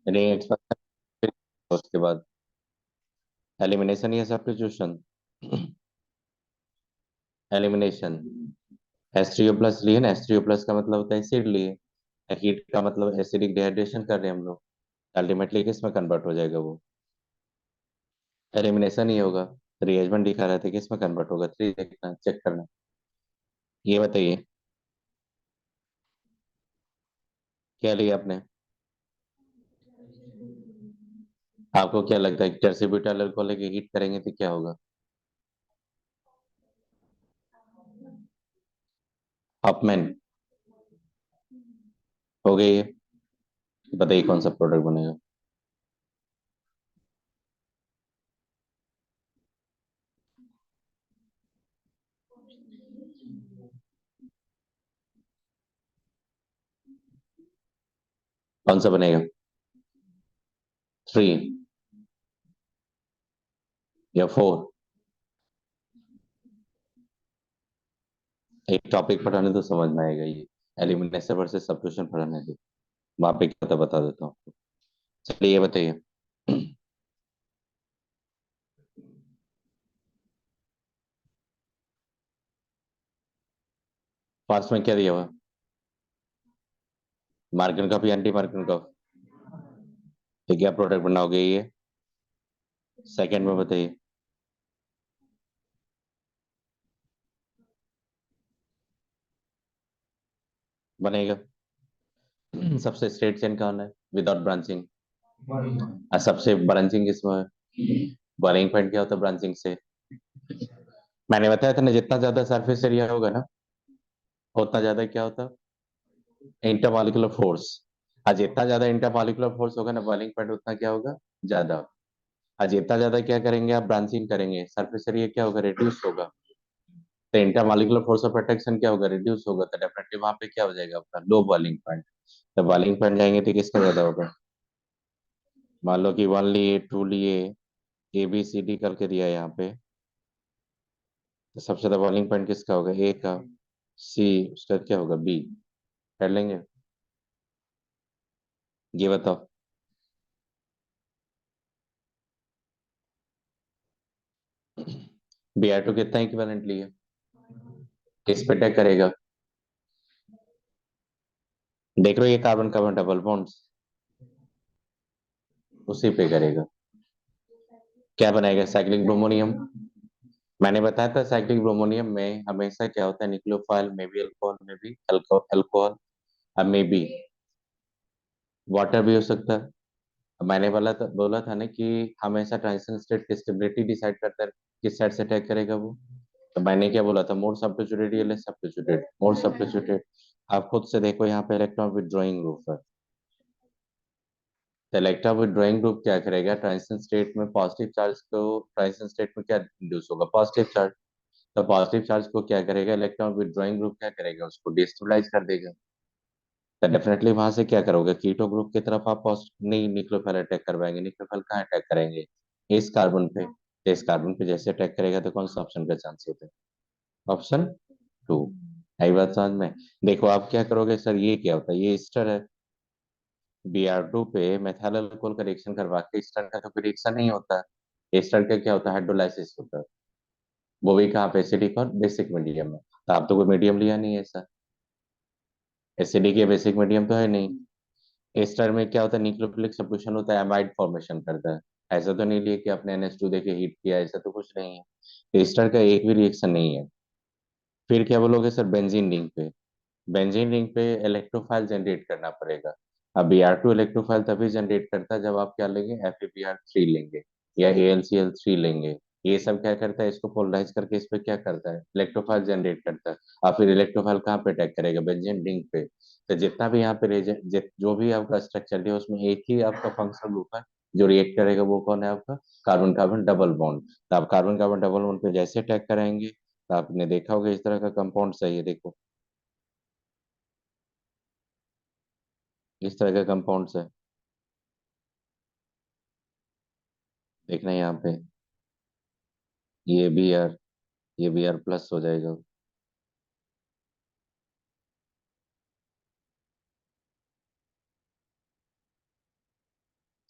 Reaction, उसके बाद elimination या सब्स्टिट्यूशन। एलिमिनेशन। H3O प्लस लिए ना, H3O प्लस का मतलब होता है एसिड लिए। हीट का मतलब एसिडिक डिहाइड्रेशन कर रहे हैं हम लोग। अल्टीमेटली किस में कन्वर्ट हो जाएगा वो? एलिमिनेशन ही होगा। रिएजमेंट दिखा रहे थे, किस में कन्वर्ट होगा? थ्री देखना, चेक करना। ये बताइए, क्या लिया आपने? आपको क्या लगता है कि टर्सीब्यूटाइल अल्कोहल लेके हीट करेंगे तो क्या होगा? हॉफमैन। हो गई ये। बताइए कौन सा प्रोडक्ट बनेगा? कौन सा बनेगा? थ्री या फोर? एक टॉपिक पढ़ाने तो समझ में आएगा ये। एलिमिनेशन वर्सेस सब्स्टिट्यूशन पढ़ाने थे। वहां पे क्या था बता देता हूँ आपको। चलिए ये बताइए। पास में क्या दिया हुआ? मार्किन कप या एंटी मार्किन कप? तो क्या प्रोडक्ट बनाओगे ये? सेकंड में बताइए। बनेगा। सबसे स्ट्रेट चेन कौन है विदाउट ब्रांचिंग? और सबसे ब्रांचिंग किसमें है? बॉइलिंग पॉइंट क्या होता है ब्रांचिंग से? मैंने बताया था ना, जितना ज्यादा सरफेस एरिया होगा ना, उतना ज्यादा क्या होता? Intermolecular force. और जितना ज्यादा इंटरमॉलिक्यूलर फोर्स होगा ना बॉइलिंग पॉइंट, उतना क्या होगा? ज्यादा। और जितना ज्यादा क्या करेंगे आप, ब्रांचिंग करेंगे, सरफेस एरिया क्या होगा? रिड्यूस होगा। तो इंटरमॉलिक्यूलर फोर्स ऑफ अट्रैक्शन क्या होगा? रिड्यूस होगा, तो डेफिनेटली वहां पे क्या हो जाएगा आपका? Low boiling point. तो बॉइलिंग पॉइंट जाएंगे तो किसका ज्यादा होगा? मान लो कि वन लिए, टू लिए, ABCD करके दिया है यहाँ पे। तो सबसे ज्यादा बॉइलिंग पॉइंट किसका होगा? ए का। सी, उसका क्या होगा? बी। कर लेंगे। ये बताओ। Br2 कितना इक्विवेलेंट लिए? किस पे अटैक करेगा? देख रहे हो ये कार्बन कार्बन डबल बॉन्ड्स, उसी पे करेगा। क्या बनाएगा? Cyclic bromonium. मैंने बताया था साइक्लिक ब्रोमोनियम में हमेशा क्या होता है? न्यूक्लियोफाइल में भी अल्कोहल, में भी अल्कोहल, अब में भी वाटर भी हो सकता है। मैंने बोला था ना कि हमेशा ट्रांजिशन स्टेट की स्टेबिलिटी डिसाइड करता है किस साइड से अटैक करेगा वो। तो मैंने क्या बोला था? मोर सब्स्टिट्यूटेड या लेस सब्स्टिट्यूटेड? मोर सब्स्टिट्यूटेड। आप खुद से देखो यहाँ पे इलेक्ट्रॉन विथड्रॉइंग ग्रुप है। तो इलेक्ट्रॉन विथड्रॉइंग ग्रुप क्या करेगा? ट्रांजिशन स्टेट में पॉजिटिव चार्ज को, ट्रांजिशन स्टेट में क्या इंड्यूस होगा? Positive charge. तो पॉजिटिव चार्ज को क्या करेगा? इलेक्ट्रॉन विथड्रॉइंग ग्रुप क्या करेगा? उसको डिस्टेबलाइज कर देगा। तो डेफिनेटली वहां से क्या करोगे? कीटो ग्रुप की तरफ आप नहीं, न्यूक्लियोफाइल अटैक करवाएंगे। न्यूक्लियोफाइल कहाँ अटैक करेंगे? इस कार्बन पे। तो इस कार्बन पे जैसे अटैक करेगा तो कौन सा ऑप्शन का चांस होता है? Option to. आई बात समझ में? देखो आप क्या करोगे सर, ये क्या होता है? ये ईस्टर है। Br2 पे मेथाइल अल्कोहल का रिएक्शन करवा के, ईस्टर का तो कोई रिएक्शन नहीं होता है। ईस्टर का क्या होता है? हाइड्रोलाइसिस होता है। वो भी कहाँ पे? एसिडिक और बेसिक मीडियम में। तो आप तो कोई मीडियम लिया नहीं है सर। एसिडिक या बेसिक मीडियम तो है नहीं। एस्टर में क्या होता है? न्यूक्लियोफिलिक सब्स्टिट्यूशन होता है, एमाइड फॉर्मेशन करता है। ऐसा तो नहीं लिए कि आपने NH2 देके हीट किया, ऐसा तो कुछ नहीं है। एस्टर का एक भी रिएक्शन नहीं है। फिर क्या बोलोगे सर? बेंजीन रिंग पे। बेंजीन रिंग पे इलेक्ट्रोफाइल जनरेट करना पड़ेगा। अब Br2 इलेक्ट्रोफाइल तभी जनरेट करता है जब आप क्या लेंगे? FeBr3 लेंगे या AlCl3 लेंगे। ये सब क्या करता है? इसको पोलराइज करके इस पे क्या करता है? इलेक्ट्रोफाइल जनरेट करता है। और फिर इलेक्ट्रोफाइल कहाँ पे अटैक करेगा? बेंजीन रिंग पे। तो जितना भी यहाँ पे जो भी आपका स्ट्रक्चर है उसमें एक ही आपका फंक्शनल ग्रुप है जो रिएक्ट करेगा, वो कौन है आपका? Carbon carbon double bond. तो आप कार्बन कार्बन डबल बॉन्ड पे जैसे अटैक कराएंगे, तो आपने देखा होगा इस तरह का कंपाउंड सही है, देखो इस तरह का कंपाउंड्स है। देखना यहाँ पे, ये बी आर, ये Br प्लस हो जाएगा।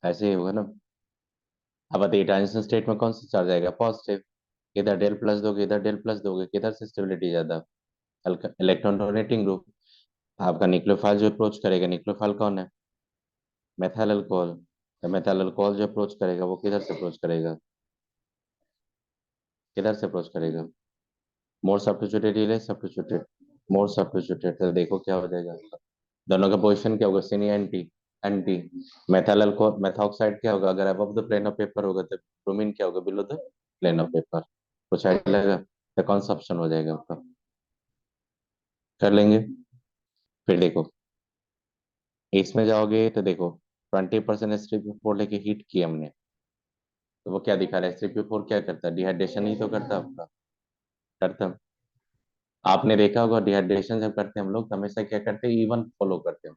ऐसे ही होगा ना। अब बताइए ट्रांजिशन स्टेट में कौन सा चार्ज आएगा, पॉजिटिव। इधर डेल प्लस दोगे, इधर डेल प्लस दोगे, किधर से स्टेबिलिटी ज्यादा, इलेक्ट्रॉन डोनेटिंग ग्रुप। आपका न्यूक्लियोफाइल जो अप्रोच करेगा, न्यूक्लियोफाइल कौन है, मेथाइल अल्कोहल। तो मेथाइल अल्कोहल जो अप्रोच करेगा वो किधर से अप्रोच करेगा, किधर से अप्रोच करेगा, मोर सब्स्टिट्यूटेड ले सब्स्टिट्यूटेड, मोर सब्स्टिट्यूटेड। तो देखो क्या हो जाएगा आपका, दोनों का पोजीशन क्या होगा, sin anti, anti. Methyl alcohol methoxide क्या होगा, अगर above the plane of paper होगा तो ब्रोमीन क्या होगा, below the plane of paper. कुछ आइडिया लगा, तो कौन सा ऑप्शन हो जाएगा आपका, कर लेंगे। फिर देखो इसमें जाओगे तो देखो 20% H3PO4 लेके हीट की हमने, तो वो क्या दिखा रहा है, H3PO4 क्या करता है, डिहाइड्रेशन ही तो करता है आपका, करता। आपने देखा होगा डिहाइड्रेशन जब करते हैं हम लोग तो हमेशा क्या करते हैं, इवन फॉलो करते हैं।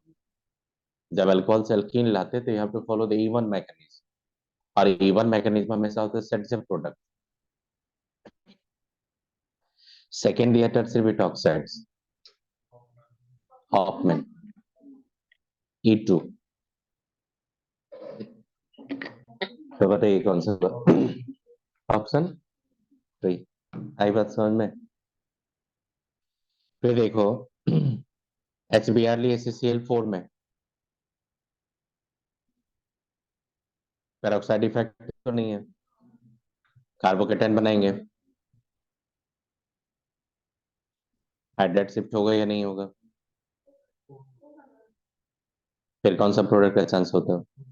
जब अल्कोहल से अल्कीन लाते तो यहाँ पे फॉलो द इवन मैकेनिज्म, और इवन मैकेनिज्म हमेशा होता है सेट से प्रोडक्ट। सेकेंड दिया tertiary butoxides, Hofmann, E2। तो बताइए कौन सा ऑप्शन 3, आई बात समझ में। फिर देखो HBr ली ACCl4 में पेरोक्साइड इफेक्ट तो नहीं है, कार्बोकेटाइन बनाएंगे, हाइड्रेट शिफ्ट होगा या नहीं होगा, फिर कौन सा प्रोडक्ट का चांस होता है,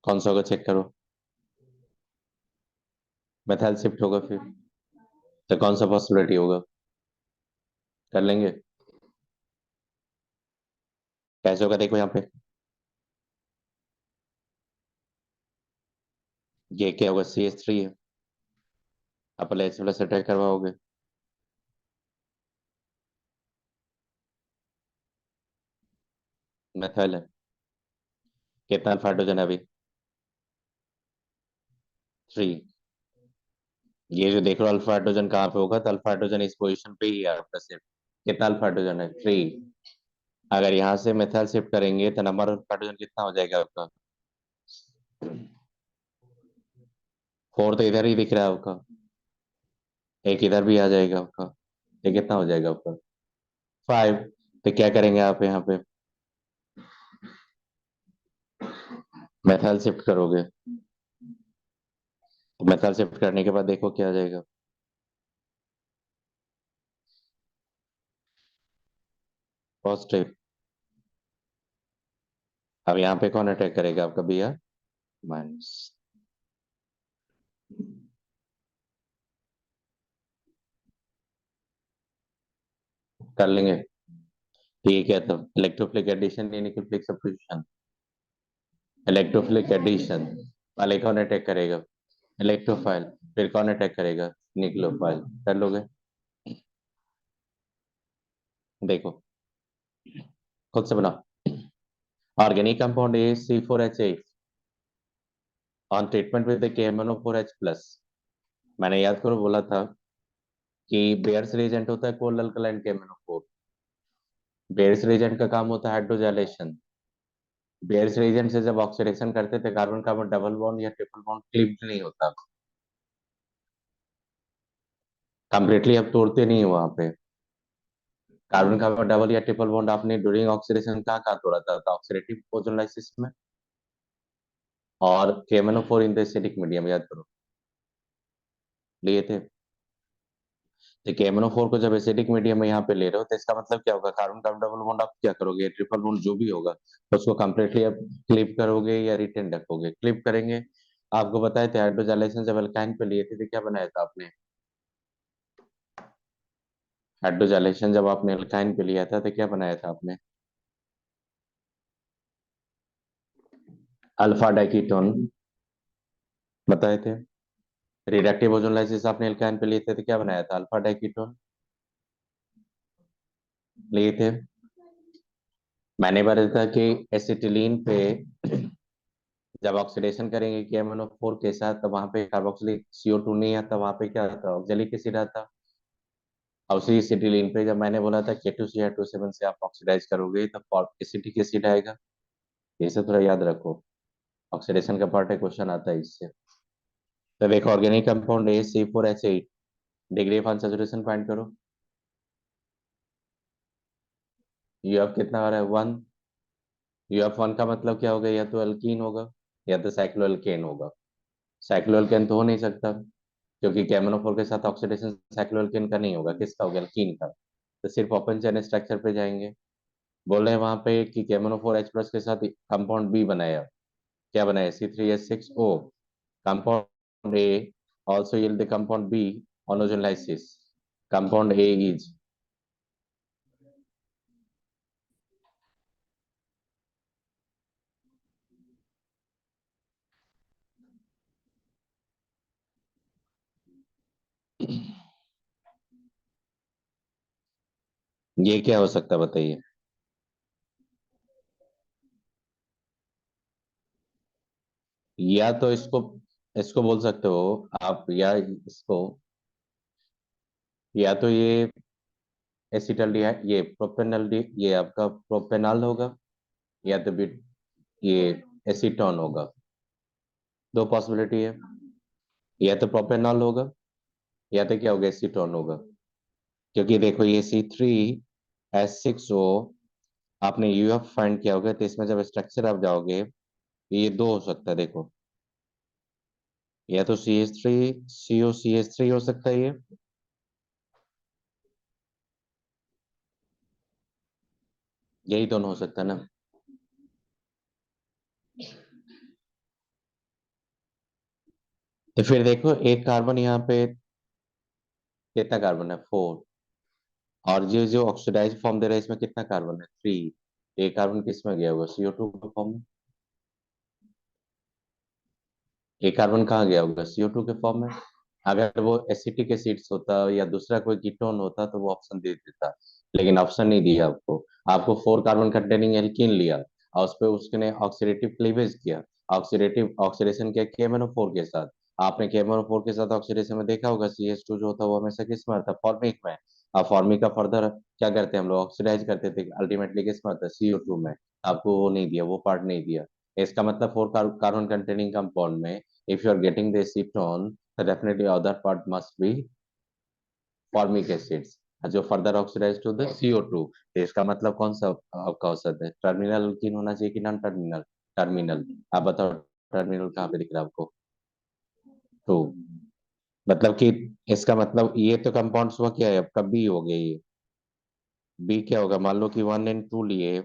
कौन सा होगा चेक करो, मेथाइल शिफ्ट होगा फिर, तो कौन सा पॉसिबिलिटी होगा, कर लेंगे। कैसे होगा देखो यहाँ पे, ये क्या होगा, CH3 है, आप एच प्लस अटैक करवाओगे, मेथाइल है, कितना अल्फा हाइड्रोजन है अभी, 3। ये जो देख रहे हो अल्फा हाइड्रोजन कहाँ पे होगा, तो अल्फा हाइड्रोजन इस पोजीशन पे ही है आपका सिर्फ, कितना अल्फा हाइड्रोजन है, 3। अगर यहाँ से मेथाइल शिफ्ट करेंगे तो नंबर ऑफ हाइड्रोजन कितना हो जाएगा आपका, 4 तो इधर ही दिख रहा है आपका, एक इधर भी आ जाएगा आपका, ये कितना हो जाएगा आपका, 5। तो क्या करेंगे आप यहाँ पे, मेथाइल शिफ्ट करोगे, तो मेथाइल शिफ्ट करने के बाद देखो क्या आ जाएगा, पॉजिटिव। अब यहाँ पे कौन अटैक करेगा आपका, Br माइनस। कर लेंगे। ठीक है, तो इलेक्ट्रोफिलिक एडिशन या न्यूक्लियोफिलिक सब्स्टिट्यूशन, इलेक्ट्रोफिलिक एडिशन वाले कौन अटैक करेगा, इलेक्ट्रोफाइल, फिर कौन अटैक करेगा, न्यूक्लियोफाइल, कर लोगे। देखो खुद से बनाओ, organic compound AC4H8 on treatment with KMnO4H plus. मैंने याद करो बोला था कि बेयर्स रिएजेंट होता है cold alkaline KMnO4, bears reagent का काम होता है हाइड्रोजाइलेशन। बेयर्स रिएजेंट से जब ऑक्सीडेशन करते थे कार्बन कार्बन डबल बॉन्ड या ट्रिपल बॉन्ड क्लीव्ड नहीं होता, कंप्लीटली अब तोड़ते नहीं हो वहां पे, कार्बन कार्बन डबल या ट्रिपल बॉन्ड आपने ड्यूरिंग ऑक्सीडेशन कहाँ कहाँ तोड़ा था, ऑक्सीडेटिव ओजोनलाइसिस में, और KMnO4 in the acidic medium, याद करो लिए थे। तो KMnO4 को जब एसिडिक मीडियम में यहाँ पे ले रहे हो तो इसका मतलब क्या होगा, कार्बन कार्बन डबल बॉन्ड आप क्या करोगे, ट्रिपल बॉन्ड जो भी होगा उसको कंप्लीटली आप क्लिप करोगे या रिटेन रखोगे, क्लिप करेंगे। आपको बताए थे हाइड्रोजाइलेशन जब अल्काइन पे लिए थे तो क्या बनाया था आपने, हाइड्रोजाइलेशन जब आपने अल्काइन पे लिया था तो क्या बनाया था आपने, अल्फा डाइकीटोन बताए थे। रिडक्टिव ओजोनलाइसिस आपने एल्काइन पे लिए थे तो क्या बनाया था, अल्फा डाइकीटोन लिए थे। मैंने बताया था कि एसिटिलीन पे जब ऑक्सीडेशन करेंगे KMnO4 के साथ तब वहां पे कार्बोक्सिलिक CO2 नहीं आता, वहां पे क्या आता, ऑक्जेलिक एसिड आता। और उसी एसिटिलीन पे जब मैंने बोला था K2CH2 से आप ऑक्सीडाइज करोगे तब एसिटिक एसिड आएगा। ये सब थोड़ा याद रखो, ऑक्सीडेशन का पार्ट है, क्वेश्चन आता है इससे। तो देखो organic compound A C4H8, degree of unsaturation find करो। UF कितना आ रहा है, 1। UF1 का मतलब क्या होगा, या तो अल्कीन होगा या तो साइक्लोएल्केन होगा। साइक्लोएल्केन तो हो नहीं सकता, क्योंकि कैमनोफोर के साथ ऑक्सीडेशन साइक्लोएल्केन का नहीं होगा, किसका होगा, एल्कीन का। तो सिर्फ ओपन चेन स्ट्रक्चर पे जाएंगे। बोल रहे हैं वहां पे कि कैमनोफोर H+ के साथ कंपाउंड बी बनाया, क्या बनाया, C3H6O। Compound A also yield the compound B on ozone lysis. Compound A is, ये क्या हो सकता है बताइए। या तो इसको इसको बोल सकते हो आप, या इसको, या तो ये एसिटल्डिहाइड, ये प्रोपेनल, ये आपका प्रोपेनॉल होगा, या तो भी ये एसीटोन होगा। दो पॉसिबिलिटी है, या तो प्रोपेनॉल होगा या तो क्या होगा, एसीटोन होगा। क्योंकि देखो ये C3H6O, आपने UF फाइंड किया होगा, तो इसमें जब स्ट्रक्चर आप जाओगे, ये दो हो सकता है देखो, या तो CH3COCH3 हो सकता है ये। यही दोनों हो सकता है ना। तो फिर देखो एक कार्बन यहाँ पे, कितना कार्बन है, 4। और ये जो ऑक्सीडाइज फॉर्म दे रहा है, इसमें कितना कार्बन है, 3। एक कार्बन किस में गया होगा, CO2 के फॉर्म में। एक कार्बन कहाँ गया होगा, CO2 के फॉर्म में। अगर वो एसिटिक एसिड्स होता या दूसरा कोई कीटोन होता तो वो ऑप्शन दे देता, लेकिन ऑप्शन नहीं दिया आपको। आपको 4 कार्बन कंटेनिंग एल्कीन लिया, और उस पर उसने ऑक्सीडेटिव क्लीवेज किया, ऑक्सीडेटिव ऑक्सीडेशन किया KMnO4 के साथ। आपने KMnO4 के साथ ऑक्सीडेशन में देखा होगा, CH2 जो होता है वो हमेशा किस में आता है, फॉर्मिक में। अब फॉर्मिक का फर्दर क्या करते हैं हम लोग, ऑक्सीडाइज करते थे, अल्टीमेटली किस में आता है, CO2 में। आपको वो नहीं दिया, वो पार्ट नहीं दिया। इसका मतलब 4 कार्बन कंटेनिंग कंपाउंड में, if you are getting the acetone, then definitely other part must be formic acids, जो further oxidise to the CO2। तो इसका मतलब कौन सा आपका औसत है, टर्मिनल किन होना चाहिए कि नॉन टर्मिनल। टर्मिनल। आप बताओ, टर्मिनल कहाँ पे दिख रहा है आपको, टू। मतलब कि इसका मतलब ये तो कंपाउंड्स हुआ क्या है, अब कब बी हो गया ये। बी क्या होगा, मान लो कि 1 and 2 लिए,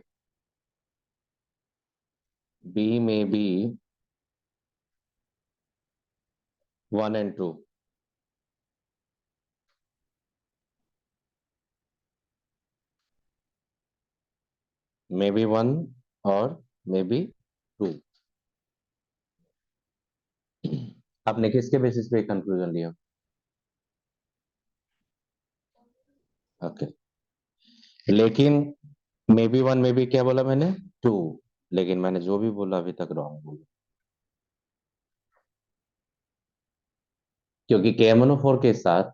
बी में बी 1 and 2, मे बी 1 और मे बी 2। आपने किसके बेसिस पे कंक्लूजन लिया। ओके। लेकिन मे बी 1 में भी क्या बोला मैंने, 2। लेकिन मैंने जो भी बोला अभी तक रॉन्ग बोला, क्योंकि KMnO4 के साथ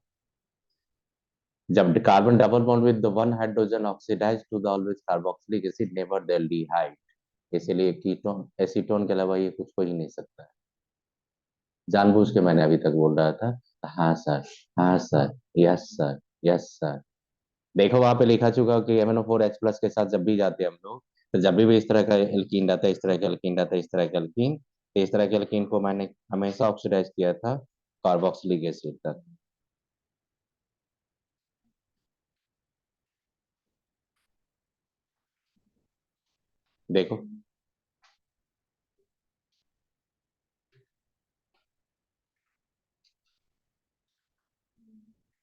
जब carbon double bond with the one hydrogen oxidise to the always carboxylic acid never the aldehyde. इसलिए कीटोन एसीटोन के अलावा ये कुछ हो ही नहीं सकता है। जानबूझ के मैंने अभी तक बोल रहा था, हाँ सर, हाँ sir, yes sir, yes sir. देखो वहां पे लिखा चुका हो कि MnO4H+ के साथ जब भी जाते हैं हम लोग, तो जब भी इस तरह का एल्कीन रहता है, इस तरह का एल्कीन रहता है, इस तरह का एल्कीन, तो इस तरह के एल्कीन को मैंने हमेशा ऑक्सीडाइज किया था कार्बोक्सिलिक एसिड तक। देखो,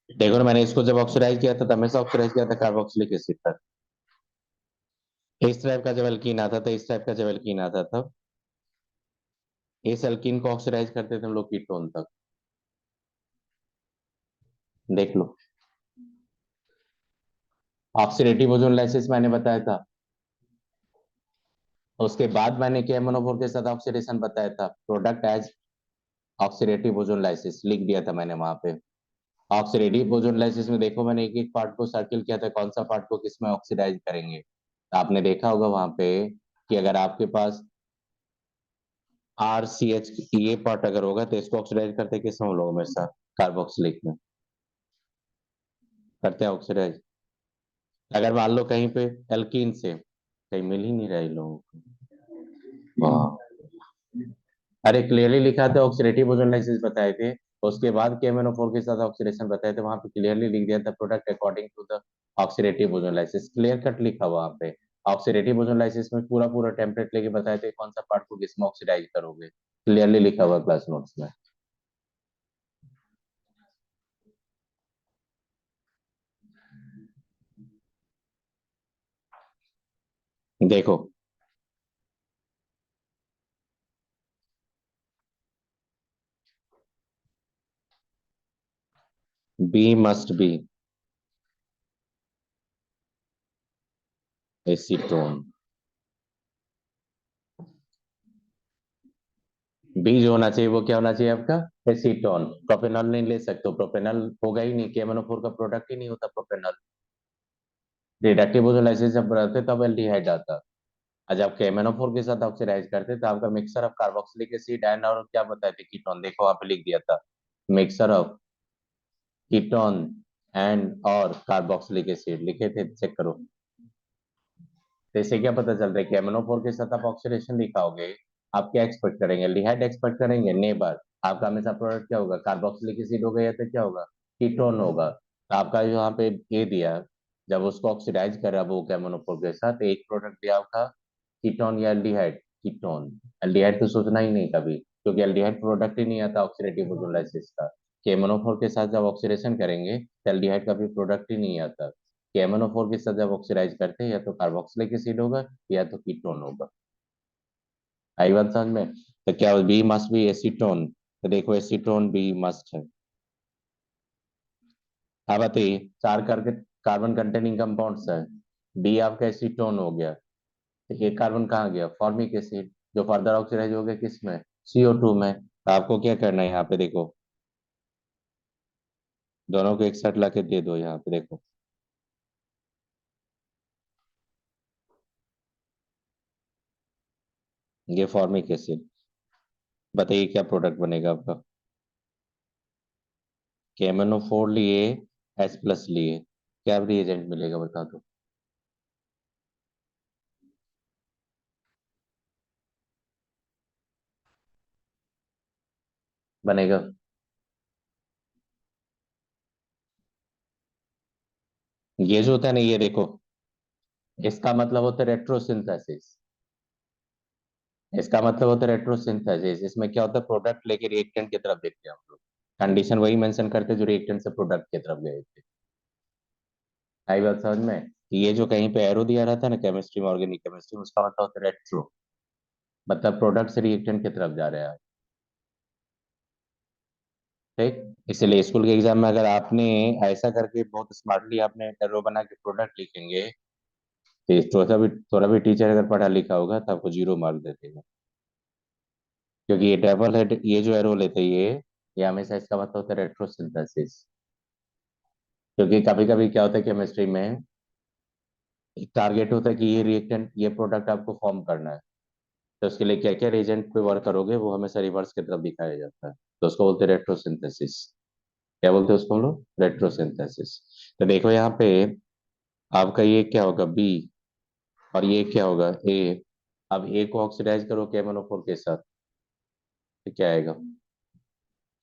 देखो ना, मैंने इसको जब ऑक्सीडाइज किया था, तो हमेशा ऑक्सीडाइज किया था कार्बोक्सिलिक एसिड तक। इस टाइप का जब एल्कीन आता था, इस टाइप का जब एल्कीन आता था, इस एल्कीन को ऑक्सीडाइज करते थे हम लोग कीटोन तक। देख लो, ऑक्सीडेटिव ओजोन लाइसिस मैंने बताया था, उसके बाद मैंने KMnO4 के साथ ऑक्सीडेशन बताया था, product as oxidative ozonolysis लिख दिया था मैंने वहां पे। ऑक्सीडेटिव ओजोन लाइसिस में देखो मैंने एक एक पार्ट को सर्किल किया था, कौन सा पार्ट को किस में ऑक्सीडाइज करेंगे, तो आपने देखा होगा वहां पे कि अगर आपके पास आर सी एच ये पार्ट अगर होगा तो इसको ऑक्सीडाइज करते किस में हम लोग हमेशा कार्बोक्सिलिक में करते हैं ऑक्सीडाइज। अगर मान लो कहीं पे एल्कीन से कहीं मिल ही नहीं रहा है इन लोगों को। वाह, अरे क्लियरली लिखा था ऑक्सीडेटिव ओजोनाइसिस बताए थे, उसके बाद KMnO4 के साथ ऑक्सीडेशन बताए थे, वहां पे क्लियरली लिख दिया था product according to the oxidative ozonolysis, clear cut लिखा हुआ वहां पे। ऑक्सीडेटिव ओजोनाइसिस में पूरा पूरा टेम्पलेट लेके बताए थे कौन सा पार्ट को किसमें ऑक्सीडाइज करोगे, क्लियरली लिखा हुआ क्लास नोट्स में। देखो, B must be acetone. B जो होना चाहिए वो क्या होना चाहिए आपका, एसीटोन। प्रोपेनॉल नहीं ले सकते हो, प्रोपेनॉल होगा ही नहीं, KMnO4 का प्रोडक्ट ही नहीं होता प्रोपेनॉल। रिडक्टिव ओजोलाइसिस जब बढ़ते तब एल्डिहाइड आता। और जब KMnO4 के साथ ऑक्सीडाइज करते तो आपका mixer of carboxylic acid and और क्या बताए थे, कीटोन, देखो वहां पे लिख दिया था, मिक्सर ऑफ कीटोन एंड और कार्बोक्सिलिक एसिड लिखे थे, चेक करो। तो इससे क्या पता चलता है कि KMnO4 के साथ आप ऑक्सीडेशन दिखाओगे, आप क्या एक्सपेक्ट करेंगे, एल्डिहाइड एक्सपेक्ट करेंगे, नेबर। आपका हमेशा प्रोडक्ट क्या होगा, कार्बोक्सिलिक एसिड होगा या तो क्या होगा, कीटोन होगा। तो आपका जो यहाँ पे ये दिया, जब उसको ऑक्सीडाइज करा वो KMnO4 के साथ, एक प्रोडक्ट दिया आपका कीटोन या एल्डिहाइड, कीटोन। एल्डिहाइड तो सोचना ही नहीं कभी, क्योंकि एल्डिहाइड प्रोडक्ट ही नहीं आता ऑक्सीडेटिव ओजोलाइसिस का। KMnO4 के साथ जब ऑक्सीडेशन करेंगे तो एल्डिहाइड का भी प्रोडक्ट ही नहीं आता। KMnO4 के साथ जब ऑक्सीडाइज करते हैं या तो कार्बोक्सिलिक एसिड होगा या तो कीटोन होगा। आई बात समझ में। तो क्या बी मस्ट बी एसीटोन, तो देखो एसीटोन बी मस्ट है। अब बताइए चार करके कार्बन कंटेनिंग कंपाउंड्स है, बी आपका एसीटोन हो गया, तो एक कार्बन कहाँ गया, फॉर्मिक एसिड, जो फर्दर ऑक्सीडाइज हो गया किसमें, CO2 में। तो आपको क्या करना है यहाँ पे देखो, दोनों को एक साथ ला के दे दो यहाँ पे देखो, ये फॉर्मिक एसिड। बताइए क्या प्रोडक्ट बनेगा आपका, KMnO4 लिए, H+ लिए, क्या रिएजेंट मिलेगा बता दो। बनेगा, ये जो होता है ना ये देखो, इसका मतलब होता है रेट्रोसिंथेसिस, इसका मतलब होता है रेट्रोसिंथेसिस। इसमें क्या होता है, प्रोडक्ट लेके रिएक्टेंट की तरफ देखते हैं हम लोग, कंडीशन वही मेंशन करते हैं जो रिएक्टेंट से प्रोडक्ट की तरफ गए थे। आई बात समझ में। ये जो कहीं पे एरो दिया रहता है ना केमिस्ट्री में, ऑर्गेनिक केमिस्ट्री में, उसका मतलब होता है रेट्रो, मतलब प्रोडक्ट से रिएक्टेंट की तरफ जा रहे हैं। ठीक, इसलिए स्कूल के एग्जाम में अगर आपने ऐसा करके बहुत स्मार्टली आपने एरो बना के प्रोडक्ट लिखेंगे, तो थोड़ा भी टीचर अगर पढ़ा लिखा होगा तो आपको 0 मार्क दे देगा। क्योंकि ये डबल हेड, ये जो एरो लेते हैं ये हमेशा इसका मतलब होता है रेट्रोसिंथेसिस। क्योंकि कभी कभी क्या होता है केमिस्ट्री में, एक टारगेट होता है कि ये रिएक्टेंट ये प्रोडक्ट आपको फॉर्म करना है, तो उसके लिए क्या क्या रिएजेंट पे वर्क करोगे वो हमेशा रिवर्स की तरफ दिखाया जाता है, तो उसको बोलते हैं रेट्रोसिंथेसिस। क्या बोलते हैं उसको हम लोग, रेट्रोसिंथेसिस। तो देखो यहाँ पे आपका ये क्या होगा, बी, और ये क्या होगा, ए। अब ए को ऑक्सीडाइज करो KMnO4 के साथ, तो क्या आएगा,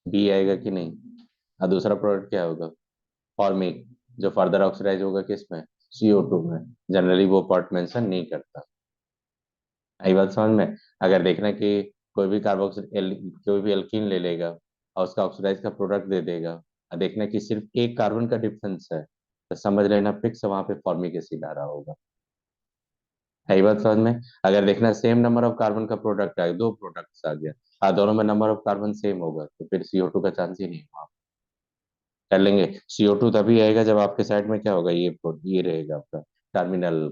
बी आएगा कि नहीं। और दूसरा प्रोडक्ट क्या होगा, फॉर्मिक, जो फर्दर ऑक्सीडाइज होगा किसमें, CO2 में। जनरली वो पार्ट मेंशन नहीं करता। आई बात समझ में। अगर देखना कि कोई भी कोई भी एल्कीन ले लेगा और उसका ऑक्सीडाइज का प्रोडक्ट दे देगा, और देखना कि सिर्फ एक कार्बन का डिफरेंस है, तो समझ लेना फिक्स वहां पे फॉर्मिक एसिड आ रहा होगा। आई बात समझ में। अगर देखना सेम नंबर ऑफ कार्बन का प्रोडक्ट आए, दो प्रोडक्ट्स आ गया, और दोनों में नंबर ऑफ कार्बन सेम होगा, तो फिर CO2 का चांस ही नहीं है। कर लेंगे, CO2 तभी आएगा जब आपके साइड में क्या होगा, ये रहेगा आपका टर्मिनल।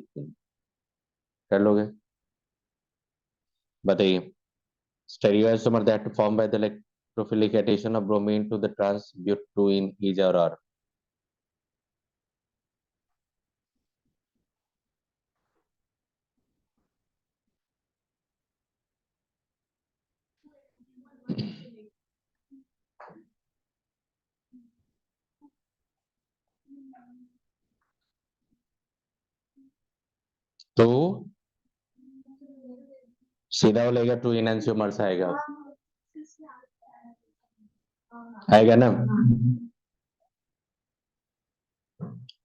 कर लोगे, बताइए। Stereoisomer that formed by the electrophilic addition of bromine to the trans-butene is or तो सीधा हो लेगा, टू इनएंशियोमर्स आएगा, आएगा ना।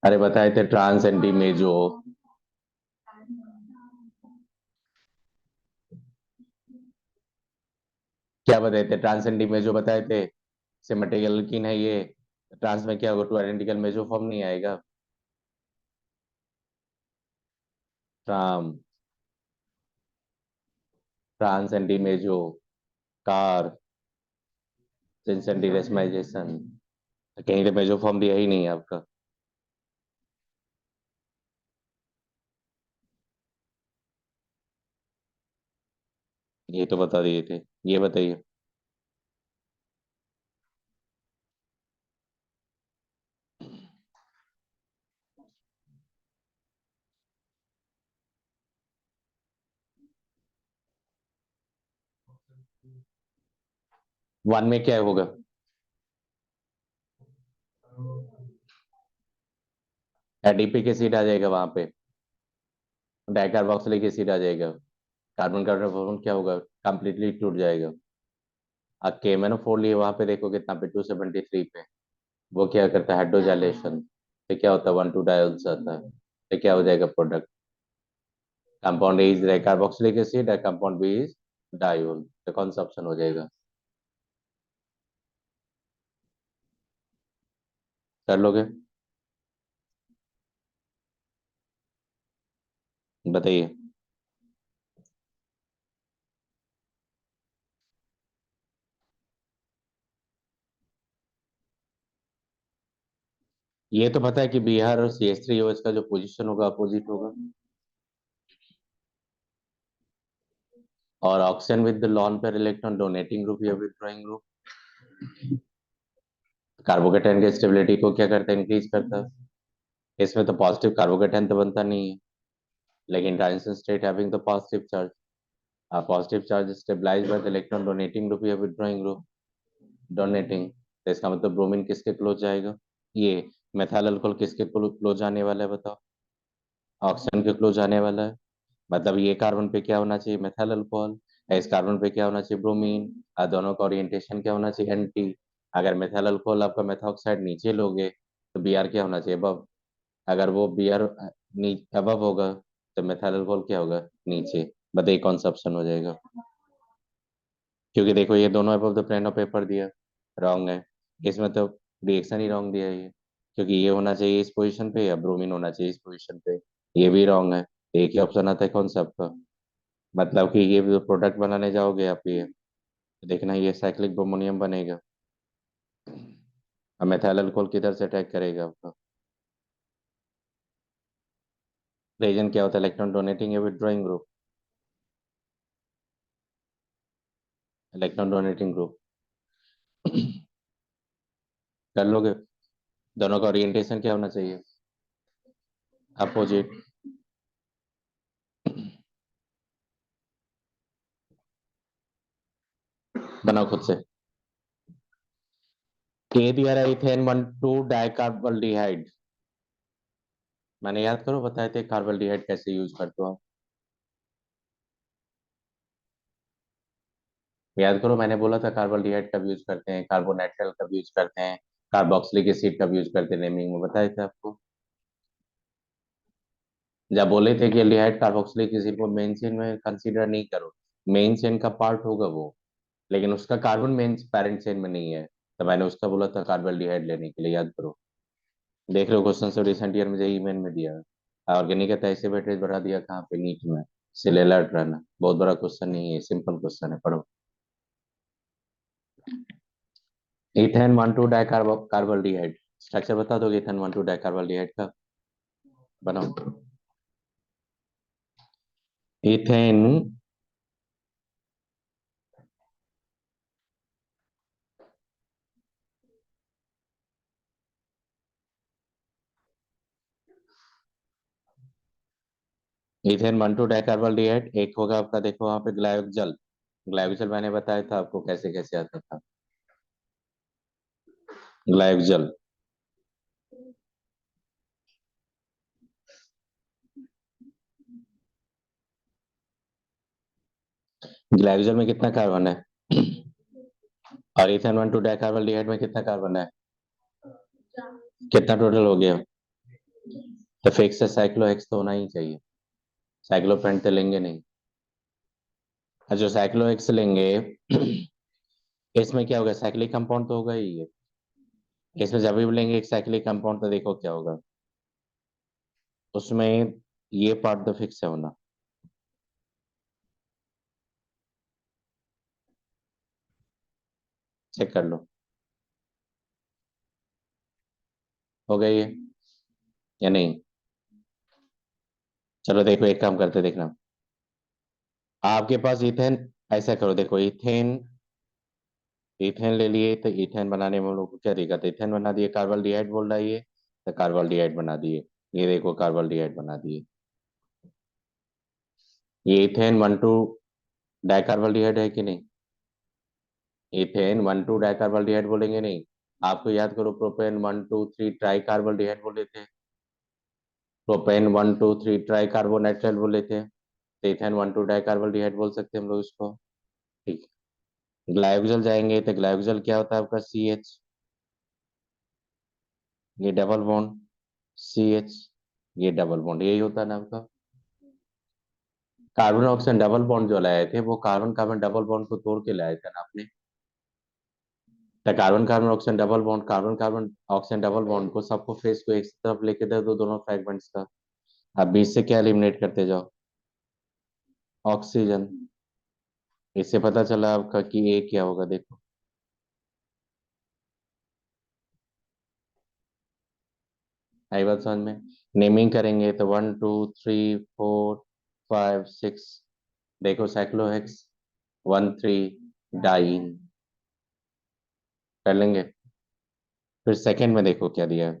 अरे बताए थे ट्रांस एंटी मेजो। क्या बताए थे? ट्रांस एंटी मेजो बताए थे, सिमेट्रिकल एल्कीन है ये। ट्रांस में क्या होगा? टू आइडेंटिकल मेजो फॉर्म नहीं आएगा। ट्राम, ट्रांस एंटी मेजो, कार, सिंस एंटी रेसमाइजेशन। कहीं तो मेजो फॉर्म दिया ही नहीं है आपका। ये तो बता दिए थे। ये बताइए। वन में क्या होगा? एडीपी के सीट आ जाएगा वहां पे, डाइकार्बोक्सिलिक एसिड आ जाएगा। कार्बन कार्बन क्या होगा? कंप्लीटली टूट जाएगा। अब KMnO4 लिए वहां पे देखो कितना पे, 273 पे। वो क्या करता है? हाइड्रोजाइलेशन। तो क्या होता है? 1,2-डायोल्स आता है। तो क्या हो जाएगा product? Compound A is dicarboxylic acid और कंपाउंड बी इज डायोल। तो कौन सा ऑप्शन हो जाएगा? कर लोगे? बताइए। ये तो पता है कि Br और CH3OH का जो पोजीशन होगा अपोजिट होगा। और oxygen with the lone pair electron donating group या विथड्रॉइंग ग्रुप, कार्बोकेटाइन की स्टेबिलिटी को क्या करता है? इंक्रीज करता है। इसमें तो पॉजिटिव कार्बोकेटाइन तो बनता नहीं है, लेकिन transition state having the positive charge, positive charge stabilise by the electron donating group या विथड्रॉइंग ग्रुप। डोनेटिंग, तो इसका मतलब ब्रोमीन किसके क्लोज जाएगा? ये मेथाइल अल्कोहल किसके क्लोज आने वाला है बताओ? ऑक्सीजन के क्लोज आने वाला है। मतलब ये कार्बन पे क्या होना चाहिए? Methyl alcohol. इस कार्बन पे क्या होना चाहिए? ब्रोमीन। और दोनों का ओरिएंटेशन क्या होना चाहिए? एंटी। अगर मेथाइल अल्कोहल आपका मेथॉक्साइड नीचे लोगे तो Br क्या होना चाहिए? अबव। अगर वो Br अबव होगा तो मेथाइल अल्कोहल क्या होगा? नीचे। बताइए कौन सा ऑप्शन हो जाएगा? क्योंकि देखो ये दोनों above the plane of paper दिया, रॉन्ग है। इसमें तो रिएक्शन ही रॉन्ग दिया है ये, क्योंकि ये होना चाहिए इस पोजीशन पे या ब्रोमीन होना चाहिए इस पोजीशन पे। ये भी रॉन्ग है। एक ही ऑप्शन आता है कौन सा आपका? मतलब कि ये जो प्रोडक्ट बनाने जाओगे आप, ये देखना ये साइक्लिक ब्रोमोनियम बनेगा। अब मेथाइल अल्कोहल किधर से अटैक करेगा आपका? रीजन क्या होता है? इलेक्ट्रॉन डोनेटिंग या withdrawing group? Electron donating group. कर लोगे? दोनों का ओरिएंटेशन क्या होना चाहिए? अपोजिट। बनाओ खुद से। के दिया रहा इथेन 1,2 डाइकार्बोल्डिहाइड। मैंने याद करो बताए थे कार्बोल्डिहाइड कैसे यूज करते हो आप। याद करो मैंने बोला था कार्बोल्डिहाइड कब यूज करते हैं, कार्बोनेट्रल कब यूज करते हैं, कार्बोक्सिलिक एसिड कब यूज करते हैं, नेमिंग में बताए थे आपको। जब बोले थे कि एल्डिहाइड कार्बोक्सिलिक एसिड को मेन चेन में कंसीडर नहीं करो, मेन चेन का पार्ट होगा वो, लेकिन उसका कार्बन मेन पैरेंट चेन में नहीं है, तो मैंने उसका बोला था कार्बोल्डिहाइड लेने के लिए, याद करो। देख लो क्वेश्चन से रिसेंट ईयर में जेईई मेन में दिया है। ऑर्गेनिक का ऐसे वेटेज बढ़ा दिया कहाँ पे? नीट में। इसलिए अलर्ट रहना, बहुत बड़ा क्वेश्चन नहीं है, सिंपल क्वेश्चन है, पढ़ो। इथेन 1,2 डाइकार्बोल्डिहाइड, स्ट्रक्चर बता दोगे इथेन 1,2 डाइकार्बोल्डिहाइड का? बनाओ। इथेन, इथेन 1,2 डाइकार्बोल्डिहाइड, एक होगा आपका, देखो वहां पे ग्लाइकोजल। ग्लाइकोजल मैंने बताया था आपको कैसे कैसे आता था। ग्लाइकोजल। ग्लाइकोजल में कितना कार्बन है? और इथेन 1 2 डाइकार्बोल्डिहाइड में कितना कार्बन है? कितना टोटल हो गया? तो फिक्स है, साइक्लोहेक्स तो होना ही चाहिए। साइक्लोपेंट तो लेंगे नहीं। और जो साइक्लोहेक्स लेंगे इसमें क्या होगा? साइक्लिक कंपाउंड तो होगा ही ये। इसमें जब भी लेंगे एक साइक्लिक कंपाउंड तो देखो क्या होगा उसमें। ये पार्ट तो फिक्स है होना। चेक कर लो। हो गई है या नहीं? चलो देखो, एक काम करते देखना। आपके पास इथेन, ऐसा करो देखो, इथेन इथेन ले लिए तो इथेन बनाने में हम लोग को क्या दिक्कत है? इथेन बना दिए, कार्बन डाइऑक्साइड बोल रहा है ये, तो कार्बन डाइऑक्साइड बना दिए। ये देखो कार्बन डाइऑक्साइड बना दिए। ये इथेन 1 2 डाइकार्बन डाइऑक्साइड है कि नहीं? इथेन 1 2 डाइकार्बन डाइऑक्साइड बोलेंगे नहीं? आपको याद करो, प्रोपेन 1 2 3 ट्राई कार्बन डाइऑक्साइड बोले थे। प्रोपेन 1 2 3 ट्राई कार्बोनाइट्राइल बोले थे। तो इथेन 1 2 डाइकार्बन डाइऑक्साइड बोल सकते हैं हम लोग इसको। ठीक है। ग्लाइकोजल जाएंगे तो ग्लाइकोजल क्या होता है आपका? C H. ये डबल बॉन्ड, सी एच, ये डबल बॉन्ड, यही होता है ना आपका। कार्बन ऑक्सीजन डबल बॉन्ड जो लाए थे वो कार्बन कार्बन डबल बॉन्ड को तोड़ के लाए थे ना आपने। तो carbon carbon oxygen double bond, carbon carbon oxygen double bond को सबको फेस को एक तरफ लेके दे दो, दोनों फ्रेगमेंट्स का। अब बीच से क्या एलिमिनेट करते जाओ? ऑक्सीजन। इससे पता चला आपका कि ए क्या होगा, देखो। आई बात समझ में? नेमिंग करेंगे तो 1 2 3 4 5 6। देखो साइक्लोहेक्स 1 3 डाइन कर लेंगे। फिर सेकंड में देखो क्या दिया है।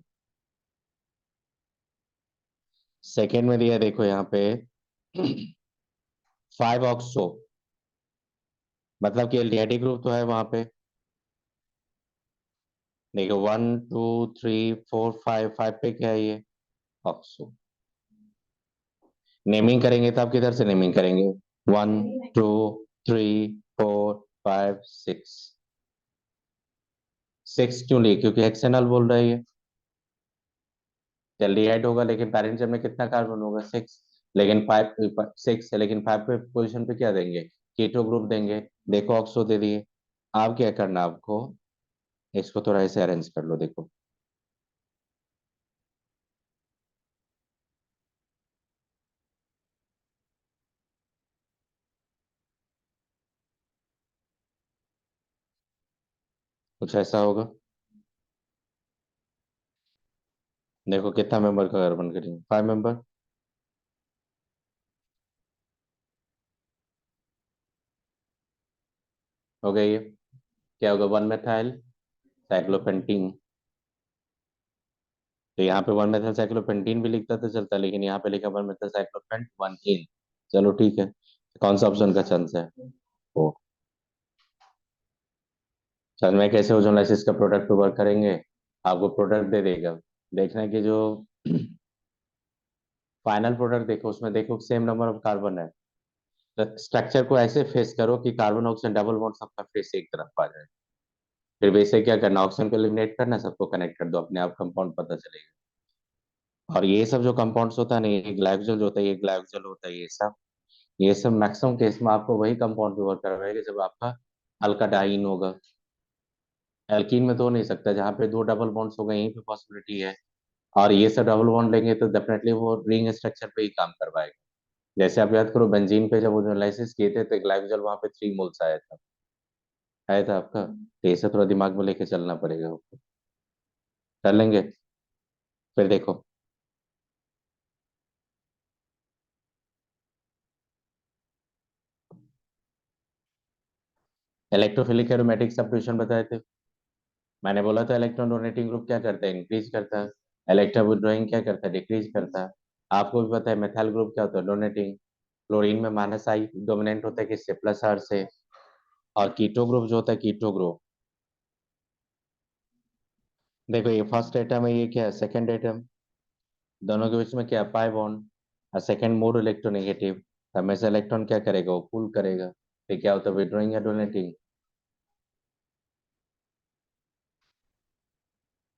सेकंड में दिया देखो यहाँ पे 5 ऑक्सो, मतलब कि एल्डिहाइड ग्रुप तो है वहां पे। देखो 1 2 3 4 5, 5 पे क्या है ये? ऑक्सो। नेमिंग करेंगे तो आप किधर से नेमिंग करेंगे? 1 2 3 4 5 6। 6 क्यों लिए? क्योंकि हेक्सेनल बोल रहा है ये। एल्डिहाइड होगा लेकिन पैरेंटल में कितना कार्बन होगा? 6। लेकिन 5 6 है, लेकिन 5 पे पोजीशन पे क्या देंगे? कीटो ग्रुप देंगे। देखो ऑक्सो दे दिए। आप क्या करना आपको, इसको थोड़ा ऐसे अरेंज कर लो, देखो। कुछ ऐसा होगा। देखो कितना मेंबर का कार्बन करेंगे? 5 मेंबर। हो गई है। क्या होगा? 1 मेथाइल साइक्लोपेंटीन। तो यहाँ पे 1 मेथाइल साइक्लोपेंटीन भी लिखता तो चलता, लेकिन यहाँ पे लिखा 1 मेथाइल साइक्लोपेंट 1 इन। चलो ठीक है। कौन सा ऑप्शन का चांस है? ओ। सर में कैसे ओजोनाइसिस का प्रोडक्ट वर्क करेंगे? आपको प्रोडक्ट दे देगा। देखना कि जो फाइनल प्रोडक्ट देखो उसमें देखो सेम नंबर ऑफ कार्बन है। तो स्ट्रक्चर को ऐसे फेस करो कि कार्बन ऑक्सीजन डबल बॉन्ड सबका फेस एक तरफ आ जाए। फिर वैसे क्या करना, ऑक्सीजन को एलिमिनेट करना, सबको कनेक्ट कर दो, अपने आप कंपाउंड पता चलेगा। और ये सब जो कंपाउंड्स होता है ना, ये ग्लाइकोजल जो होता है, ये ग्लाइकोजल होता है, ये सब मैक्सिमम केस में आपको वही कंपाउंड वर्क करवाएगा जब आपका अल्काडाइन होगा। एल्कीन में तो हो नहीं सकता, जहाँ पे दो डबल बॉन्ड्स हो गए यहीं पे पॉसिबिलिटी है। और ये सब डबल बॉन्ड लेंगे तो डेफिनेटली वो रिंग स्ट्रक्चर पे ही काम करवाएगा। जैसे आप याद करो, बेंजीन पे जब वो एनालिसिस किए थे तो ग्लाइकोजल वहां पे 3 मोल्स आया था आपका। तो ये सब थोड़ा दिमाग में लेके चलना पड़ेगा आपको। कर लेंगे। फिर देखो, इलेक्ट्रोफिलिक एरोमेटिक सब्स्टिट्यूशन बताए थे। मैंने बोला था इलेक्ट्रॉन डोनेटिंग ग्रुप क्या करता है? इंक्रीज करता है। इलेक्ट्रॉन विड्रॉइंग क्या करता है? डिक्रीज करता है। आपको भी पता है मेथाइल ग्रुप क्या होता है? डोनेटिंग। क्लोरीन में माइनस आई डोमिनेंट होता है किससे? प्लस आर से। और कीटो ग्रुप जो होता है, कीटो ग्रुप, देखो ये फर्स्ट एटम है, ये क्या है? Second atom. दोनों के बीच में क्या? Pi bond. और सेकंड मोड इलेक्ट्रोनेगेटिव। हमेशा इलेक्ट्रॉन क्या करेगा? वो पुल करेगा। तो क्या होता है, विड्रॉइंग या डोनेटिंग?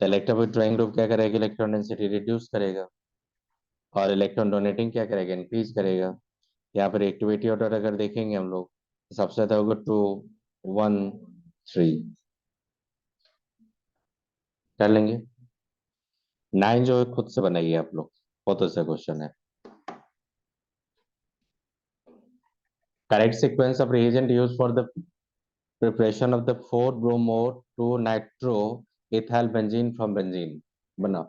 तो इलेक्ट्रॉन विड्रॉइंग ग्रुप क्या करेगा, इलेक्ट्रॉन डेंसिटी रिड्यूस करेगा, और इलेक्ट्रॉन डोनेटिंग क्या करेगा, इंक्रीज करेगा। यहाँ पर एक्टिविटी ऑर्डर अगर देखेंगे हम लोग, तो सबसे ज्यादा होगा 2 1 3। कर लेंगे। 9 जो है खुद से बनाइए आप लोग, बहुत अच्छा क्वेश्चन है। Correct sequence of reagent use for the preparation of the 4 bromo two nitro ethyl benzene from benzene. बनाओ।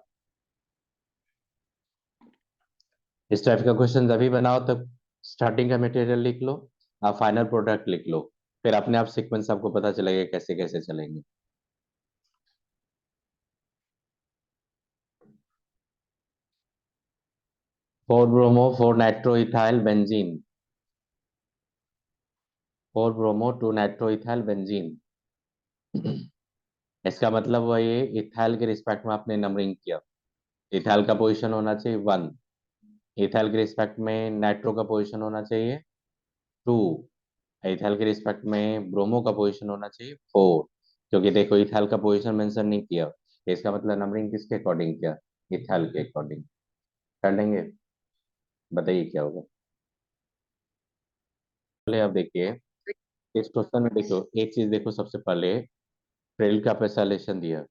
इस टाइप का क्वेश्चन जब भी बनाओ तब स्टार्टिंग का मटेरियल लिख लो, आप फाइनल प्रोडक्ट लिख लो, फिर अपने आप सीक्वेंस आपको पता चलेगा कैसे कैसे चलेंगे। 4 bromo 4 nitro ethyl benzene. 4 bromo 2 nitro ethyl benzene. इसका मतलब वो ये इथाइल के रिस्पेक्ट में आपने नंबरिंग किया। इथाइल का पोजीशन होना चाहिए 1, इथाइल के रिस्पेक्ट में नाइट्रो का पोजीशन होना चाहिए 2, इथाइल के रिस्पेक्ट में ब्रोमो का पोजीशन होना चाहिए 4। क्योंकि देखो इथाइल का पोजीशन मेंशन नहीं किया, इसका मतलब नंबरिंग किसके अकॉर्डिंग किया, इथाइल के अकॉर्डिंग। कर लेंगे। बताइए क्या होगा। पहले आप देखिए, इस क्वेश्चन में देखो एक चीज देखो, सबसे पहले फ्रेल का पैसालेशन दिया,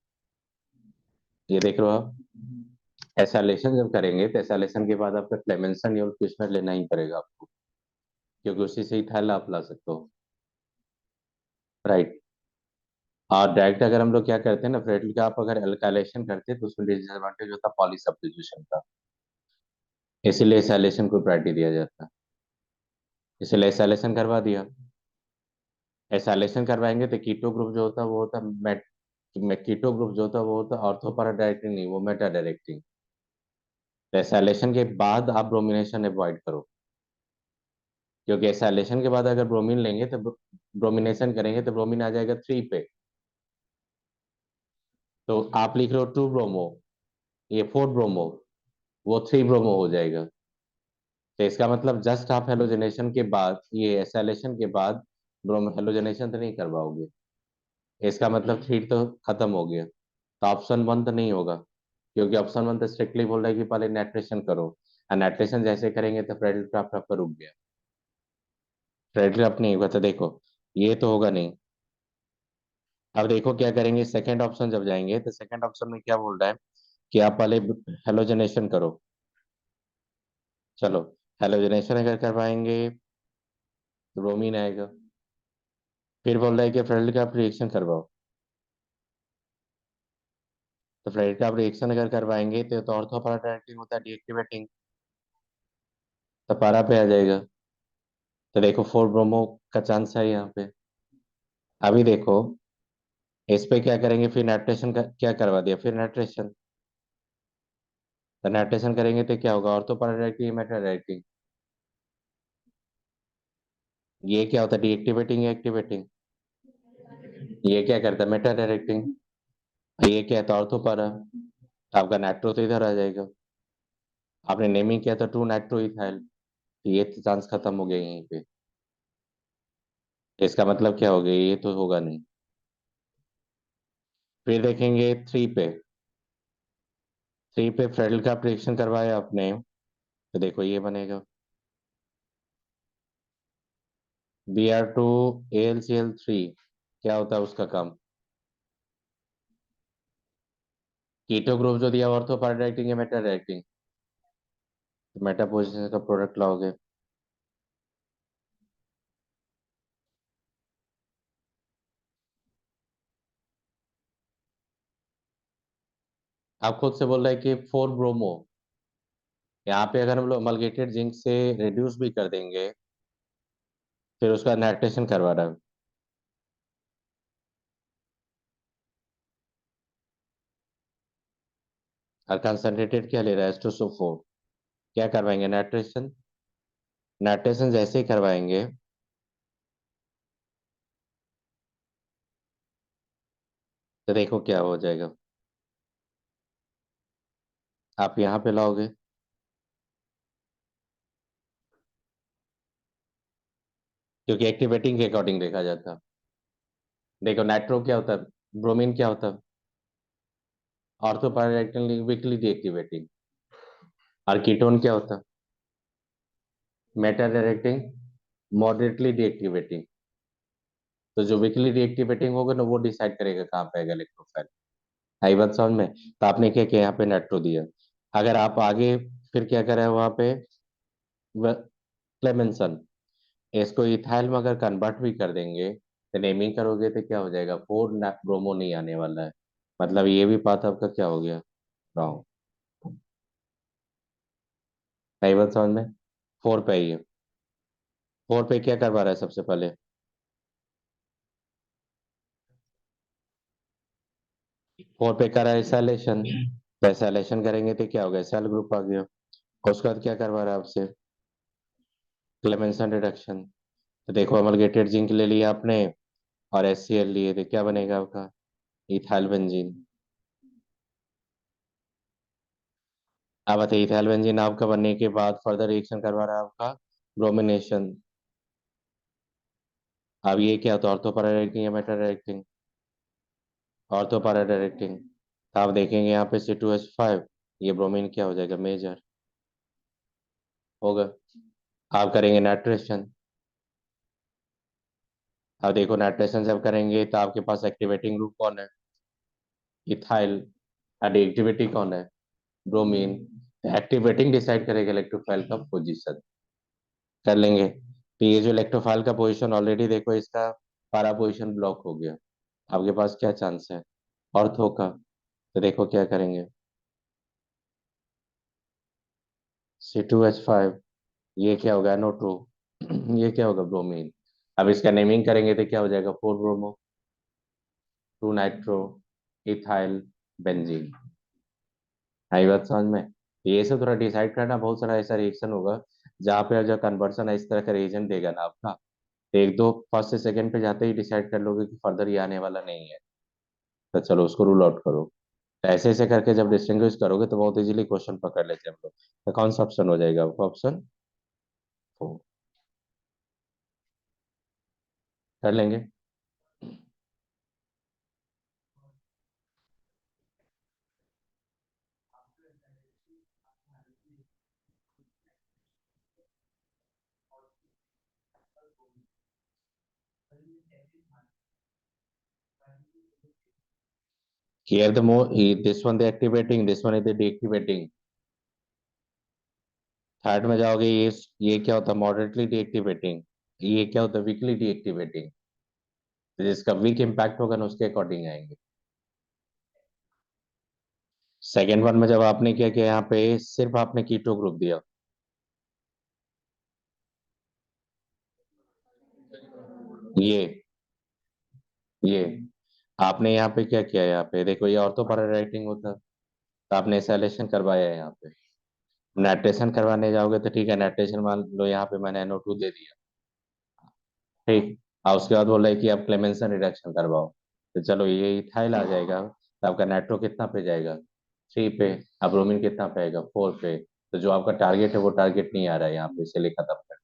ये देख रहे हो आप। एसालेशन जब करेंगे तो एसालेशन के बाद आपका क्लेमेंसन या क्विस्नर लेना ही पड़ेगा आपको, क्योंकि उसी से ही थैला आप ला सकते हो। राइट। और डायरेक्ट अगर हम लोग क्या करते हैं ना, फ्रेडल का आप अगर अल्काइलेशन करते हैं तो उसमें डिसएडवांटेज होता है पॉली सब्स्टिट्यूशन का, इसीलिए एसालेशन को प्रायोरिटी दिया जाता है। इसीलिए एसालेशन करवा दिया। एसालेशन करवाएंगे तो कीटो ग्रुप जो होता है वो होता है कीटो ग्रुप जो होता है वो होता है ऑर्थो para डायरेक्टिंग, नहीं वो मेटा डायरेक्टिंग। तो एसालेशन के बाद आप ब्रोमिनेशन अवॉइड करो, क्योंकि एसाइलेशन के बाद अगर ब्रोमीन लेंगे तो ब्रोमिनेशन करेंगे तो ब्रोमीन आ जाएगा 3 पे। तो आप लिख रहे हो 2 ब्रोमो, ये 4 ब्रोमो, वो 3 ब्रोमो हो जाएगा। तो इसका मतलब जस्ट आप हेलोजनेशन के बाद, ये एसाइलेशन के बाद ब्रोमो हेलोजनेशन तो नहीं करवाओगे, इसका मतलब 3 तो खत्म हो गया। तो ऑप्शन 1 तो नहीं होगा, क्योंकि ऑप्शन 1 तो स्ट्रिक्टली बोल रहा है कि पहले नेट्रेशन करो, और नेट्रेशन जैसे करेंगे तो फ्रेडल क्राफ्ट आपका रुक गया। फ्रेडल क्राफ्ट नहीं होगा तो देखो ये तो होगा नहीं। अब देखो क्या करेंगे, सेकंड ऑप्शन जब जाएंगे तो सेकंड ऑप्शन में क्या बोल रहा है कि आप पहले हेलोजनेशन करो। चलो, हेलोजनेशन अगर करवाएंगे तो ब्रोमीन आएगा। फिर बोल रहा है कि फ्रेडल का आप रिएक्शन करवाओ, तो फ्रेडल का आप रिएक्शन अगर करवाएंगे तो ऑर्थो para डायरेक्टिंग होता है डीएक्टिवेटिंग, तो पारा पे आ जाएगा। तो देखो 4 ब्रोमो का चांस है यहाँ पे। अभी देखो इस पे क्या करेंगे, फिर नाइट्रेशन का क्या करवा दिया, फिर नाइट्रेशन। तो नाइट्रेशन करेंगे तो क्या होगा, ortho para directing Meta directing. ये क्या होता है, डीएक्टिवेटिंग या एक्टिवेटिंग? ये क्या करता है, मेटा डायरेक्टिंग। ये क्या है, तो ऑर्थो para। आपका नाइट्रो तो इधर आ जाएगा। आपने नेमिंग किया था 2 नाइट्रो इथाइल, तो ये चांस खत्म हो गया यहीं पे। इसका मतलब क्या हो गया, ये तो होगा नहीं। फिर देखेंगे 3 पे फ्रेडल का प्रिडिक्शन करवाया आपने, तो देखो ये बनेगा Br2 AlCl3। क्या होता है उसका काम, कीटो ग्रुप जो दिया ऑर्थो para डायरेक्टिंग या मेटा डायरेक्टिंग, तो मेटा पोजिशन का प्रोडक्ट लाओगे। आप खुद से बोल रहे हैं कि 4 ब्रोमो, यहाँ पे अगर हम लोग अमलगेटेड जिंक से रिड्यूस भी कर देंगे, फिर उसका नाइट्रेशन करवा रहा है। और कंसनट्रेटेड क्या ले रहा है, H2SO4। क्या करवाएंगे, नाइट्रेशन। नाइट्रेशन जैसे ही करवाएंगे तो देखो क्या हो जाएगा, आप यहाँ पे लाओगे। क्योंकि एक्टिवेटिंग के अकॉर्डिंग देखा जाता है। देखो नाइट्रो क्या होता है, ब्रोमीन क्या होता है, ऑर्थो पायरेक्टिंग वीकली डीएक्टिवेटिंग। और कीटोन क्या होता है, मेटा डायरेक्टिंग मॉडरेटली डीएक्टिवेटिंग। तो जो वीकली डीएक्टिवेटिंग होगा ना वो डिसाइड करेगा कहाँ पे आएगा इलेक्ट्रोफाइल। आई बात समझ में। तो आपने क्या किया, यहाँ पे नाइट्रो दिया। अगर आप आगे फिर क्या करें वहां पे, क्लेमेंसन, इसको इथाइल में अगर कन्वर्ट भी कर देंगे तो नेमिंग करोगे तो क्या हो जाएगा, फोर ब्रोमो नहीं आने वाला है। मतलब ये भी पाथ आपका क्या हो गया, रॉन्ग। सही बात समझ में। फोर पे ही है। फोर पे क्या करवा रहा है सबसे पहले, फोर पे करा है एसाइलेशन। तो एसाइलेशन करेंगे तो क्या होगा, सेल ग्रुप आ गया। उसके बाद क्या करवा रहा है आपसे, क्लेमेंसन रिडक्शन। तो देखो अमलगेटेड जिंक ले लिया आपने और एचसीएल लिए तो क्या बनेगा आपका, इथाइल बेंजीन। अब बताइए इथाइल बेंजीन आपका बनने के बाद फर्दर रिएक्शन करवा रहा है आपका ब्रोमिनेशन। अब ये क्या होता है, ऑर्थो पैरा डायरेक्टिंग या Meta directing, ortho para directing. तो आप देखेंगे यहाँ पे C2H5, ये ब्रोमीन क्या हो जाएगा, मेजर होगा। आप करेंगे नाइट्रेशन। अब देखो नाइट्रेशन जब करेंगे तो आपके पास एक्टिवेटिंग ग्रुप कौन है, इथाइल। और एक्टिविटी कौन है, ब्रोमीन। एक्टिवेटिंग डिसाइड करेगा इलेक्ट्रोफाइल का पोजीशन। कर लेंगे तो ये जो इलेक्ट्रोफाइल का पोजीशन ऑलरेडी देखो इसका पारा पोजीशन ब्लॉक हो गया। आपके पास क्या चांस है, ऑर्थो का। तो देखो क्या करेंगे, C2H5, ये क्या होगा, NO2, ये क्या होगा, ब्रोमीन। अब इसका नेमिंग करेंगे तो क्या हो जाएगा, four bromo, two nitro, ethyl benzene. आई बात समझ में। ये सब थोड़ा डिसाइड करना, बहुत सारा ऐसा रिएक्शन होगा जहाँ पे जो कन्वर्सन है इस तरह का रिएजेंट देगा ना आपका, तो एक दो फर्स्ट से सेकंड पे जाते ही डिसाइड कर लोगे कि फर्दर ये आने वाला नहीं है। तो चलो उसको रूल आउट करो। तो ऐसे ऐसे करके जब डिस्टिंग्विश करोगे तो बहुत इजीली क्वेश्चन पकड़ लेते हैं हम लोग। तो कौन सा ऑप्शन हो जाएगा, ऑप्शन फोर। कर लेंगे। Here the more this one the activating, this one is the deactivating। Third में जाओगे, ये क्या होता है, मॉडरेटली डीएक्टिवेटिंग। ये क्या होता है, वीकली डीएक्टिवेटिंग। तो जिसका वीक इम्पैक्ट होगा ना उसके अकॉर्डिंग आएंगे। सेकेंड वन में जब आपने क्या किया, यहाँ पे सिर्फ आपने कीटो ग्रुप दिया, ये ये आपने यहाँ पे क्या किया, यहाँ पे देखो ये ऑर्थो पैरा राइटिंग होता, तो आपने एसाइलेशन करवाया है यहाँ पे। नाइट्रेशन करवाने जाओगे तो ठीक है, नाइट्रेशन मान लो यहाँ पे मैंने NO2 दे दिया, ठीक। और उसके बाद बोला है कि आप क्लेमेंसन रिडक्शन करवाओ। तो चलो ये इथाइल आ जाएगा, तो आपका नाइट्रो कितना पे जाएगा, थ्री पे। अब ब्रोमीन कितना पे आएगा, फोर पे। तो जो आपका टारगेट है वो टारगेट नहीं आ रहा है यहाँ पे, इसीलिए खत्म कर।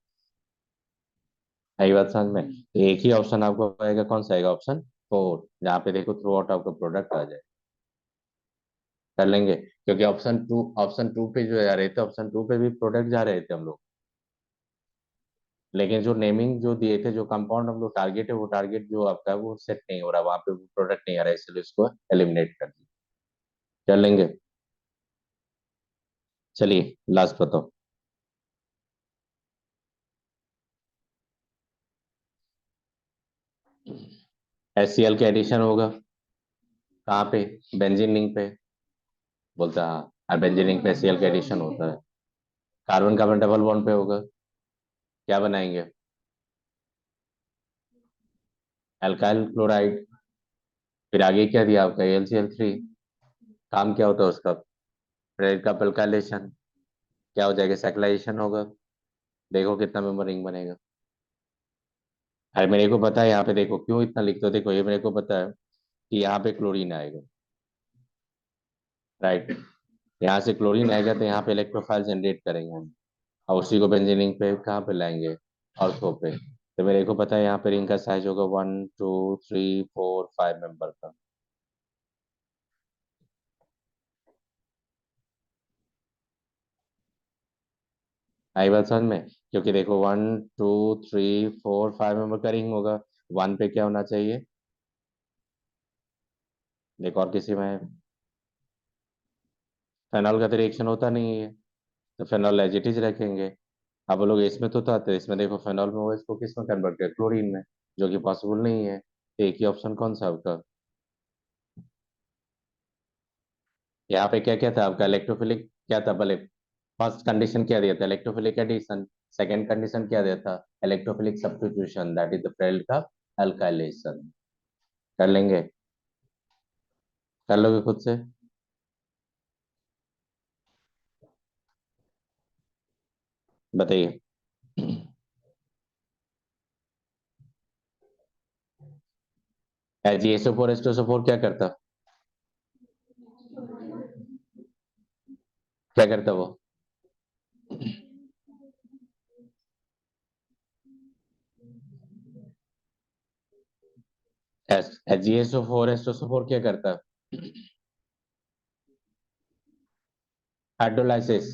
यही बात समझ में। तो एक ही ऑप्शन आपको आएगा, कौन सा आएगा, ऑप्शन फोर, जहाँ पे देखो थ्रू आउट आपका प्रोडक्ट आ जाए। कर लेंगे, क्योंकि ऑप्शन टू पे जो जा रहे थे, ऑप्शन टू पे भी प्रोडक्ट जा रहे थे हम लोग। लेकिन जो नेमिंग जो दिए थे, जो कंपाउंड हम लोग टारगेट है, वो टारगेट जो आपका है वो सेट नहीं हो रहा, वहां पे वो प्रोडक्ट नहीं आ रहा है, इसलिए उसको एलिमिनेट कर दिया। कर लेंगे। चलिए लास्ट बताओ। HCl के एडिशन होगा कहाँ पे, बेंजीन रिंग पे। बोलता है हाँ, और बेंजीन रिंग पे HCl का एडिशन होता है। कार्बन कार्बन डबल बॉन्ड पे होगा, क्या बनाएंगे, एल्काइल क्लोराइड। फिर आगे क्या दिया आपका, AlCl3। काम क्या होता है उसका, ब्रेड का अल्काइलेशन। क्या हो जाएगा, सैक्राइलेशन होगा। देखो कितना मेंबर रिंग बनेगा। अरे मेरे को पता है, यहाँ पे देखो क्यों इतना लिखते हो, देखो ये मेरे को पता है कि यहाँ पे क्लोरीन आएगा, राइट। यहाँ से क्लोरीन आएगा तो यहाँ पे इलेक्ट्रोफाइल जनरेट करेंगे हम, और उसी को बेंजीनिंग पे कहाँ पे लाएंगे, ऑर्थो पे। तो मेरे को पता है यहाँ पे रिंग का साइज होगा 1 2 3 4 5 मेंबर का। आई बात समझ में? क्योंकि देखो 1 2 3 4 5 मेंबर का रिंग होगा, वन पे क्या होना चाहिए? देखो और किसी में फेनॉल का तो रिएक्शन होता नहीं है, तो फेनॉल एज इट इज रखेंगे। अब वो लोग इसमें तो था, तो इसमें देखो फेनॉल में हुआ, इसको किस में कन्वर्ट किया? क्लोरीन में, जो कि पॉसिबल नहीं है। तो एक ही ऑप्शन कौन सा आपका? यहाँ पे क्या क्या था आपका? इलेक्ट्रोफिलिक क्या था पहले? फर्स्ट कंडीशन क्या दिया था? Electrophilic addition. सेकंड कंडीशन क्या दिया था? Electrophilic substitution, that is the Friedel का अल्काइलेशन। कर लेंगे? कर लोगे खुद से? बताइए। GSO4 H2SO4 क्या करता? क्या करता वो? GSO4 क्या करता? हाइड्रोलाइसिस।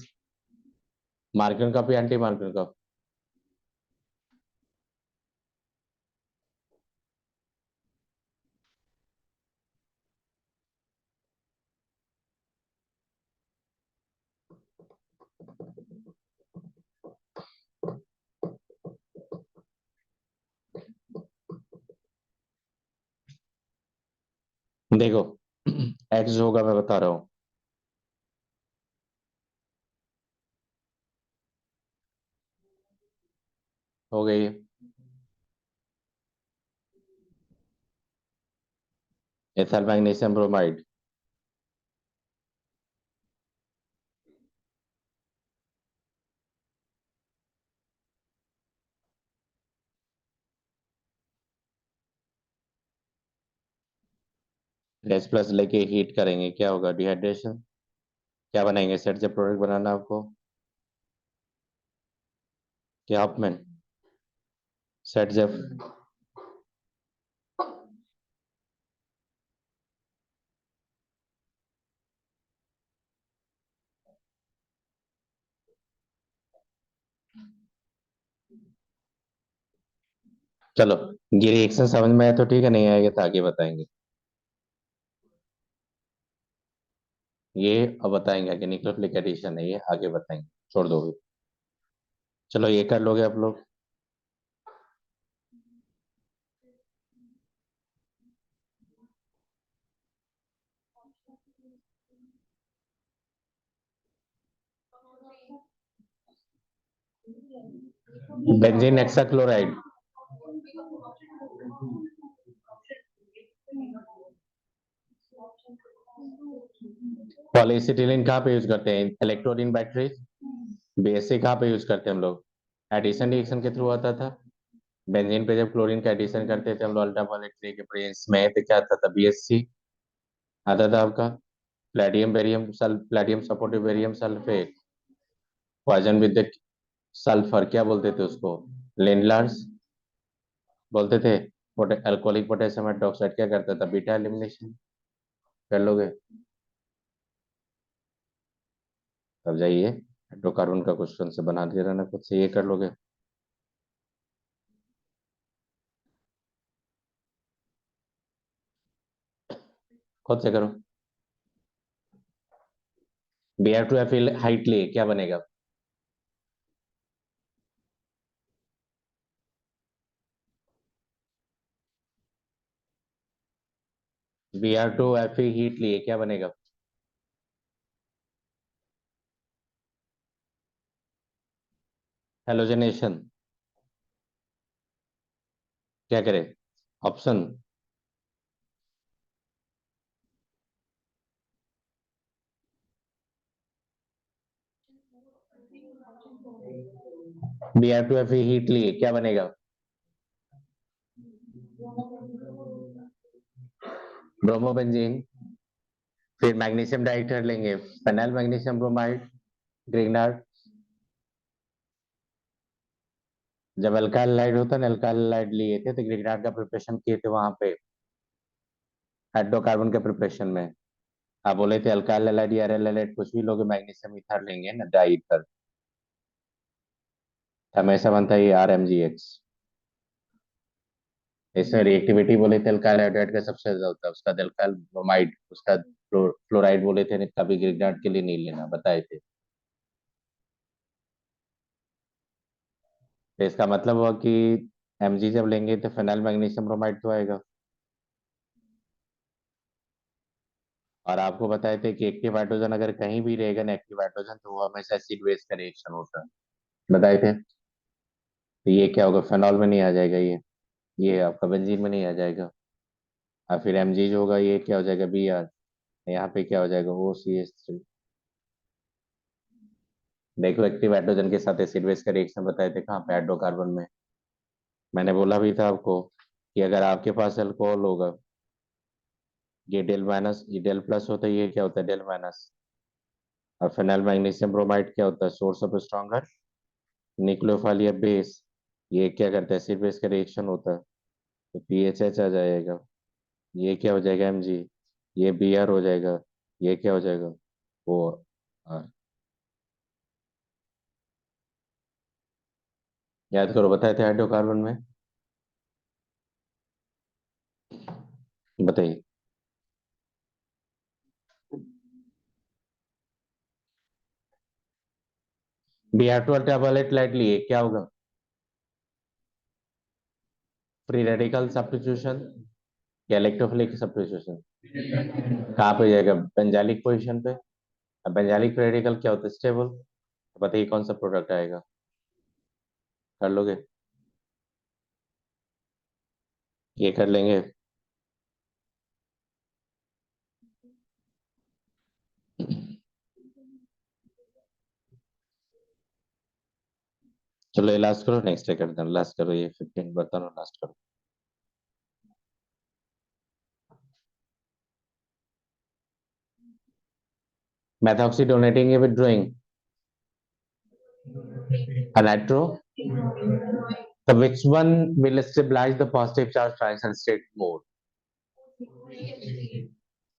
मार्कर कप या एंटी मार्कर कप? देखो एक्स जो होगा मैं बता रहा हूँ। हो गई। एथल मैग्नीशियम ब्रोमाइड। एच प्लस लेके हीट करेंगे, क्या होगा? डिहाइड्रेशन। क्या बनाएंगे? सेट से प्रोडक्ट बनाना आपको। क्या हॉपमैन? Set Jeff. चलो, ये रिएक्शन समझ में आया तो ठीक है, नहीं आएगा तो आगे बताएंगे। ये अब बताएंगे कि न्यूक्लियोफिलिक एडिशन है, ये आगे बताएंगे। छोड़ दो। चलो ये कर लोगे आप लोग। Benzene hexachloride. पॉलीएसिटिलीन कहाँ पे यूज करते हैं? इलेक्ट्रोड इन बैटरीज। बीएससी कहाँ पे यूज करते हैं हम लोग? एडिशन रिएक्शन के थ्रू आता था। बेंजीन पे जब क्लोरीन का एडिशन करते थे हम लोग अल्ट्रावायलेट रे के प्रेजेंस में, तो क्या आता था? बीएससी आता था आपका। प्लेटियम बेरियम सल platinum supportive barium sulphate poison with sulphur, क्या बोलते थे उसको? लेनलार्स बोलते थे। अल्कोहलिक पोटेशियम हाइड्रोक्साइड क्या करता था? Beta elimination. कर लोगे? तब जाइए हाइड्रोकार्बन का क्वेश्चन से बना दे रहना खुद से, ये कर लोगे? खुद से करो। Br2 Fe हाइट लिए क्या बनेगा? Br2 Fe हीट लिए क्या बनेगा? हेलोजनेशन। क्या करे? ऑप्शन। Br2 Fe हीट लिए क्या बनेगा? ब्रोमोबेंजीन। फिर मैग्नीशियम डाइटर लेंगे, फेनाइल मैग्नीशियम ब्रोमाइड, ग्रिग्नार्ड। जब अल्काइल हाइड होता है ना, अल्काइल हाइड लिए थे तो ग्रिग्नार्ड का प्रिपरेशन किए थे वहां पे हाइड्रोकार्बन के प्रिपरेशन में। आप बोले थे अल्काइल हाइड या अरेल हाइड कुछ भी लोग मैग्नीशियम ईथर लेंगे ना, डाई ईथर, हमेशा बनता है ये RMgX। इसमें रिएक्टिविटी बोले थे अल्काइल हाइड्राइड का सबसे ज्यादा होता है, उसका अल्काइल ब्रोमाइड, उसका फ्लोराइड बोले थे कभी ग्रिग्नार्ड के लिए नहीं लेना बताए थे। तो इसका मतलब हुआ कि Mg जब लेंगे तो फेनाइल मैग्नीशियम ब्रोमाइड तो आएगा। और आपको बताए थे कि एक्टिव हाइड्रोजन अगर कहीं भी रहेगा ना एक्टिव हाइड्रोजन, तो वो हमेशा एसिड बेस का रिएक्शन होता है, बताए थे। तो ये क्या होगा, फेनॉल में नहीं आ जाएगा ये आपका बेंजीन में नहीं आ जाएगा। और फिर Mg जो होगा ये क्या हो जाएगा, Br, यहाँ पे क्या हो जाएगा, OCH3। देखो एक्टिव हाइड्रोजन के साथ एसिड बेस का रिएक्शन बताए थे कहाँ पे, हाइड्रोकार्बन में। मैंने बोला भी था आपको कि अगर आपके पास अल्कोहल होगा, ये डेल माइनस, ये डेल प्लस होता है, ये क्या होता है, डेल माइनस। और फिनाइल मैग्नीशियम ब्रोमाइड क्या होता है, सोर्स ऑफ स्ट्रॉन्गर न्यूक्लियोफाइल या बेस। ये क्या करता है, एसिड बेस का रिएक्शन होता है, तो PHH आ जाएगा। ये क्या हो जाएगा, Mg। ये Br हो जाएगा। ये क्या हो जाएगा, वो R। याद करो बताए थे हाइड्रोकार्बन में, बताइए। Br2 अल्ट्रावायलेट लाइट लिए क्या होगा, फ्री रेडिकल सब्स्टिट्यूशन या इलेक्ट्रोफिलिक सब्स्टिट्यूशन। कहाँ पे जाएगा, बेंजालिक पोजीशन पे। अब बेंजालिक रेडिकल क्या होता है, स्टेबल। बताइए कौन सा प्रोडक्ट आएगा, कर लोगे, ये कर लेंगे। चलो ये लास्ट करो, नेक्स्ट डे करते हैं, लास्ट करो ये 15 बताओ, लास्ट करो। methoxy donating a withdrawing a nitro, the which one will stabilize the positive charge transition state more।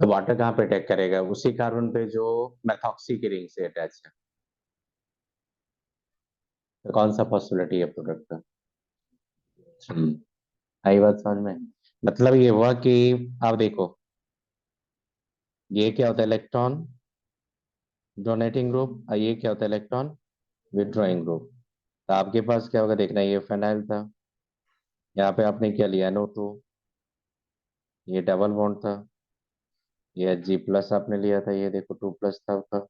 तो वाटर कहाँ पे अटैक करेगा, उसी कार्बन पे जो मेथॉक्सी की रिंग से अटैच है। तो कौन सा पॉसिबिलिटी है प्रोडक्ट का। आई बात समझ में। मतलब ये हुआ कि आप देखो, ये क्या होता है, इलेक्ट्रॉन डोनेटिंग ग्रुप, और ये क्या होता है, इलेक्ट्रॉन विथड्रॉइंग ग्रुप। तो आपके पास क्या होगा देखना, ये फेनाइल था, यहाँ पे आपने क्या लिया, NO2, ये डबल बॉन्ड था, ये G+ आपने लिया था, ये देखो 2+ था आपका,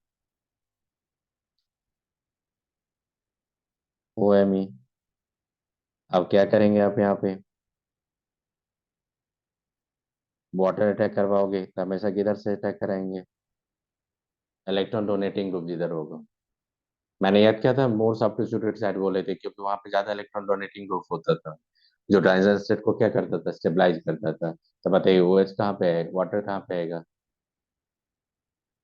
OMe। अब क्या करेंगे आप यहाँ पे, वाटर अटैक करवाओगे तो हमेशा किधर से अटैक कराएंगे, इलेक्ट्रॉन डोनेटिंग ग्रुप जिधर होगा। मैंने याद किया था मोर सब्स्टिट्यूटेड साइड बोले थे, क्योंकि वहां पे ज्यादा इलेक्ट्रॉन डोनेटिंग ग्रुप होता था, जो ट्रांजिशन स्टेट को क्या करता था, स्टेबलाइज करता था। तो बताइए OH कहाँ पे है, वाटर कहाँ पे आएगा,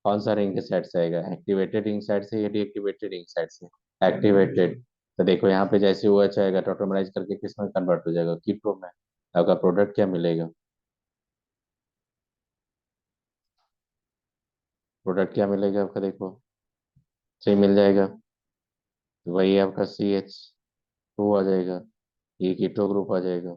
कौन सा रिंग के साइड से आएगा, एक्टिवेटेड रिंग साइड से या डीएक्टिवेटेड रिंग साइड से, एक्टिवेटेड। तो देखो यहाँ पे जैसे OH आएगा तो ऑटोमराइज करके किस में कन्वर्ट हो जाएगा, कीटो में। आपका प्रोडक्ट क्या मिलेगा, प्रोडक्ट क्या मिलेगा आपका, देखो 3 मिल जाएगा, तो वही आपका CH2 आ जाएगा, ये कीटो ग्रुप आ जाएगा।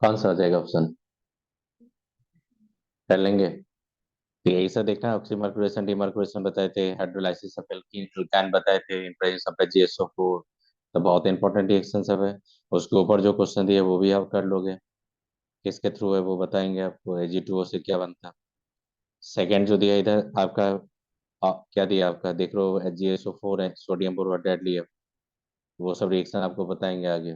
कौन सा आ जाएगा ऑप्शन, कर लेंगे। तो यही सब देखना, ऑक्सीमर्कुरेशन डिमर्कुरेशन बताए थे, हाइड्रोलाइसिस ऑफ एल्कीन एल्कान बताए थे, इन प्रेजेंस ऑफ GSO4। तो बहुत इंपॉर्टेंट रिएक्शन सब है। उसके ऊपर जो क्वेश्चन दिए वो भी आप कर लोगे, किसके थ्रू है वो बताएंगे आपको, Ag2O से क्या बनता। सेकंड जो दिया इधर आपका, क्या दिया आपका देख लो, GSO4 है, सोडियम बोरोहाइड्रेट डेडली है। वो सब रिएक्शन आपको बताएंगे आगे,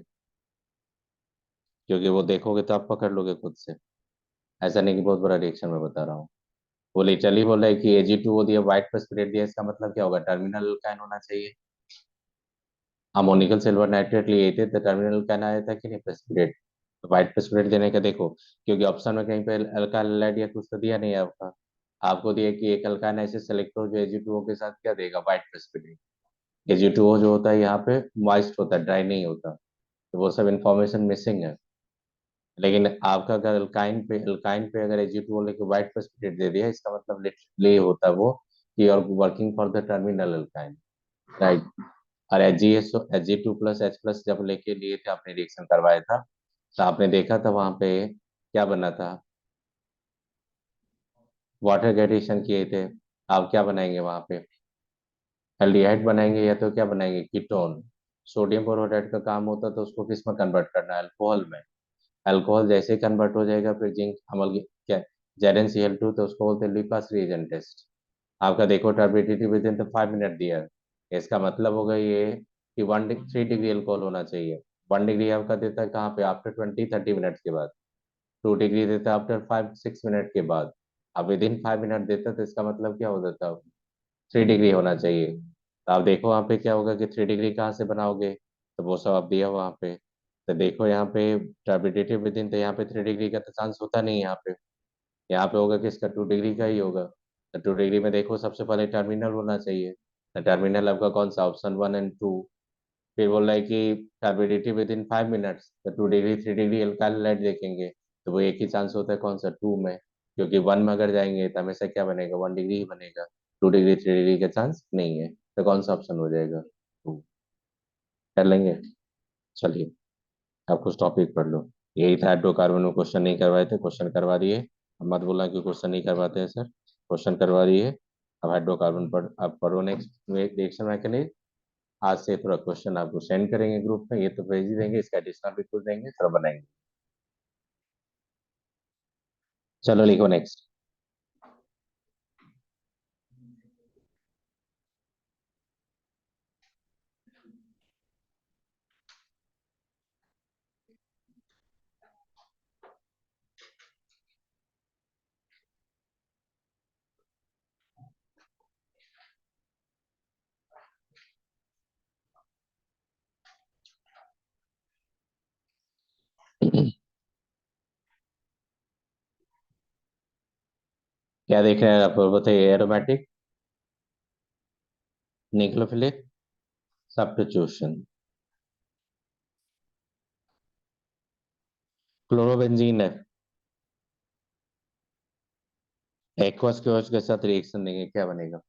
क्योंकि वो देखोगे तो आप पकड़ लोगे खुद से। ऐसा नहीं कि बहुत बड़ा रिएक्शन मैं बता रहा हूँ। वो लिटरली बोल रहा है कि Ag2O दिया, व्हाइट प्रेसिपिटेट दिया, इसका मतलब क्या होगा, टर्मिनल काइन होना चाहिए। अमोनिकल सिल्वर नाइट्रेट लिए थे तो टर्मिनल काइन आया था कि नहीं, प्रेसिपिटेट। तो वाइट प्रेसिपिटेट देने का देखो, क्योंकि ऑप्शन में कहीं पे अल्काइल हैलाइड या कुछ तो दिया नहीं है आपका। आपको दिया कि एक अल्काइन ऐसे सेलेक्ट हो जो Ag2O के साथ क्या देगा, वाइट प्रेसिपिटेट। Ag2O जो होता है यहाँ पे मॉइस्ट होता है, ड्राई नहीं होता। तो वो सब इंफॉर्मेशन मिसिंग है। लेकिन आपका अगर अल्काइन पे अगर Ag2O लेके वाइट प्रेसिपिटेट दे दिया, इसका मतलब लिटरली होता है वो कि you are working for the terminal alkyne, right. और Ag2 प्लस H प्लस जब लेके लिए थे, आपने रिएक्शन करवाया था, तो आपने देखा था वहां पे क्या बना था, वाटर के एडिशन किए थे। आप क्या बनाएंगे वहां पे, एल्डिहाइड बनाएंगे या तो क्या बनाएंगे, कीटोन। सोडियम बोरोहाइड्रेट का काम होता है तो उसको किस में कन्वर्ट करना है, अल्कोहल में। अल्कोहल जैसे ही कन्वर्ट हो जाएगा, फिर जिंक अमल क्या, Zn2 तो उसको बोलते हैं लुईपास रिएजेंट टेस्ट। आपका देखो turbidity with in the 5 minute दिया है, इसका मतलब होगा ये कि 3 डिग्री अल्कोहल होना चाहिए। 1 डिग्री आपका देता है कहाँ पे, आफ्टर 20-30 मिनट के बाद। 2 डिग्री देता है आफ्टर 5-6 मिनट के बाद। अब विद इन 5 मिनट देता है, तो इसका मतलब क्या हो जाता है, 3 डिग्री होना चाहिए। तो आप देखो वहाँ पे क्या होगा कि 3 डिग्री कहाँ से बनाओगे, तो वो सब आप दिया वहाँ पे। तो देखो यहाँ पे टर्बिडिटी विद इन, तो यहाँ पे 3 डिग्री का तो चांस होता नहीं है यहाँ पे। यहाँ पे होगा कि इसका 2 डिग्री का ही होगा। तो 2 डिग्री में देखो सबसे पहले टर्मिनल होना चाहिए। तो टर्मिनल आपका कौन सा, ऑप्शन 1 एंड 2। फिर बोल रहा है कि टर्बिडिटी विद इन 5 मिनट्स, तो 2 डिग्री 3 डिग्री अल्काइल लाइट देखेंगे। तो वो एक ही चांस होता है, कौन सा, 2 में। क्योंकि 1 में अगर जाएंगे तो हमेशा क्या बनेगा, 1 डिग्री ही बनेगा। 2 डिग्री 3 डिग्री का चांस नहीं है। तो कौन सा ऑप्शन हो जाएगा, 2। कर लेंगे। चलिए, आप कुछ टॉपिक पढ़ लो। यही था, हाइड्रोकार्बन में क्वेश्चन नहीं करवाए थे, क्वेश्चन करवा दिए। अब मत बोलना कि क्वेश्चन नहीं करवाते हैं सर, क्वेश्चन करवा दिए। अब हाइड्रोकार्बन पढ़, अब पढ़ो नेक्स्ट रिएक्शन मैकेनिज्म। आज से थोड़ा क्वेश्चन आपको सेंड करेंगे ग्रुप में, ये तो भेज ही देंगे, इसका एडिशनल भी कुछ देंगे, थोड़ा बनाएंगे। चलो लिखो नेक्स्ट। क्या देख रहे हैं आप, बताइए। Aromatic, nucleophilic, substitution. क्लोरोबेंजीन है, एक्वस के साथ रिएक्शन देंगे, क्या बनेगा।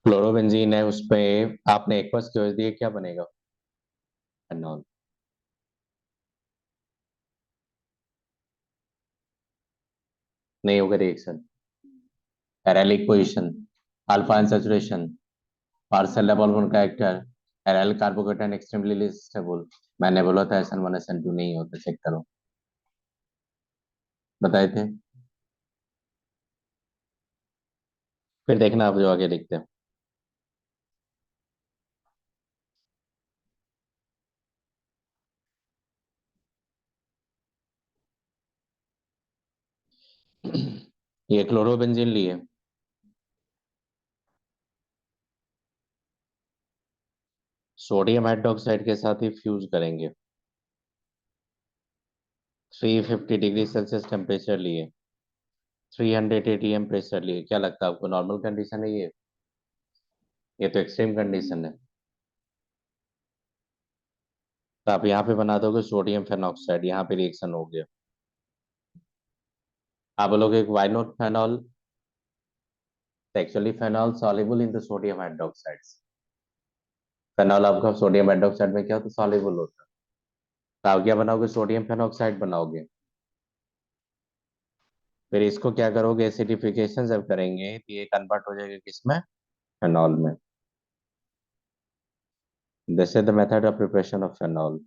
क्लोरोबेंजीन है, उसमें आपने एक्वस के दिए, क्या बनेगा, फेनॉल। नहीं होगा reaction. Arylic position, alpha unsaturation, partial level character, aryl carbocation extremely stable. मैंने बोला था SN1 SN2 नहीं होता, चेक करो। बताए थे। फिर देखना आप जो आगे लिखते हैं। ये क्लोरोबेंजीन लिए, सोडियम हाइड्रोक्साइड के साथ ही फ्यूज करेंगे। 350 डिग्री सेल्सियस टेम्परेचर लिए, 300 atm प्रेशर लिए, क्या लगता है आपको नॉर्मल कंडीशन है ये तो एक्सट्रीम कंडीशन है। तो आप यहाँ पे बना दोगे सोडियम फेनॉक्साइड, यहाँ पे रिएक्शन हो गया। आप बोलोगे why not phenol, actually phenol soluble in the sodium hydroxides. Phenol आपका सोडियम हाइड्रोक्साइड में क्या होता है, सॉल्युबल होता है। तो आप क्या बनाओगे, सोडियम फेनॉक्साइड बनाओगे। फिर इसको क्या करोगे, एसिडिफिकेशन जब करेंगे तो ये कन्वर्ट हो जाएगा किसमें, फेनॉल में। This is the method of preparation of phenol.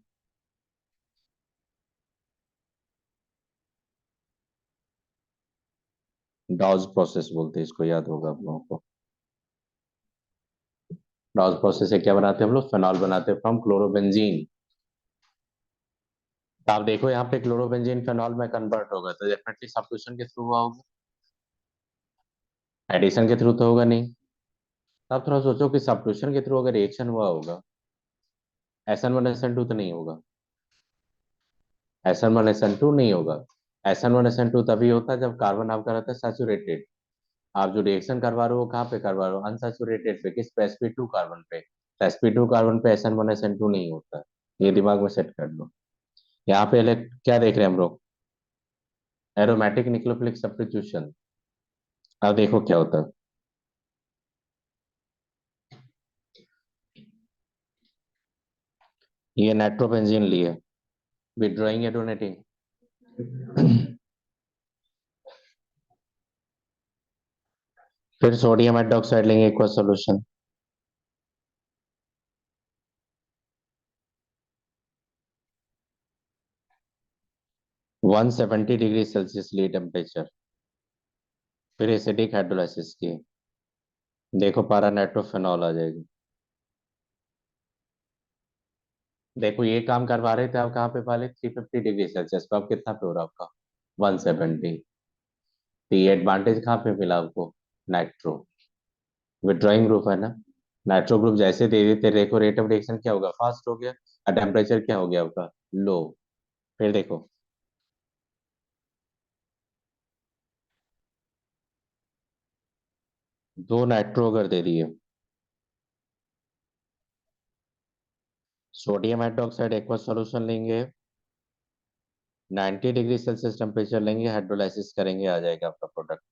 Dow's process बोलते हैं इसको, याद होगा आप लोगों को। क्रॉस प्रोसेस से क्या बनाते हैं हम लोग, फेनॉल बनाते हैं फ्रॉम क्लोरोबेंजीन। तो आप देखो यहाँ पे क्लोरोबेंजीन फेनॉल में कन्वर्ट होगा तो डेफिनेटली सब्स्टिट्यूशन के थ्रू हुआ होगा, एडिशन के थ्रू तो होगा नहीं। तो आप थोड़ा सोचो कि सब्स्टिट्यूशन के थ्रू अगर रिएक्शन हुआ होगा, SN1 SN2 तो नहीं होगा, SN1 SN2 नहीं होगा। SN1 SN2 तभी होता है जब कार्बन आपका रहता है सैचुरेटेड। आप जो रिएक्शन करवा रहे हो वो कहाँ पे करवा रहे हो, अनसैचुरेटेड पे, किस पे, sp2 कार्बन पे। तो sp2 कार्बन पे SN1 SN2 नहीं होता है। ये दिमाग में सेट कर लो। यहाँ पे क्या देख रहे हैं हम लोग, एरोमेटिक न्यूक्लियोफिलिक सब्स्टिट्यूशन। अब देखो क्या होता है। ये नाइट्रोबेंजीन लिए, विड्रॉइंग या डोनेटिंग। फिर सोडियम हाइड्रोक्साइड लेंगे एक्वा सॉल्यूशन। 170 डिग्री सेल्सियस लिए टेम्परेचर। फिर एसिडिक हाइड्रोलाइसिस किए, देखो पारा नाइट्रोफेनॉल आ जाएगी। देखो ये काम करवा रहे थे आप कहाँ पे पहले, 350 डिग्री सेल्सियस पे, अब कितना पे हो रहा है आपका, 170। तो ये एडवांटेज कहाँ पे मिला आपको, नाइट्रो, विड्रॉइंग ग्रुप है ना। नाइट्रो ग्रुप जैसे दे देते, देखो रेट ऑफ रिएक्शन क्या होगा, फास्ट हो गया, और टेम्परेचर क्या हो गया आपका, लो। फिर देखो, दो नाइट्रो अगर दे दिए, सोडियम हाइड्रोक्साइड एक्वा सॉल्यूशन लेंगे, 90 डिग्री सेल्सियस टेम्परेचर लेंगे, हाइड्रोलाइसिस करेंगे, आ जाएगा आपका प्रोडक्ट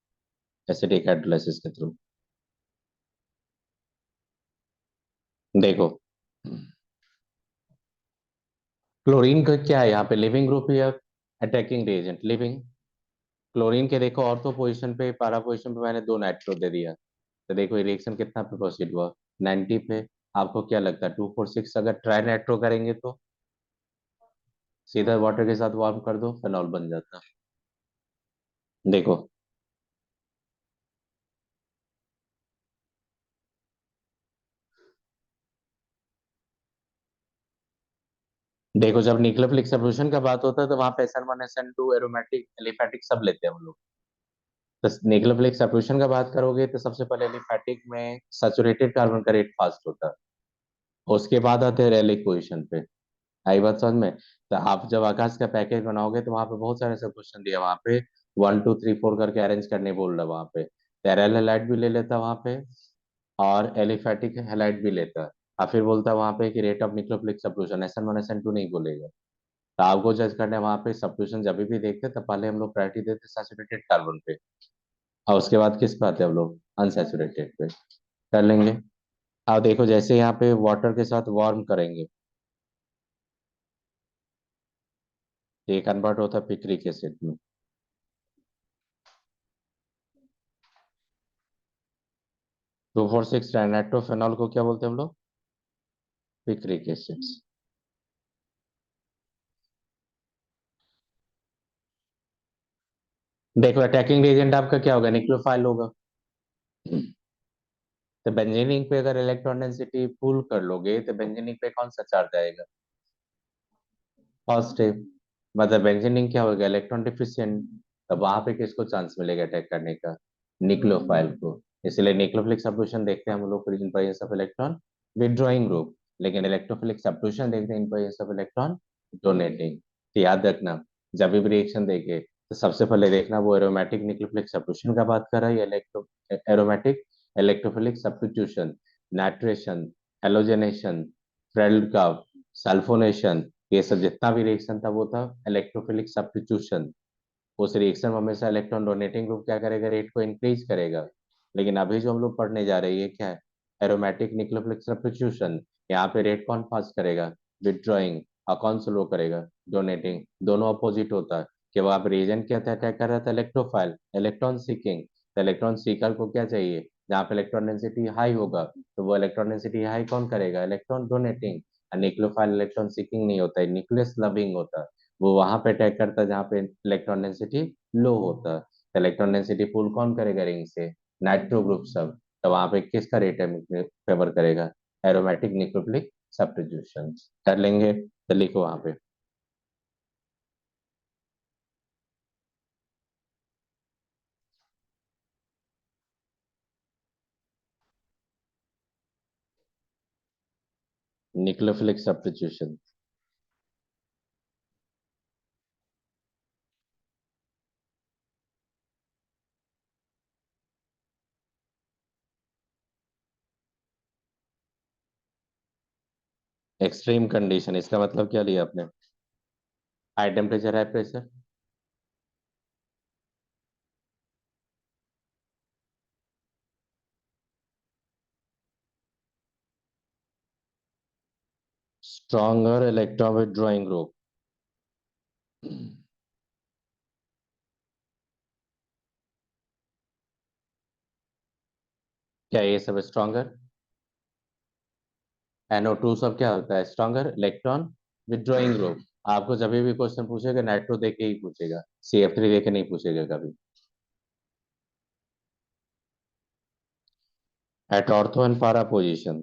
एसिडिक हाइड्रोलाइसिस के थ्रू। देखो क्लोरीन का क्या है यहाँ पे, लिविंग ग्रुप या अटैकिंग रिएजेंट, लिविंग। क्लोरीन के देखो ऑर्थो पोजीशन पे, पैरा पोजीशन पे मैंने दो नाइट्रो दे दिया। तो देखो ये रिएक्शन कितना पे प्रोसीड हुआ, 90 पे। आपको क्या लगता है 246 अगर ट्राई नाइट्रो करेंगे तो सीधा वाटर के साथ वार्म कर दो, फेनॉल बन जाता। देखो, देखो जब न्यूक्लियोफिलिक सॉल्यूशन का बात होता है तो वहां पे SN1 SN2 एरोमेटिक एलिफेटिक सब लेते हैं हम लोग। तो न्यूक्लियोफिलिक सॉल्यूशन का बात करोगे तो सबसे पहले एलिफेटिक में सैचुरेटेड कार्बन का रेट फास्ट होता है, उसके बाद आते हैं रेलिक पोजीशन पे। आई बात समझ में। तो आप जब आकाश का पैकेज बनाओगे तो वहां पे बहुत सारे सब क्वेश्चन दिया, वहां पे 1 2 3 4 करके अरेंज करने बोल रहा वहां पे। टेरल हेलाइट भी ले लेता वहां पे, और एलिफेटिक हेलाइट भी लेता। और फिर बोलता वहां पे कि rate of nucleophilic substitution SN1 SN2 नहीं बोलेगा। तो आपको जज करना है वहां पे सब्स्टिट्यूशन जब भी देखते तो पहले हम लोग प्रायोरिटी देते सैचुरेटेड कार्बन पे, और उसके बाद किस पे आते हैं हम लोग, अनसैचुरेटेड पे। कर लेंगे। अब देखो जैसे यहाँ पे वाटर के साथ वार्म करेंगे, ये कन्वर्ट होता है पिक्रिक एसिड में। 246 नाइट्रोफेनॉल को क्या बोलते हैं हम लोग, पिक्रिक एसिड। देखो अटैकिंग एजेंट आपका क्या होगा, न्यूक्लियोफाइल होगा। तो बेंजीनिक पे अगर इलेक्ट्रॉन डेंसिटी पुल कर लोगे तो बेंजीनिक पे कौन सा चार्ज आएगा, पॉजिटिव। मतलब बेंजीनिक क्या होगा, इलेक्ट्रॉन डिफिशिएंट। तब वहां पे किसको चांस मिलेगा अटैक करने का, न्यूक्लियोफाइल को। इसलिए न्यूक्लियोफिलिक सब्स्टिट्यूशन देखते हैं हम लोग in presence of electron withdrawing group, लेकिन इलेक्ट्रोफिलिक सब्स्टिट्यूशन देखते हैं in presence of electron donating. तो याद रखना, जब भी रिएक्शन देखे तो सबसे पहले देखना वो एरोमेटिक न्यूक्लियोफिलिक सब्स्टिट्यूशन का बात कर रहा है या electro aromatic electrophilic substitution, nitration, halogenation, Friedel sulphonation, ये सब जितना भी रिएक्शन था वो था इलेक्ट्रोफिलिक सब्स्टिट्यूशन। उस रिएक्शन में हमेशा इलेक्ट्रॉन डोनेटिंग ग्रुप क्या करेगा, रेट को इंक्रीज करेगा। लेकिन अभी जो हम लोग पढ़ने जा रहे हैं ये क्या है, एरोमेटिक न्यूक्लियोफिलिक सब्स्टिट्यूशन। यहाँ पे रेट कौन पास करेगा, विड्रॉइंग, और कौन स्लो करेगा, डोनेटिंग। दोनों अपोजिट होता है। कि वो आप रीजन क्या था, अटैक कर रहा था इलेक्ट्रोफाइल, इलेक्ट्रॉन सीकिंग। तो इलेक्ट्रॉन सीकर को क्या चाहिए, जहाँ पे इलेक्ट्रॉन डेंसिटी हाई होगा तो वो इलेक्ट्रॉन डेंसिटी हाई कौन करेगा, electron donating. Nucleophile electron seeking नहीं होता है, न्यूक्लियस लविंग होता है। वो वहां पे अटैक करता है जहाँ पे इलेक्ट्रॉन डेंसिटी लो होता है। तो इलेक्ट्रॉन डेंसिटी पुल कौन करेगा रिंग से, नाइट्रो ग्रुप सब। तो वहां पे किसका रेट है फेवर करेगा, एरोमेटिक न्यूक्लियोफिलिक सब्स्टिट्यूशन कर लेंगे, तो लिखो वहां पे न्यूक्लियोफिलिक सब्स्टिट्यूशन। एक्सट्रीम कंडीशन इसका मतलब क्या लिया आपने? High temperature high pressure. Stronger electron withdrawing group. क्या ये सब स्ट्रॉन्गर? NO2 सब क्या होता है? Stronger electron withdrawing group. आपको जब भी क्वेश्चन पूछेगा नाइट्रो दे के ही पूछेगा, CF3 दे के नहीं पूछेगा कभी। At ortho and para position.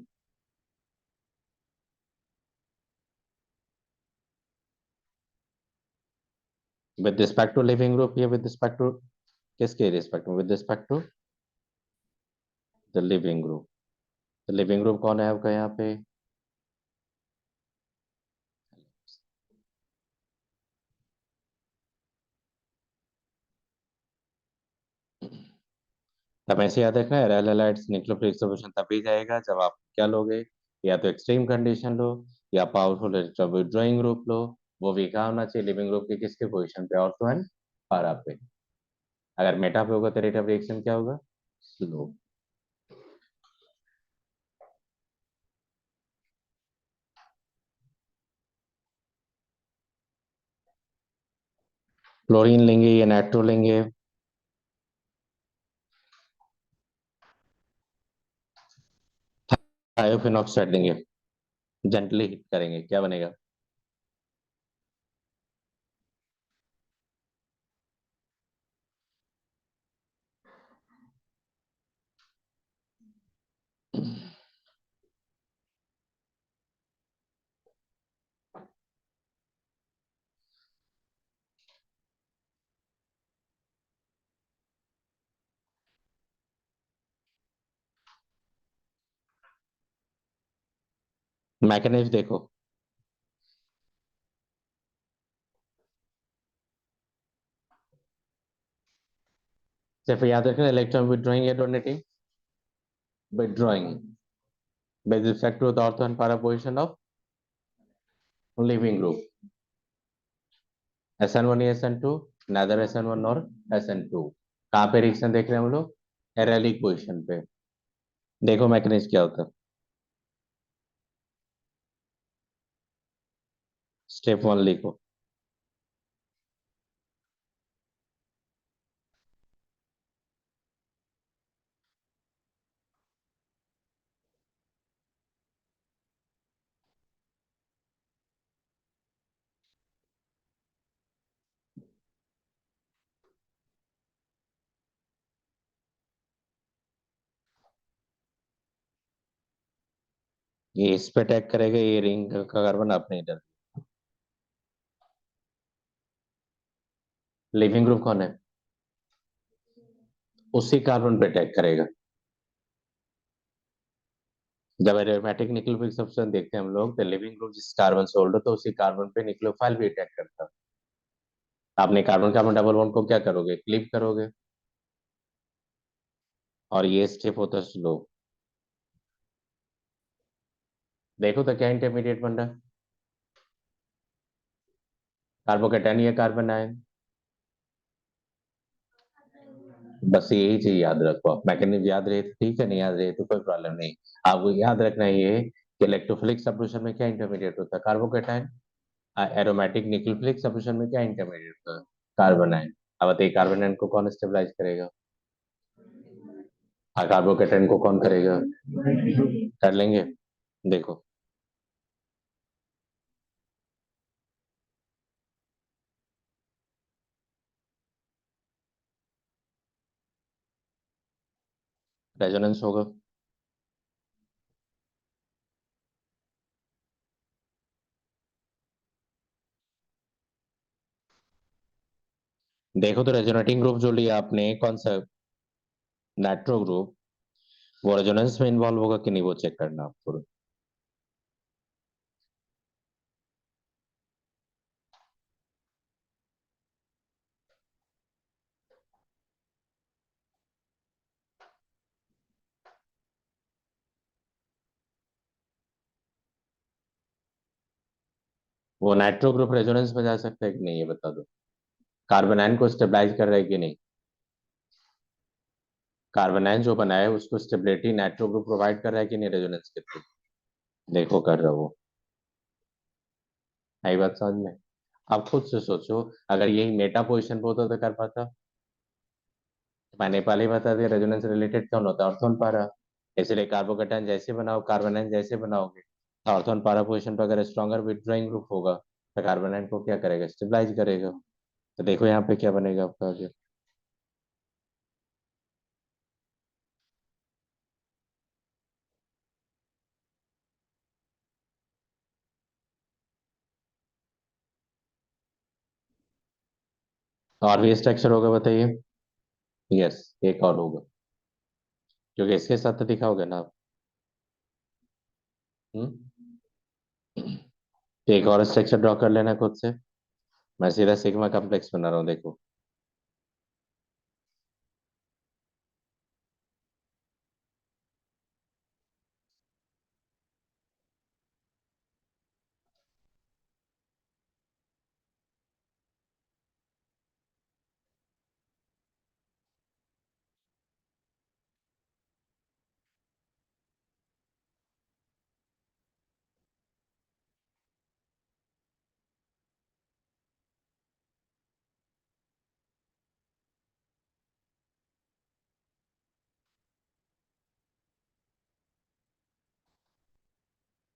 With respect to leaving group या विद रिस्पेक्ट टू किसके रिस्पेक्ट में? With respect to the leaving group. तो लिविंग ग्रुप कौन है आपका यहाँ पे? तब ऐसे याद रखना है, रेल एलाइड्स न्यूक्लियोफिलिक सॉल्यूशन तभी जाएगा जब आप क्या लोगे, या तो एक्सट्रीम कंडीशन लो या पावरफुल इलेक्ट्रॉन विथड्रॉइंग ग्रुप लो। वो भी कहा होना चाहिए लिविंग ग्रुप के किसके पोजीशन पे? ऑर्थो एंड पारा पे। अगर मेटा पे होगा तो रेट ऑफ रिएक्शन क्या होगा? स्लो। क्लोरीन लेंगे या नाइट्रो लेंगे? थायोफिन ऑक्साइड लेंगे। जेंटली हिट करेंगे, क्या बनेगा? मैकेनिज्म देखो। सिर्फ याद रखना, इलेक्ट्रॉन विथड्रॉइंग या donating? Withdrawing. with respect to the ortho and para position of living group, SN1 या SN2, neither SN1 और SN2। कहाँ पे रिएक्शन देख रहे हैं हम लोग? एराइलिक पोजिशन पे। देखो मैकेनिज्म क्या होता है। स्टेप 1 लिखो। ये इस पे अटैक करेगा, ये रिंग का कार्बन अपने इधर। लिविंग ग्रुप कौन है? उसी कार्बन पे अटैक करेगा। जब एरोमेटिक न्यूक्लियोफिलिक सब्सटेंस देखते हैं हम लोग, तो लिविंग ग्रुप जिस कार्बन से होल्ड होता है उसी कार्बन पे न्यूक्लियोफाइल भी अटैक करता है। आपने कार्बन कार्बन डबल बॉन्ड को क्या करोगे? क्लिप करोगे। और ये स्टेप होता है स्लो। देखो तो क्या इंटरमीडिएट बन रहा है? कार्बोकेटाइन या कार्बन आयन। बस यही चीज याद रखो आप। मैकेनिज्म याद रहे तो ठीक है, नहीं याद रहे तो कोई प्रॉब्लम नहीं। आपको याद रखना है ये कि इलेक्ट्रोफिलिक सब्स्टिट्यूशन में क्या इंटरमीडिएट होता है? कार्बोकेटाइन। एरोमेटिक न्यूक्लियोफिलिक सब्स्टिट्यूशन में क्या इंटरमीडिएट होता है? Carbon ion. अब बताइए कार्बन आयन को कौन स्टेबलाइज करेगा? कार्बोकेटाइन को कौन करेगा? कर लेंगे। देखो, रेजोनेंस होगा। देखो तो रेजोनेटिंग ग्रुप जो लिया आपने कौन सा, नाइट्रो ग्रुप, वो रेजोनेंस में इन्वॉल्व होगा कि नहीं वो चेक करना आपको। वो नाइट्रो ग्रुप रेजोनेंस में जा सकता है कि नहीं ये बता दो। कार्बोनाइन को स्टेबलाइज कर रहा है कि नहीं। कार्बोनाइन जो बना है उसको स्टेबिलिटी नाइट्रो ग्रुप प्रोवाइड कर रहा है कि नहीं रेजोनेंस के थ्रू। देखो कर रहा वो। आई बात समझ में। आप खुद से सोचो, अगर यही मेटा पोजिशन पे होता तो कर पाता। मैंने पहले ही बता दिया रेजोनेंस रिलेटेड कौन होता है, ऑर्थोन पारा। इसलिए कार्बोकैटायन जैसे बनाओ, कार्बोनाइन जैसे बनाओगे, ऑर्थोन पारा पोजिशन पर अगर स्ट्रॉन्गर विथड्रॉइंग ग्रुप होगा तो कार्बोनाइन को क्या करेगा, स्टेबलाइज करेगा। तो देखो यहाँ पे क्या बनेगा आपका आगे। और भी स्ट्रक्चर होगा बताइए। यस, एक और होगा, क्योंकि इसके साथ तो दिखाओगे ना आप। हम्म। तो एक और स्ट्रक्चर ड्रॉ कर लेना खुद से। मैं सीधा सिग्मा कॉम्प्लेक्स बना रहा हूँ देखो।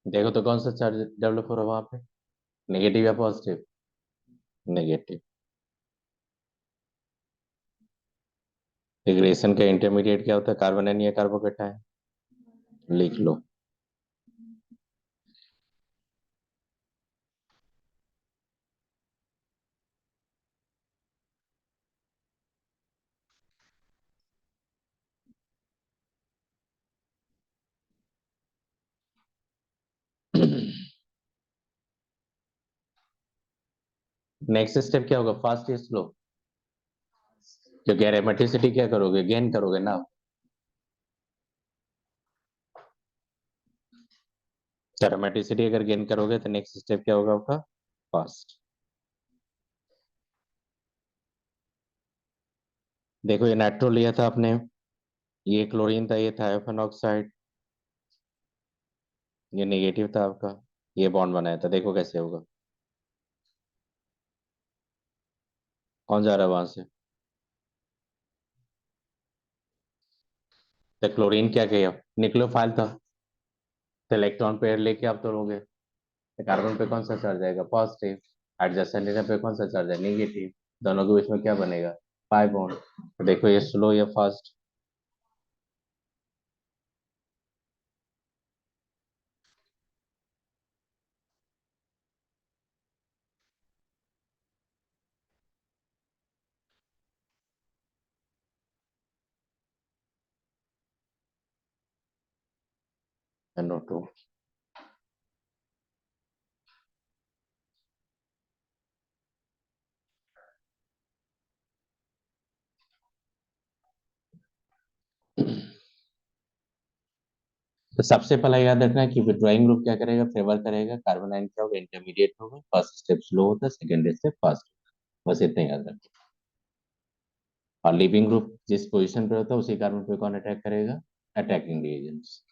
देखो तो कौन सा चार्ज डेवलप हो रहा है वहां पे, नेगेटिव या पॉजिटिव। नेगेटिव। रिग्रेशन का इंटरमीडिएट क्या होता है, कार्बोनाइन या कार्बोकेटायन। लिख लो। नेक्स्ट स्टेप क्या होगा, फास्ट या स्लो। क्योंकि एरोमेटिसिटी क्या करोगे, गेन करोगे ना। एरोमेटिसिटी अगर गेन करोगे तो नेक्स्ट स्टेप क्या होगा आपका, फास्ट। देखो ये नाइट्रो लिया था आपने, ये क्लोरीन था, ये थायोफेन ऑक्साइड, ये नेगेटिव था आपका, ये बॉन्ड बनाया था, देखो कैसे होगा। कौन जा रहा है वहां से। तो क्लोरीन क्या किया, न्यूक्लियोफाइल था, तो इलेक्ट्रॉन पेयर लेके आप तोड़ोगे, तो कार्बन पे कौन सा चार्ज आएगा, पॉजिटिव। एडजेसेंट पे कौन सा चार्ज है, नेगेटिव। दोनों के बीच में क्या बनेगा, पाई बॉन्ड। तो देखो ये स्लो या फास्ट। NO2। तो सबसे पहले याद रखना कि विड्रॉइंग ग्रुप क्या करेगा, फेवर करेगा, कार्बन आयन क्या होगा, इंटरमीडिएट होगा, फर्स्ट स्टेप स्लो होता है, सेकंड स्टेप फास्ट। बस इतना याद रखना। और लिविंग ग्रुप जिस पोजीशन पे होता है उसी कार्बन पे कौन अटैक करेगा, अटैकिंग रिएजेंट्स।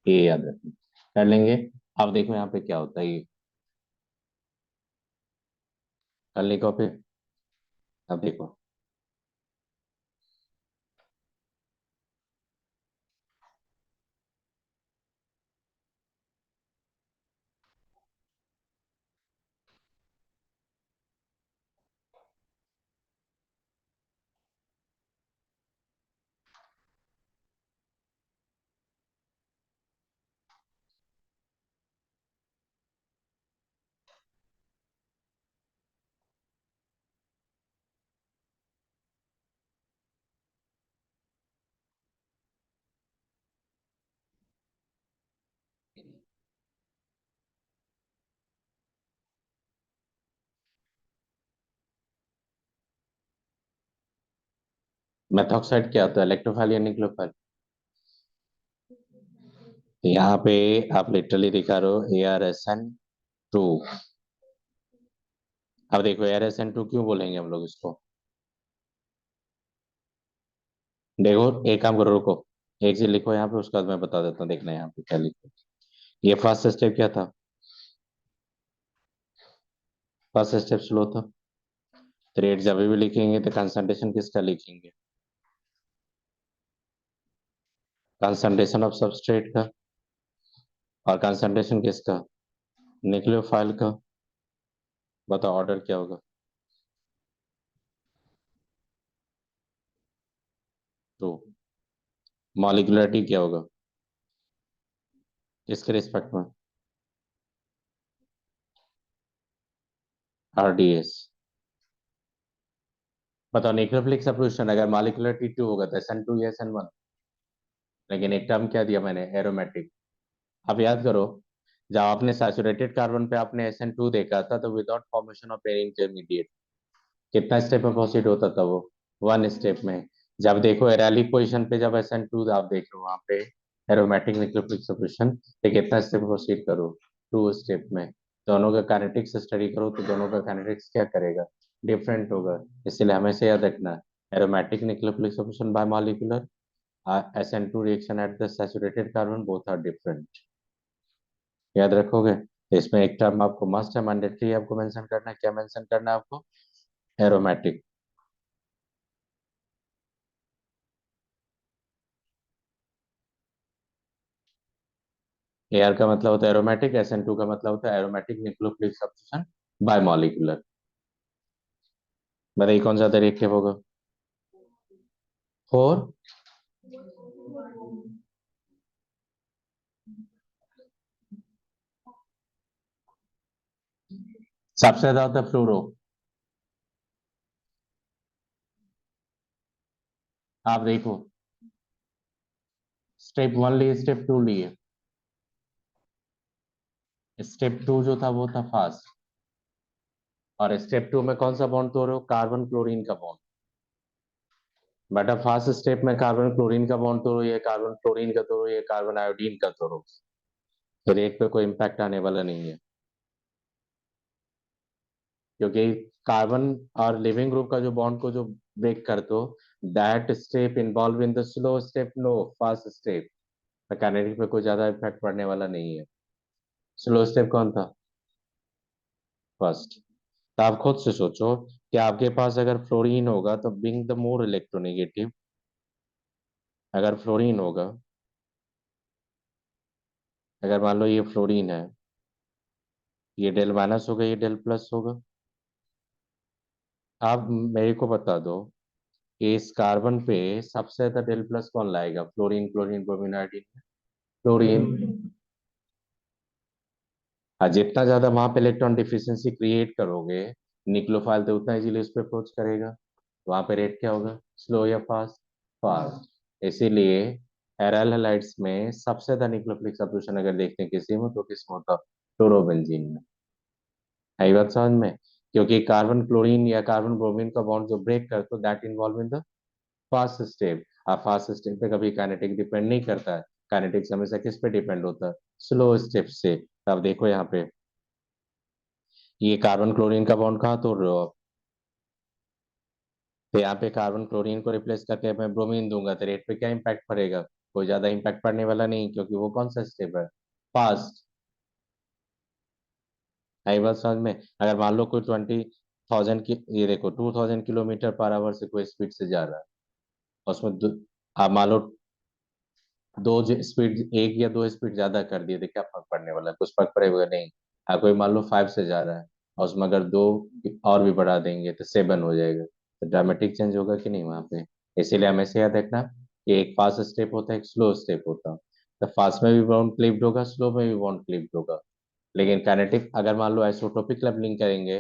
ये याद रखना। कर लेंगे। अब देखो यहाँ पे क्या होता है ये। कर ली कॉपी। अब देखो। मेथॉक्साइड क्या होता है, इलेक्ट्रोफाइल या न्यूक्लियोफाइल? यहाँ पे आप लिटरली दिखा रहे हो ArSN2। अब देखो ArSN2 क्यों बोलेंगे हम लोग इसको। देखो एक काम करो, रुको, एक चीज लिखो यहाँ पे, उसके बाद मैं बता देता हूँ, देखना यहाँ पे क्या लिखो। ये फर्स्ट स्टेप क्या था? फर्स्ट स्टेप स्लो था। तो रेट जब भी लिखेंगे तो कंसंट्रेशन किसका लिखेंगे? कंसंट्रेशन ऑफ सबस्ट्रेट का। और कंसंट्रेशन किसका? न्यूक्लियोफाइल का। बताओ ऑर्डर क्या होगा? तो मॉलिक्यूलरिटी क्या होगा? किसके रिस्पेक्ट में? RDS। बताओ न्यूक्लियोफिलिक सब्स्टिट्यूशन अगर मॉलिक्यूलरिटी 2 होगा तो SN2 या SN1? लेकिन एक टर्म क्या दिया मैंने, एरोमेटिक। अब याद करो, जब आपने सैचुरेटेड कार्बन पे आपने SN2 देखा था तो without formation of any intermediate कितना स्टेप में प्रोसीड होता था वो? वन स्टेप में। जब देखो एराइलिक पोजीशन पे जब SN2 आप देख रहे हो वहां पे एरोमेटिक न्यूक्लियोफिलिक सब्स्टिट्यूशन, तो कितना स्टेप प्रोसीड करो? टू स्टेप में। दोनों का काइनेटिक्स स्टडी करो तो दोनों का काइनेटिक्स क्या करेगा? डिफरेंट होगा। इसलिए हमेशा याद रखना, aromatic nucleophilic substitution by molecular, SN2 reaction at the saturated carbon both are different. याद रखोगे? तो इसमें एक टर्म आपको मस्ट है, मैंडेटरी आपको मेंशन करना है, क्या मेंशन करना है आपको? एरोमेटिक। AR का मतलब होता है एरोमेटिक, SN2 का मतलब होता है aromatic nucleophilic substitution by molecular. बताइए कौन सा रिएक्टिव होगा? फोर। सबसे ज्यादा होता है फ्लोरो। आप देखो, स्टेप वन लिए, स्टेप टू लिए। स्टेप टू जो था वो था फास्ट। और स्टेप टू में कौन सा बॉन्ड तोड़ रहे हो? कार्बन क्लोरीन का बॉन्ड। बेटा फास्ट स्टेप में कार्बन क्लोरीन का बॉन्ड तोड़ो, ये कार्बन क्लोरीन का तोड़ो, ये कार्बन आयोडीन का तोड़ो। फिर एक पे कोई इम्पैक्ट आने वाला नहीं है, क्योंकि कार्बन और लिविंग ग्रुप का जो बॉन्ड को जो ब्रेक कर दो, that step involve in the slow step, no fast step. Mechanic पे कोई ज्यादा इफेक्ट पड़ने वाला नहीं है। स्लो स्टेप कौन था? फर्स्ट। तो आप खुद से सोचो कि आपके पास अगर फ्लोरीन होगा तो बिंग द मोर इलेक्ट्रोनेगेटिव। अगर फ्लोरीन होगा, अगर मान लो ये फ्लोरीन है, ये डेल माइनस होगा, ये डेल प्लस होगा। आप मेरे को बता दो कि इस कार्बन पे सबसे ज्यादा डेल प्लस कौन लाएगा? Fluorine, chlorine, bromine, iodine? Fluorine. और जितना ज्यादा वहां पे इलेक्ट्रॉन डिफिशियंसी क्रिएट करोगे, निक्लोफाइल तो उतना इजीली उस पर अप्रोच करेगा। वहां पे रेट क्या होगा, स्लो या फास्ट? फास्ट। इसीलिए एराइल हैलाइड्स में सबसे ज्यादा निक्लोफिलिक सब्स्टिट्यूशन अगर देखते हैं किसी में तो किसमें होता? फ्लोरोबेंजीन में। है ये बात समझ में? क्योंकि कार्बन क्लोरीन या कार्बन ब्रोमीन का बॉन्ड जो ब्रेक करते हो that involve in the fast step. आप फास्ट स्टेप पे कभी काइनेटिक डिपेंड नहीं करता है। काइनेटिक्स हमेशा किस पे डिपेंड होता है? स्लो स्टेप से। तो अब देखो यहाँ पे, ये कार्बन क्लोरीन का बॉन्ड कहाँ तोड़ रहे हो आप? तो यहाँ पे कार्बन क्लोरीन को रिप्लेस करके मैं ब्रोमीन दूंगा तो रेट पे क्या इम्पैक्ट पड़ेगा? कोई ज्यादा इम्पैक्ट पड़ने वाला नहीं, क्योंकि वो कौन सा स्टेप है? फास्ट। आई बात समझ में? अगर मान लो कोई 20,000 की, ये देखो 2,000 किलोमीटर पर आवर से कोई स्पीड से जा रहा है, और उसमें आप मान लो दो स्पीड, एक या दो स्पीड ज्यादा कर दिए तो क्या फर्क पड़ने वाला है? कुछ फर्क पड़ेगा नहीं। कोई मान लो 5 से जा रहा है, और उसमें अगर दो और भी बढ़ा देंगे तो 7 हो जाएगा, तो ड्रामेटिक चेंज होगा कि नहीं वहां पे? इसीलिए हमेशा याद रखना कि एक फास्ट स्टेप होता है, एक स्लो स्टेप होता है। तो फास्ट में भी बॉन्ड क्लीव्ड होगा, स्लो में भी बॉन्ड क्लीव्ड होगा। लेकिन काइनेटिक अगर मान लो आइसोटोपिक लेवलिंग करेंगे,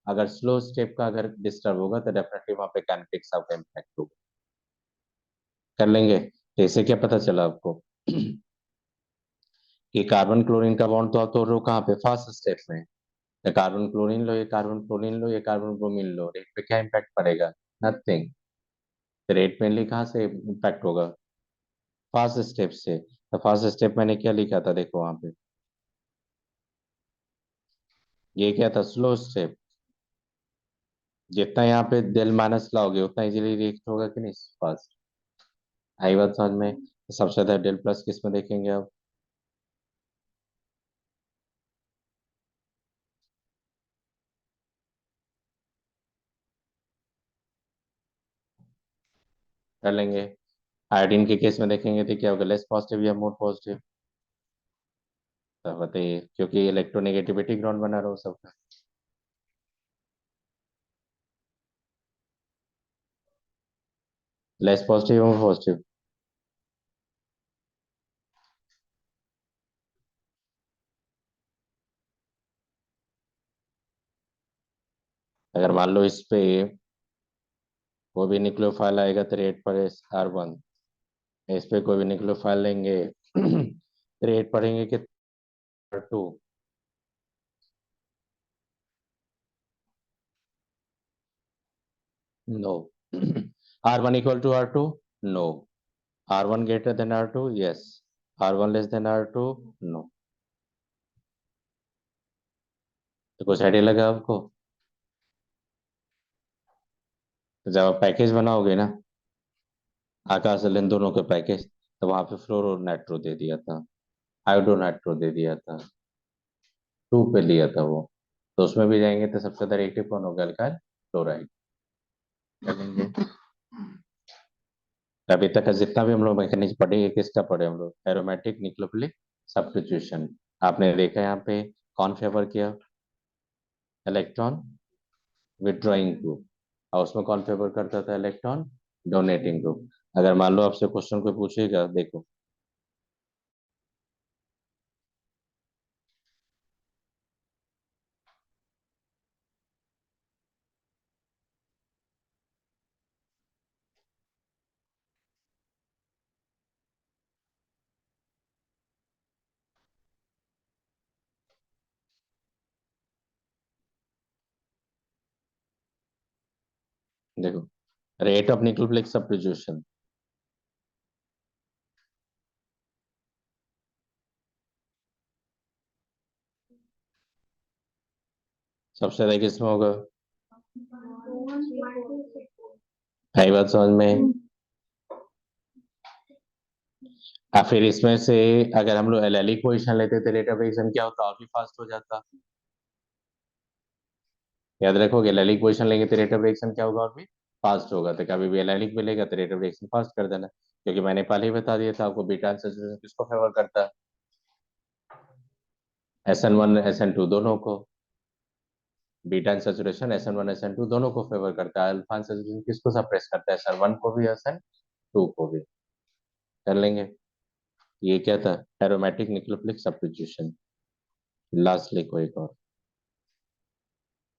अगर स्लो स्टेप का अगर डिस्टर्ब होगा तो डेफिनेटली वहां पे काइनेटिक्स आपका इम्पैक्ट होगा। कर लेंगे? तो इससे क्या पता चला आपको? कि कार्बन क्लोरीन का बॉन्ड तो आप तोड़ रहे हो कहाँ पे, फर्स्ट स्टेप में। ये कार्बन क्लोरीन लो, ये कार्बन क्लोरीन लो, ये कार्बन ब्रोमीन लो, रेट पे क्या इम्पैक्ट पड़ेगा? नथिंग। रेट मेनली कहाँ से इम्पैक्ट होगा? फर्स्ट स्टेप से। तो फर्स्ट स्टेप मैंने क्या लिखा था देखो वहां पे, ये क्या था, स्लो स्टेप। जितना यहाँ पे डेल माइनस लाओगे उतना इजीली रिएक्ट होगा कि नहीं, फास्ट। आई बात समझ में? तो सबसे ज्यादा डेल प्लस किस में देखेंगे आप? कर लेंगे। आयोडीन के केस में देखेंगे तो क्या होगा, लेस पॉजिटिव या मोर पॉजिटिव? तो बताइए, क्योंकि इलेक्ट्रोनेगेटिविटी ग्राउंड बना रहा हो सबका। लेस पॉजिटिव या पॉजिटिव? अगर मान लो इस पे वो भी न्यूक्लियोफाइल आएगा तो रेट पर R1, इस पे कोई भी न्यूक्लियोफाइल लेंगे तो रेट पढ़ेंगे कि R2। No. R1 equal to R2? No. R1 greater than R2? Yes. R1 less than R2? No. तो कुछ आइडिया लगा आपको? तो जब आप पैकेज बनाओगे ना, आकाश और इन दोनों के पैकेज, तो वहां पे फ्लोरो नाइट्रो दे दिया था, आयोडो नाइट्रो दे दिया था, 2 पे लिया था वो। तो उसमें भी जाएंगे तो सबसे ज्यादा रिएक्टिव कौन होगा, अल्काइल क्लोराइड। करेंगे। तो अभी तक का जितना भी हम लोग मैकेनिज्म पढ़े, ये किसका पढ़े हम लोग, एरोमेटिक न्यूक्लियोफिलिक सब्स्टिट्यूशन। आपने देखा यहाँ पे कौन फेवर किया, इलेक्ट्रॉन विड्रॉइंग ग्रुप, और उसमें कौन फेवर करता था, इलेक्ट्रॉन डोनेटिंग ग्रुप। अगर मान लो आपसे क्वेश्चन को पूछेगा, देखो देखो रेट ऑफ न्यूक्लियोफिलिक सब्स्टिट्यूशन। सबसे ज्यादा किसमें होगा? आई बात समझ में? फिर इसमें से अगर हम लोग एलिलिक पोजीशन लेते तो रेट ऑफ रिएक्शन क्या होता, और भी फास्ट हो जाता। याद रखोगे, एलिलिक पोजीशन लेंगे तो रेट ऑफ रिएक्शन क्या होगा, और भी फास्ट होगा। तो कभी भी एलिलिक मिलेगा तो रेट ऑफ रिएक्शन फास्ट कर देना, क्योंकि मैंने पहले ही बता दिया था आपको, बीटा सैचुरेशन किसको फेवर करता है, SN1 SN2 दोनों को। बीटा सैचुरेशन SN1 SN2 दोनों को फेवर करता है। अल्फा सैचुरेशन किसको सप्रेस करता है, SN1 को भी SN2 को भी। कर लेंगे। ये क्या था, एरोमेटिक न्यूक्लियोफिलिक सब्स्टिट्यूशन। लास्ट लिखो एक और,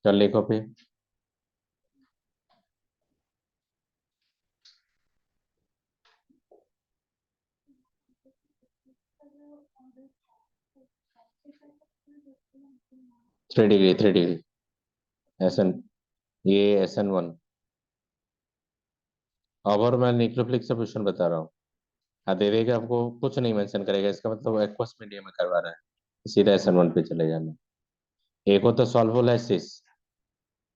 चल लिखो पे। Three degree, 3 degree. SN, ये SN1। और मैं न्यूक्लियोफिलिक सब्स्टिट्यूशन बता रहा हूँ। हाँ, दे देगा आपको, कुछ नहीं मेंशन करेगा, इसका मतलब एक्वस मीडियम में करवा रहा है, सीधा SN1 पे चले जाना। एक होता है सॉल्वोलाइसिस।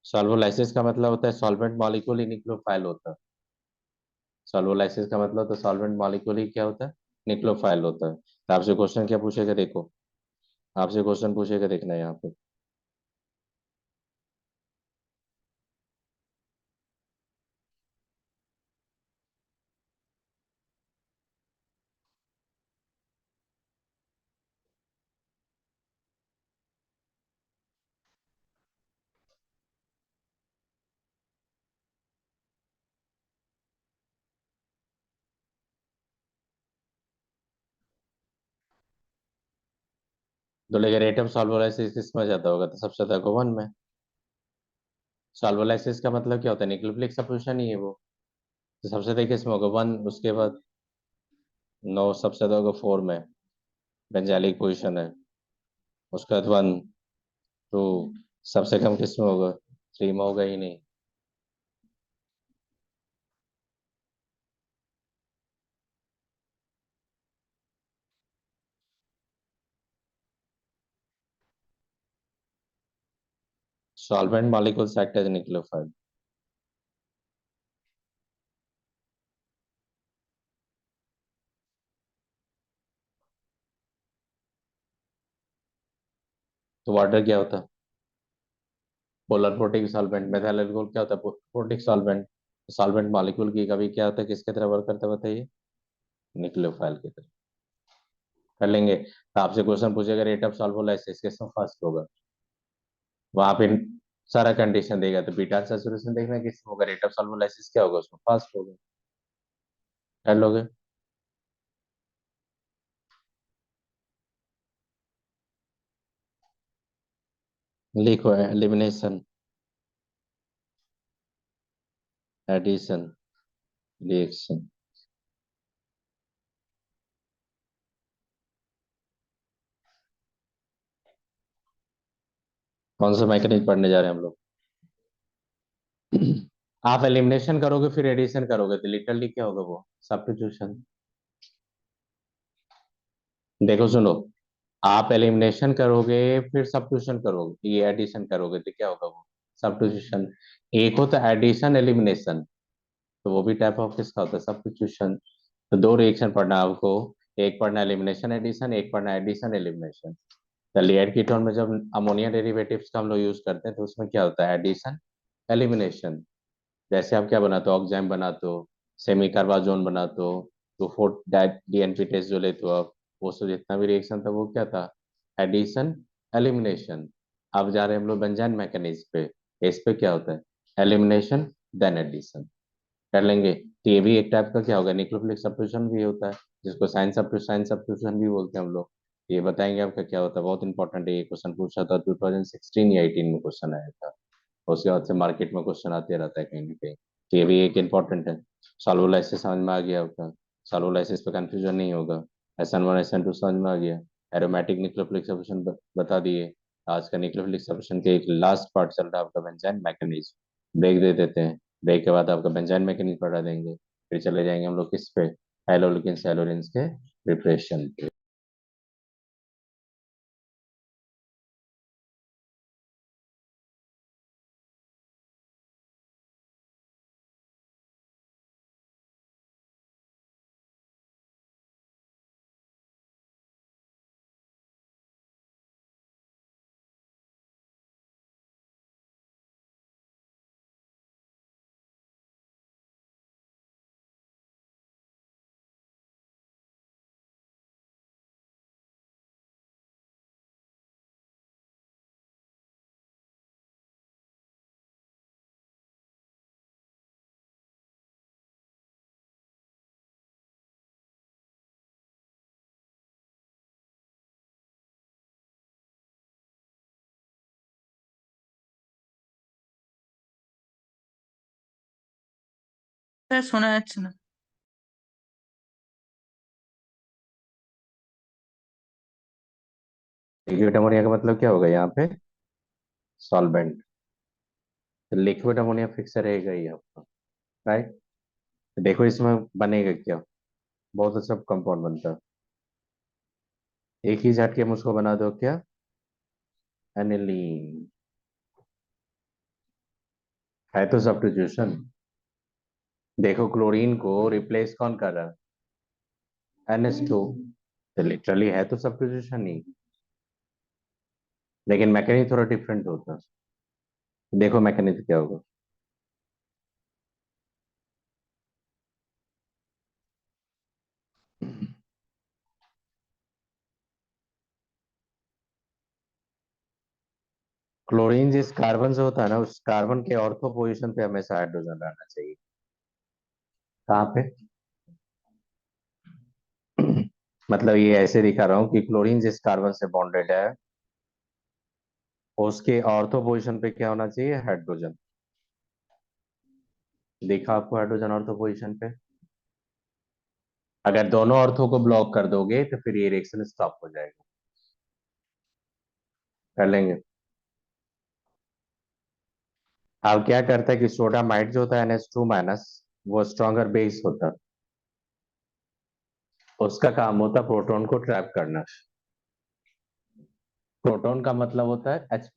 सॉल्वोलाइसिस का मतलब होता है सॉल्वेंट मॉलिक्यूल ही न्यूक्लियोफाइल होता है। सॉल्वोलाइसिस का मतलब तो सॉल्वेंट मॉलिक्यूल ही क्या होता है, न्यूक्लियोफाइल होता है। तो आपसे क्वेश्चन क्या पूछेगा देखो, आपसे क्वेश्चन पूछेगा, देखना है यहाँ पे। बोलेगा रेट ऑफ सॉल्वोलाइसिस किसमें ज्यादा होगा, तो सबसे ज्यादा होगा 1 में। सॉल्वोलाइसिस का मतलब क्या होता है, न्यूक्लियोफिलिक सब्स्टिट्यूशन ही है वो। तो सबसे ज्यादा किसमें होगा, 1, उसके बाद 9, सबसे ज्यादा होगा 4 में। बेंजालिक पोजीशन है। उसके बाद 1 2, सबसे कम किस में होगा? 3 में होगा ही नहीं। Solvent molecules act as nucleophile. तो वाटर क्या होता है? Polar protic solvent. Methyl alcohol क्या होता है? Protic solvent. सॉल्वेंट मॉलिक्यूल की कभी क्या होता है, किसके तरह वर्क करता है बताइए? न्यूक्लियोफाइल की तरह। कर लेंगे। तो आपसे क्वेश्चन पूछेगा रेट ऑफ सॉल्वोलाइसिस किसमें फास्ट होगा, वहां पे सारा कंडीशन देगा, तो बीटा सैचुरेशन देखना किसमें होगा, रेट ऑफ सॉल्वोलाइसिस क्या होगा उसमें, फास्ट होगा। कर लोगे? लिखो एलिमिनेशन, एडिशन, रिएक्शन। कौन सा मैकेनिज्म पढ़ने जा रहे हैं हम लोग? आप एलिमिनेशन करोगे फिर एडिशन करोगे तो लिटरली क्या होगा वो, सब्स्टिट्यूशन। देखो सुनो, आप एलिमिनेशन करोगे फिर सब्स्टिट्यूशन करोगे, ये एडिशन करोगे तो क्या होगा वो, सब्स्टिट्यूशन। एक होता है एडिशन एलिमिनेशन, तो वो भी टाइप ऑफ किसका होता है, सब्स्टिट्यूशन। तो दो रिएक्शन पढ़ना है आपको, एक पढ़ना एलिमिनेशन एडिशन, एक पढ़ना एडिशन एलिमिनेशन। तो लिएट कीटोन में जब अमोनिया डेरिवेटिव्स का हम लोग यूज करते हैं तो उसमें क्या होता है, एडिशन एलिमिनेशन। जैसे आप क्या बनाते हो, ऑक्जाइम बनाते हो, सेमी कार्बाजोन बनाते हो, तो फोर्थ डीएनपी टेस्ट जो लेते हो आप, वो सब जितना भी रिएक्शन था वो क्या था, एडिशन एलिमिनेशन। अब जा रहे हैं हम लोग बेंजाइन मैकेनिज्म पे, इस पे क्या होता है, एलिमिनेशन देन एडिशन। कर लेंगे। तो ये भी एक टाइप का क्या होगा, न्यूक्लियोफिलिक सब्स्टिट्यूशन भी होता है, जिसको साइन सब्स्टिट्यूशन भी बोलते हैं हम लोग। ये बताएंगे आपका क्या होता है, बहुत इंपॉर्टेंट है, ये क्वेश्चन पूछा था 2016 या 18 में क्वेश्चन आया था। उसके बाद से मार्केट में क्वेश्चन आते रहता है कहीं ना कहीं, तो ये भी एक इंपॉर्टेंट है। सॉल्वोलाइसिस समझ में आ गया आपका? सॉल्वोलाइसिस पे कंफ्यूजन नहीं होगा। SN1 SN2 समझ में आ गया। एरोमेटिक न्यूक्लियोफिलिक सब्स्टिट्यूशन बता दिए। आज का न्यूक्लियोफिलिक सब्स्टिट्यूशन के एक लास्ट पार्ट चल रहा है आपका बेंजाइन मैकेनिज्म, ब्रेक दे देते हैं। ब्रेक के बाद आपका बेंजाइन मैकेनिज्म पढ़ा देंगे, फिर चले जाएंगे हम लोग किस पे, हेलोलिकिन सेलोरिन्स के प्रिपरेशन पे। স্যার শোনা যাচ্ছে না। लिक्विड अमोनिया का मतलब क्या होगा यहाँ पे, सॉल्वेंट। तो लिक्विड अमोनिया फिक्स रहेगा ही आपका, राइट। देखो इसमें बनेगा क्या, बहुत अच्छा कंपाउंड बनता है। एक ही झटके में उसको बना दो क्या, एनिलीन। है तो सब्स्टिट्यूशन। देखो क्लोरीन को रिप्लेस कौन कर रहा है, NH2। तो लिटरली है तो सब्स्टिट्यूशन ही, लेकिन मैकेनिज्म थोड़ा डिफरेंट होता है। देखो मैकेनिज्म क्या होगा, क्लोरीन जिस कार्बन से होता है ना, उस कार्बन के ऑर्थो पोजीशन पे हमेशा हाइड्रोजन रहना चाहिए। कहाँ पे? मतलब ये ऐसे दिखा रहा हूँ कि क्लोरीन जिस कार्बन से बॉन्डेड है, उसके ऑर्थो पोजीशन पे क्या होना चाहिए, हाइड्रोजन। देखा आपको हाइड्रोजन ऑर्थो पोजीशन पे? अगर दोनों ऑर्थो को ब्लॉक कर दोगे तो फिर ये रिएक्शन स्टॉप हो जाएगा। कर लेंगे। अब क्या करता है कि सोडामाइड जो होता है NH2 माइनस, वो स्ट्रॉन्गर बेस होता है। उसका काम होता है प्रोटॉन को ट्रैप करना। प्रोटॉन का मतलब होता है H+।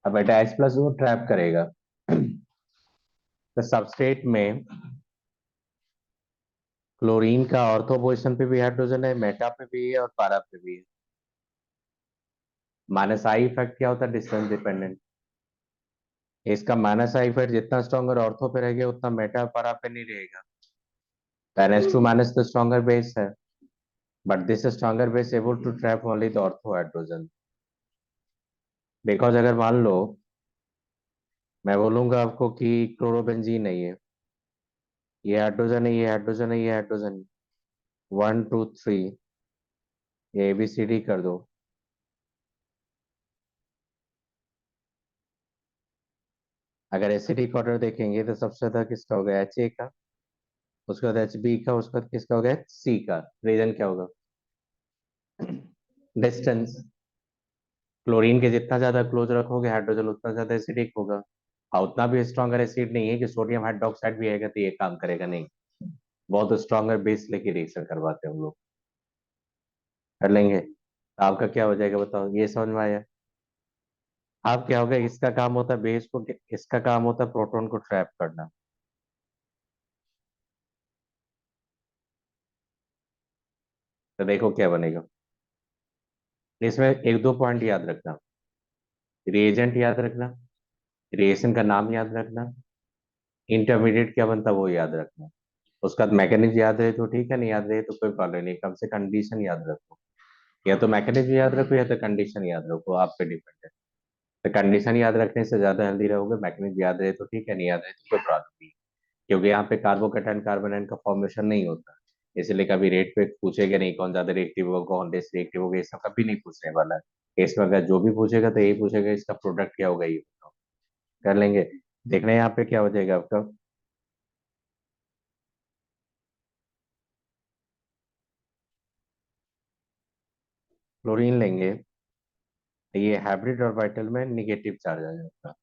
अब बेटा H+ वो ट्रैप करेगा। तो सबस्ट्रेट में क्लोरीन का ऑर्थो पोजिशन पे भी हाइड्रोजन है, मेटा पे भी है और पारा पे भी है। माइनस आई इफेक्ट क्या होता है? Distance dependent. इसका माइनस आई इफेक्ट जितना स्ट्रॉन्गर ऑर्थो पे रहेगा उतना मेटा पारा पे नहीं रहेगा। NH2 माइनस तो स्ट्रॉन्गर बेस है, but this stronger base able to trap only the ortho hydrogen. Because अगर मान लो मैं बोलूंगा आपको कि क्लोरोबेंजीन नहीं है, ये हाइड्रोजन है, ये हाइड्रोजन है, ये हाइड्रोजन है, 1 2 3, ये ABCD कर दो। अगर एसिडिक ऑर्डर देखेंगे तो सबसे ज्यादा किसका होगा? HA का, उसके बाद HB का, उसके बाद किसका होगा? HC का। रीजन क्या होगा? डिस्टेंस। क्लोरीन के जितना ज्यादा क्लोज रखोगे हाइड्रोजन उतना ज्यादा एसिडिक होगा। हाँ, उतना भी स्ट्रॉन्गर एसिड नहीं है कि सोडियम हाइड्रोक्साइड भी आएगा तो ये काम करेगा, नहीं। बहुत स्ट्रॉन्गर बेस लेके रिएक्शन करवाते हैं हम लोग। कर लेंगे। तो आपका क्या हो जाएगा बताओ? ये समझ में आया? आप क्या होगा? इसका काम होता है बेस को, इसका काम होता है प्रोटॉन को ट्रैप करना। तो देखो क्या बनेगा। इसमें एक दो पॉइंट याद रखना। रिएजेंट याद रखना, रिएक्शन का नाम याद रखना, इंटरमीडिएट क्या बनता है वो याद रखना। उसका मैकेनिज्म याद रहे तो ठीक है, नहीं याद रहे तो कोई प्रॉब्लम नहीं, कम से कंडीशन याद रखो। या तो मैकेनिज्म याद रखो या तो कंडीशन याद रखो, आप पे डिपेंड है। तो कंडीशन याद रखने से ज्यादा हेल्दी रहोगे, मैकेनिज्म याद रहे तो ठीक है, नहीं याद रहे तो कोई प्रॉब्लम नहीं। क्योंकि यहाँ पे कार्बोकेटाइन कार्बोनाइन का फॉर्मेशन नहीं होता, इसलिए कभी रेट पे पूछेगा नहीं कौन ज्यादा रिएक्टिव होगा कौन लेस रिएक्टिव होगा, ये सब कभी नहीं पूछने वाला है। इसमें अगर जो भी पूछेगा तो यही पूछेगा इसका प्रोडक्ट क्या होगा, ये बताओ। कर लेंगे। देखना है यहाँ पे क्या हो जाएगा आपका। क्लोरीन लेंगे, ये हाइब्रिड ऑर्बिटल में निगेटिव चार्ज आ जाता है।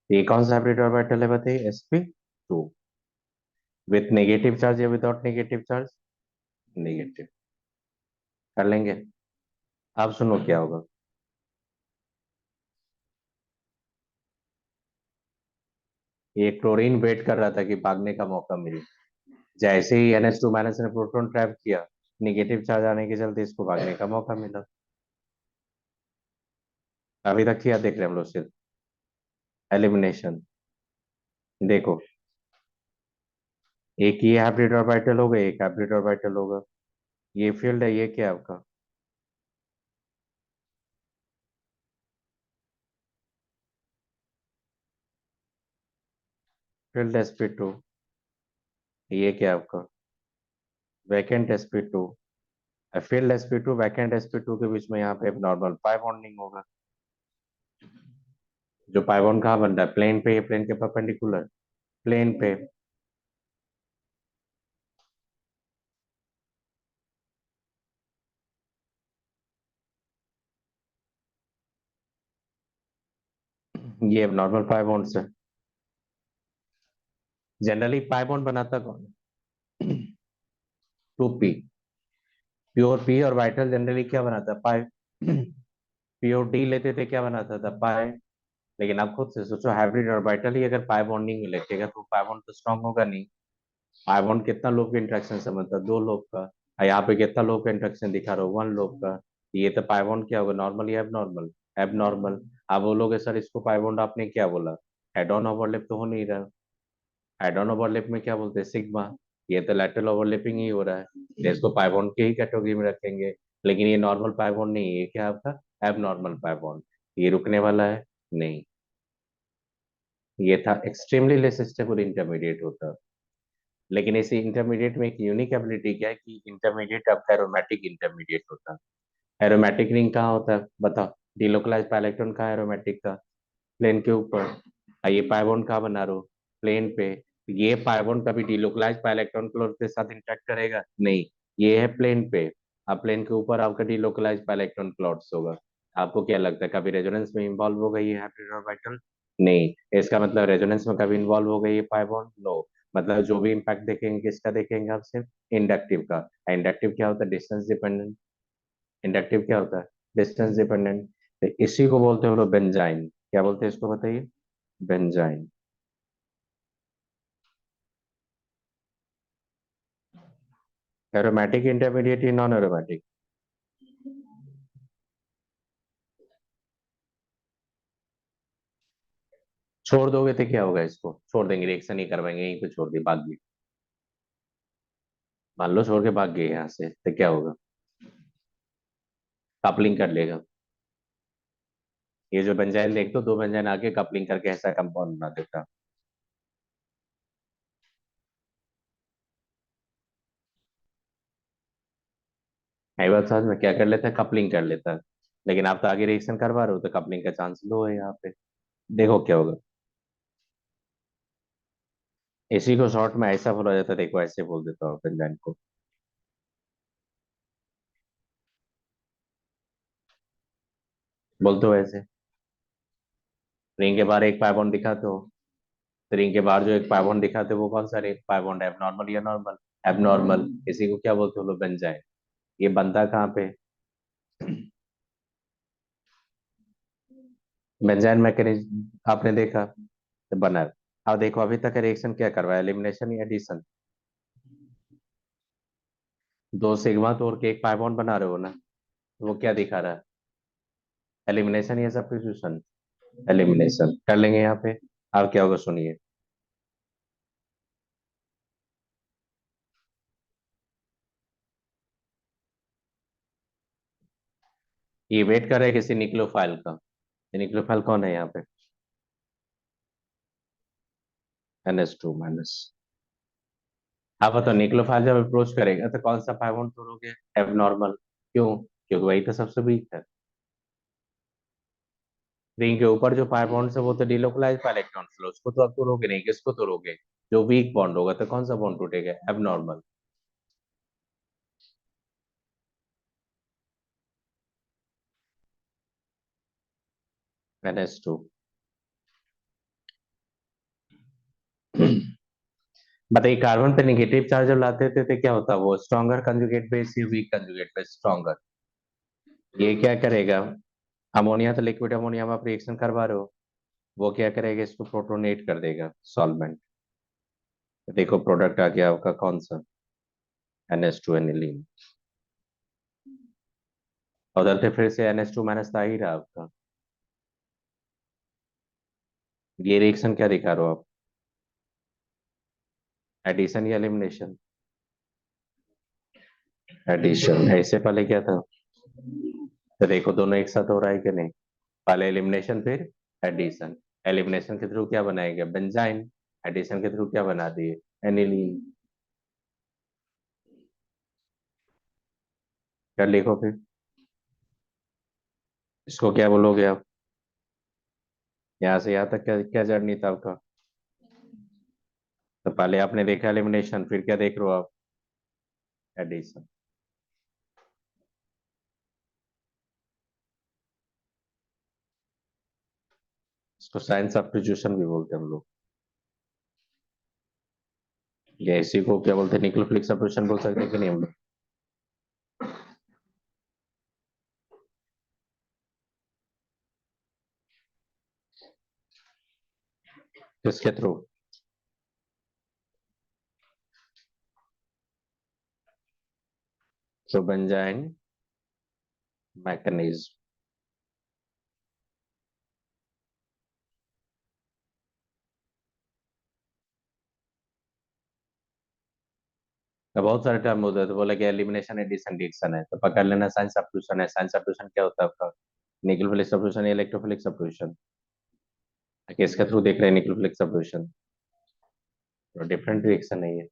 ये कौन सा हाइब्रिड ऑर्बिटल है बताइए? sp2। विथ नेगेटिव चार्ज या विदाउट नेगेटिव चार्ज? नेगेटिव। कर लेंगे। अब सुनो क्या होगा। ये क्लोरीन वेट कर रहा था कि भागने का मौका मिले। जैसे ही NH2 माइनस ने प्रोटॉन ट्रैप किया, निगेटिव चार्ज आने के चलते इसको भागने का मौका मिला। अभी तक किया देख रहे हैं हम लोग सिर्फ एलिमिनेशन। देखो, एक ये हाइब्रिड ऑर्बिटल होगा, एक हाइब्रिड ऑर्बिटल होगा। ये फील्ड है, ये क्या है आपका? Field sp2। ये क्या है आपका? Vacant sp2। Field sp2 vacant sp2 के बीच में यहाँ पे नॉर्मल पाई बॉन्डिंग होगा। जो पाई बॉन्ड कहाँ बन रहा है? प्लेन पे, ये प्लेन के परपेंडिकुलर। प्लेन पे। ये नॉर्मल पाई बॉन्ड से जनरली पाई बॉन्ड बनाता कौन है? 2p। प्योर पी और वाइटल जनरली क्या बनाता है? पाई। प्योर डी लेते थे, क्या बनाता था? पाई। लेकिन आप खुद से सोचो, हाइब्रिड और वाइटल ही अगर पाई बॉन्डिंग में लिखेगा तो पाई बॉन्ड तो स्ट्रांग होगा नहीं। पाई बॉन्ड कितना लोग के इंट्रैक्शन से बनता है? दो लोग का। और यहाँ पे कितना लोग का इंट्रैक्शन दिखा रहा हो? वन लोग का। ये तो पाई बॉन्ड क्या होगा? नॉर्मल या एबनॉर्मल? एबनॉर्मल। आप बोलोगे सर इसको पाई बॉन्ड आपने क्या बोला? हेड ऑन ओवरलैप तो हो नहीं रहा। हेड ऑन ओवरलैप में क्या बोलते हैं? सिग्मा। ये तो लैटरल ओवरलैपिंग ही हो रहा है, तो इसको पाई बॉन्ड की ही कैटेगरी में रखेंगे। लेकिन ये नॉर्मल पाई बॉन्ड नहीं है, ये क्या है आपका? Abnormal pi bond. ये रुकने वाला है? नहीं। ये था एक्सट्रीमली लेस स्टेबल इंटरमीडिएट होता। लेकिन इस इंटरमीडिएट में एक यूनिक एबिलिटी क्या है कि इंटरमीडिएट आपका एरोमेटिक इंटरमीडिएट होता है। एरोमेटिक रिंग कहाँ होता है बताओ? डिलोकलाइज पाइलेक्ट्रॉन कहाँ है एरोमेटिक का? प्लेन के ऊपर। ये पाई बॉन्ड कहाँ बना रहे हो? प्लेन पे। ये पाई बॉन्ड कभी डिलोकलाइज पाई इलेक्ट्रॉन क्लोर के साथ इंटरेक्ट करेगा नहीं। ये है प्लेन पे। अब प्लेन के ऊपर आपका डिलोकलाइज पाई इलेक्ट्रॉन क्लॉट्स होगा। आपको क्या लगता है कभी रेजोनेंस में इन्वॉल्व हो गई है हाइब्रिड ऑर्बिटल? नहीं। इसका मतलब रेजोनेंस में कभी इन्वॉल्व हो गई है पाई बॉन्ड? नो। मतलब जो भी इम्पैक्ट देखेंगे किसका देखेंगे आप? सिर्फ इंडक्टिव का। इंडक्टिव क्या होता है? Distance dependent. इंडक्टिव क्या होता है? Distance dependent. तो इसी को बोलते हैं हम लोग बेंजाइन। क्या बोलते हैं इसको बताइए? Benzene. Aromatic, intermediate, non aromatic? छोड़ दोगे तो क्या होगा? इसको छोड़ देंगे, रिएक्शन नहीं करवाएंगे, यहीं पे छोड़ दी, भाग गई। मान लो छोड़ के भाग गए यहाँ से, तो क्या होगा? कपलिंग कर लेगा। ये जो बेंजाइन देख दो बेंजाइन आके कपलिंग करके ऐसा कंपाउंड बना देता। यही बात समझ में, क्या कर लेता है? कपलिंग कर लेता है। लेकिन आप तो आगे रिएक्शन करवा रहे हो तो कपलिंग का चांस लो है यहाँ पे। देखो क्या होगा। इसी को शॉर्ट में ऐसा बोला जाता है, देखो ऐसे बोल देता हूँ बेंजाइन को। बोलते हो ऐसे। रिंग के बाहर एक पाई बॉन्ड दिखाते हो। तो रिंग के बाहर जो एक पाई बॉन्ड दिखाते हो वो कौन सा पाई बॉन्ड है? एबनॉर्मल या नॉर्मल? एबनॉर्मल। इसी को क्या बोलते हो लोग? बेंजाइन। ये बनता कहाँ पे? बेंजाइन मैकेनिज्म आपने देखा तो बना है। अब देखो अभी तक रिएक्शन क्या करवाया? एलिमिनेशन या एडिशन? दो सिग्मा तोड़ के एक पाई बॉन्ड बना रहे हो ना, तो वो क्या दिखा रहा है? एलिमिनेशन या सब्स्टिट्यूशन? एलिमिनेशन कर लेंगे यहाँ पे। अब क्या होगा सुनिए। ये वेट कर रहे हैं किसी निक्लोफाइल का। निक्लोफाइल कौन है यहाँ पे? NH2 minus. आप बताओ निक्लोफाइल जब अप्रोच करेगा तो कौन सा पाई बॉन्ड तोड़ोगे? एबनॉर्मल। क्यों? क्योंकि वही तो सबसे वीक है। रिंग के ऊपर जो पाई बॉन्ड है वो तो डिलोकलाइज पाई इलेक्ट्रॉन फ्लो, उसको तो आप तोड़ोगे नहीं, किसको तोड़ोगे? जो वीक बॉन्ड होगा, तो कौन सा बॉन्ड टूटेगा? एबनॉर्मल। NH2। बताइए कार्बन पे निगेटिव चार्ज जब लाते थे तो क्या होता? वो स्ट्रॉन्गर कंजुगेट बेस या वीक कंजुगेट बेस? स्ट्रॉन्गर। ये क्या करेगा? अमोनिया तो लिक्विड अमोनिया में आप रिएक्शन करवा रहे हो। वो क्या करेगा? इसको प्रोटोनेट कर देगा सॉल्वेंट। देखो प्रोडक्ट आ गया आपका कौन सा? NH2 aniline. उधर से फिर से NH2 माइनस आ ही रहा आपका। ये रिएक्शन क्या दिखा रहे हो आप? एडिशन या एलिमिनेशन? एडिशन है। इससे पहले क्या था? तो देखो दोनों एक साथ हो रहा है कि नहीं? पहले एलिमिनेशन फिर एडिशन। एलिमिनेशन के थ्रू क्या बनाएगा? बेंजाइन। एडिशन के थ्रू क्या बना दिए? एनिलीन। क्या लिखो फिर? इसको क्या बोलोगे आप? यहाँ से यहाँ तक क्या क्या जर्नी था आपका? तो पहले आपने देखा एलिमिनेशन, फिर क्या देख रहे हो आप? एडिशन। इसको साइन सब्स्टिट्यूशन भी बोलते हैं हम लोग। या इसी को क्या बोलते हैं? न्यूक्लियोफिलिक सब्स्टिट्यूशन बोल सकते हैं कि नहीं हम लोग? किसके थ्रू? तो बेंजाइन मैकेनिज्म। तो बहुत सारे टर्म होते हैं, तो बोला कि एलिमिनेशन एडिशन रिएक्शन है तो पकड़ लेना साइन सब्स्टिट्यूशन है। साइन सब्स्टिट्यूशन क्या होता है आपका? न्यूक्लियोफिलिक सब्स्टिट्यूशन या इलेक्ट्रोफिलिक सब्स्टिट्यूशन? किसके थ्रू देख रहे हैं न्यूक्लियोफिलिक सब्स्टिट्यूशन? तो डिफरेंट रिएक्शन है ये।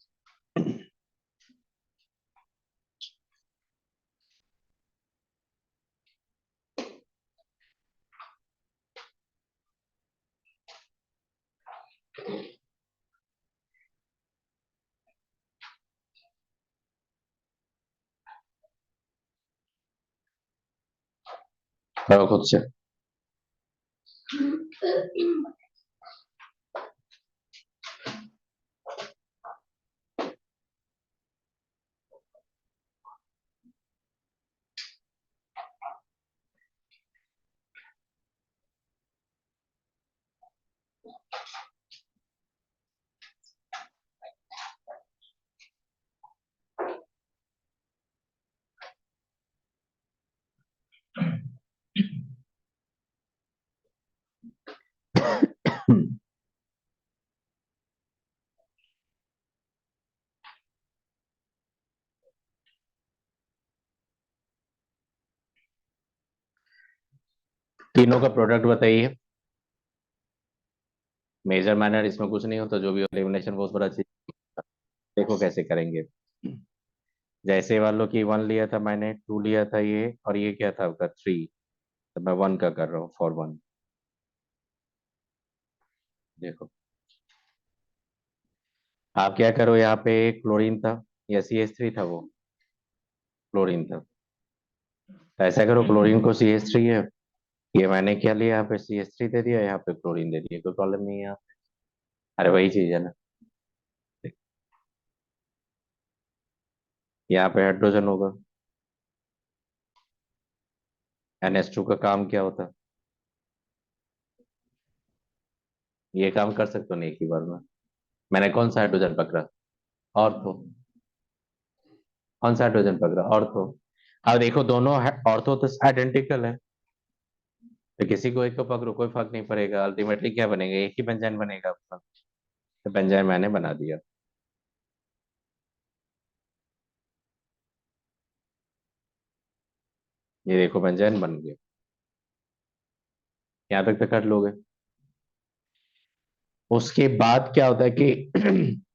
करो खुद से। तीनों का प्रोडक्ट बताइए। मेजर माइनर इसमें कुछ नहीं होता, जो भी एलिमिनेशन बहुत बड़ा चीज। देखो कैसे करेंगे। जैसे वालों की वन लिया था मैंने, टू लिया था ये, और ये क्या था आपका थ्री। तो मैं वन का कर रहा हूँ फॉर वन। देखो आप क्या करो, यहाँ पे क्लोरीन था या CH3 था, वो क्लोरीन था। तो ऐसा करो, क्लोरीन को CH3 है, ये मैंने क्या लिया, यहाँ पे CH3 दे दिया, यहाँ पे क्लोरीन दे दिया, कोई प्रॉब्लम नहीं है यहाँ। अरे वही चीज है ना। यहाँ पे हाइड्रोजन होगा। NH2 का काम क्या होता। ये काम कर सकते हो नहीं एक ही बार में। मैंने कौन सा हाइड्रोजन पकड़ा। ऑर्थो। कौन सा हाइड्रोजन पकड़ा, ऑर्थो। अब देखो दोनों ऑर्थो तो आइडेंटिकल है, तो किसी को एक को पकड़ो कोई फर्क नहीं पड़ेगा, अल्टीमेटली क्या बनेगा, एक ही बेंजाइन बनेगा आपका। तो बेंजाइन मैंने बना दिया। ये देखो बेंजाइन बन गया। यहाँ तक तो कर लोगे। उसके बाद क्या होता है कि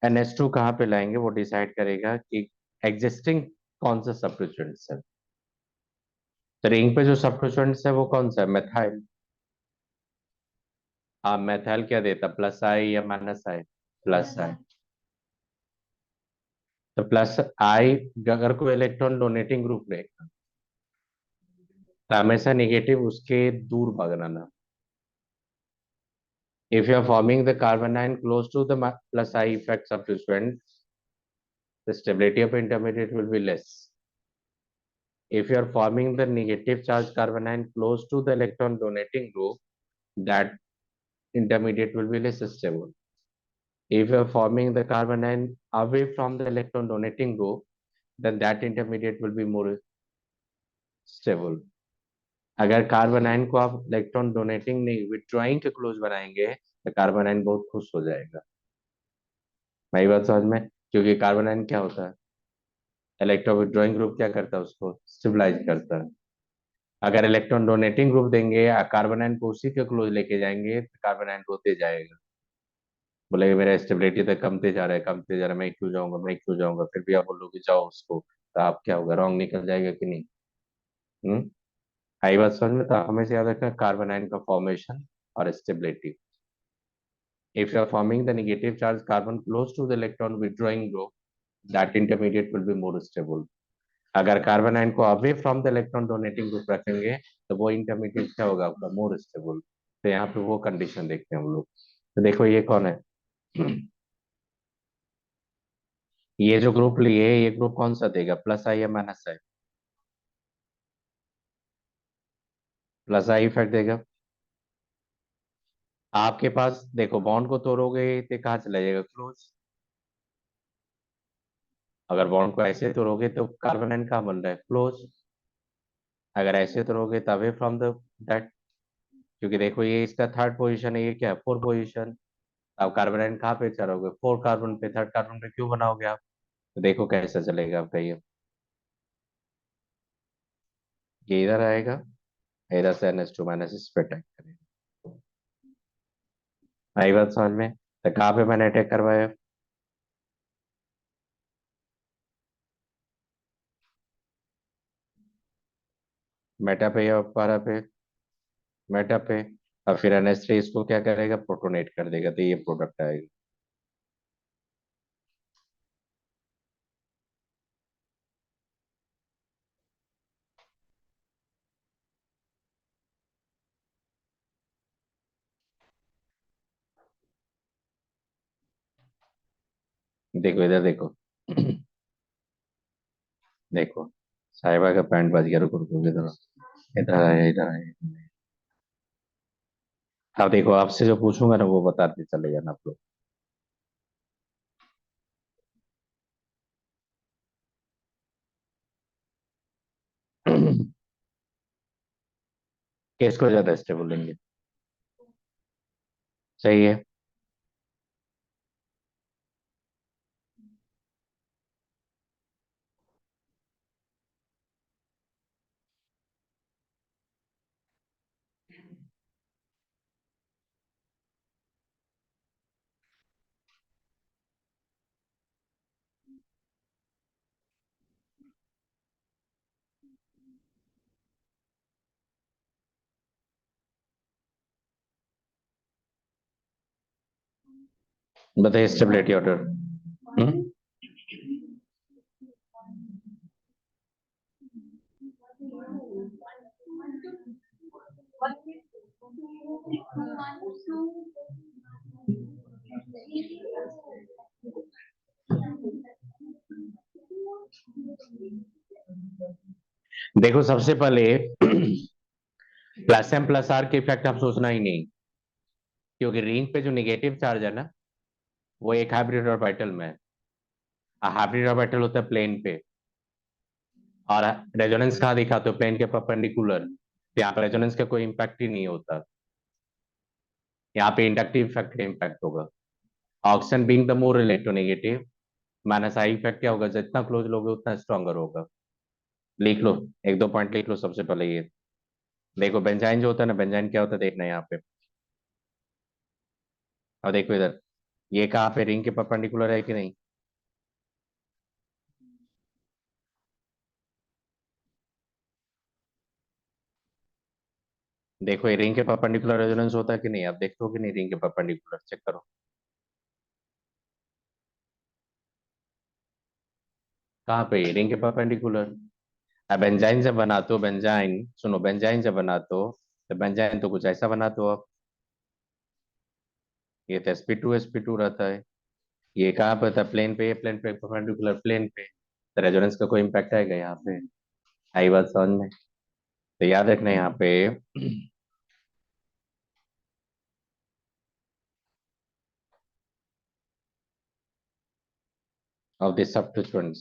NH2 कहाँ पे लाएंगे, वो डिसाइड करेगा कि एग्जिस्टिंग कौन सा सब्स्टिट्यूएंट्स है। तो रिंग पे जो सब्स्टिट्यूएंट्स है वो कौन सा है, मेथाइल। आप मेथाइल क्या देता, प्लस आई या माइनस आई। प्लस आई। तो प्लस आई, अगर कोई इलेक्ट्रॉन डोनेटिंग ग्रुप रहेगा तो हमेशा निगेटिव उसके दूर भगाना। If you are forming the carbanion close to the plus I effect substituent, the stability of intermediate will be less. If you are forming the negative charge carbanion close to the electron donating group, that intermediate will be less stable. If you are forming the carbanion away from the electron donating group, then that intermediate will be more stable. अगर कार्बोनाइन को आप electron donating नहीं withdrawing के close बनाएंगे तो कार्बोनाइन बहुत खुश हो जाएगा। मेरी बात समझ में, क्योंकि कार्बोनाइन क्या होता है, इलेक्ट्रॉन विथड्रॉइंग ग्रुप क्या करता है, उसको स्टेबलाइज करता है। अगर इलेक्ट्रॉन डोनेटिंग ग्रुप देंगे या कार्बोनाइन को उसी के क्लोज लेके जाएंगे तो कार्बोनाइन होते जाएगा, बोलेगा मेरा स्टेबिलिटी तो कमते जा रहा है, कमते जा रहा है, मैं क्यों जाऊंगा, मैं क्यों जाऊंगा, फिर भी आप बोलोगे जाओ उसको, तो आप क्या होगा, रॉन्ग निकल जाएगा कि नहीं। हम्म। आई बात समझ में, तो हमेशा याद रखना कार्बोनाइन का फॉर्मेशन और stability. If you are forming the negative charge carbon close to the electron withdrawing group, that intermediate will be more stable. अगर कार्बन आयन को away from the electron donating group रखेंगे तो वो इंटरमीडिएट क्या होगा आपका, more stable. तो यहाँ पे वो कंडीशन देखते हैं हम लोग। तो देखो ये कौन है, ये जो ग्रुप लिए ये ग्रुप कौन सा देगा, प्लस आई या minus I. Plus I effect देगा। आपके पास देखो बॉन्ड को तोड़ोगे तो कहाँ चला जाएगा, क्लोज। अगर बॉन्ड को ऐसे तोड़ोगे तो कार्बन आयन कहाँ बन रहा है, क्लोज। अगर ऐसे तोड़ोगे तो अवे फ्रॉम द दैट, क्योंकि देखो ये इसका थर्ड पोजीशन है, ये क्या है, फोर्थ पोजीशन। अब कार्बन आयन कहाँ पे चढ़ोगे, फोर्थ कार्बन पे, थर्ड कार्बन पे क्यों बनाओगे आप। तो देखो कैसा चलेगा आपका ये इधर आएगा, इधर से NH2 माइनस इस पे अटैक करेगा। आई बात समझ में, तो कहाँ पे मैंने अटैक करवाया, मेटा पे या पारा पे, मेटा पे। और फिर NH3 इसको क्या करेगा, प्रोटोनेट कर देगा, तो ये प्रोडक्ट आएगा। देखो इधर देखो। देखो, साहिबा का पैंट बज गया, रुको रुको, इधर इधर है, इधर है। अब देखो, आपसे जो पूछूंगा ना वो बताते चले जाना आप लोग। किसको ज्यादा स्टेबल लेंगे? सही है। बताइए स्टेबिलिटी ऑर्डर। हम्म। देखो सबसे पहले प्लस एम प्लस आर के इफेक्ट आप सोचना ही नहीं, क्योंकि रिंग पे जो निगेटिव चार्ज है ना, वो एक हाइब्रिड ऑर्बिटल में है। हाइब्रिड ऑर्बिटल होता है प्लेन पे, और रेजोनेंस कहाँ दिखाते हो? प्लेन के परपेंडिकुलर। तो यहाँ पे रेजोनेंस का कोई इम्पैक्ट ही नहीं होता। यहाँ पे इंडक्टिव इफेक्ट का इम्पैक्ट होगा। Oxygen being the more electronegative, minus I effect क्या होगा? जितना क्लोज लोगे उतना स्ट्रॉन्गर होगा। लिख लो, एक दो पॉइंट लिख लो सबसे पहले ये। देखो बेंजाइन जो होता है ना, बेंजाइन क्या होता है देखना है यहाँ पे। और देखो इधर, ये कहाँ पे रिंग के परपेंडिकुलर है कि नहीं? देखो ये रिंग के परपेंडिकुलर रेजोनेंस होता है कि नहीं? आप देखते हो कि नहीं? रिंग के परपेंडिकुलर चेक करो। कहाँ पे? रिंग के परपेंडिकुलर। अब बेंजाइन जब बनाते हो, बेंजाइन सुनो, बेंजाइन जब बनाते हो तो बेंजाइन तो कुछ ऐसा बनाते हो आप। ये तो sp2 रहता है। ये कहाँ पे था? प्लेन पे, प्लेन पे परपेंडिकुलर प्लेन पे, तो रेजोनेंस का कोई इम्पैक्ट आएगा यहाँ पे? आई बात समझ में? तो याद रखना यहाँ पे। ऑफ दिस substituents,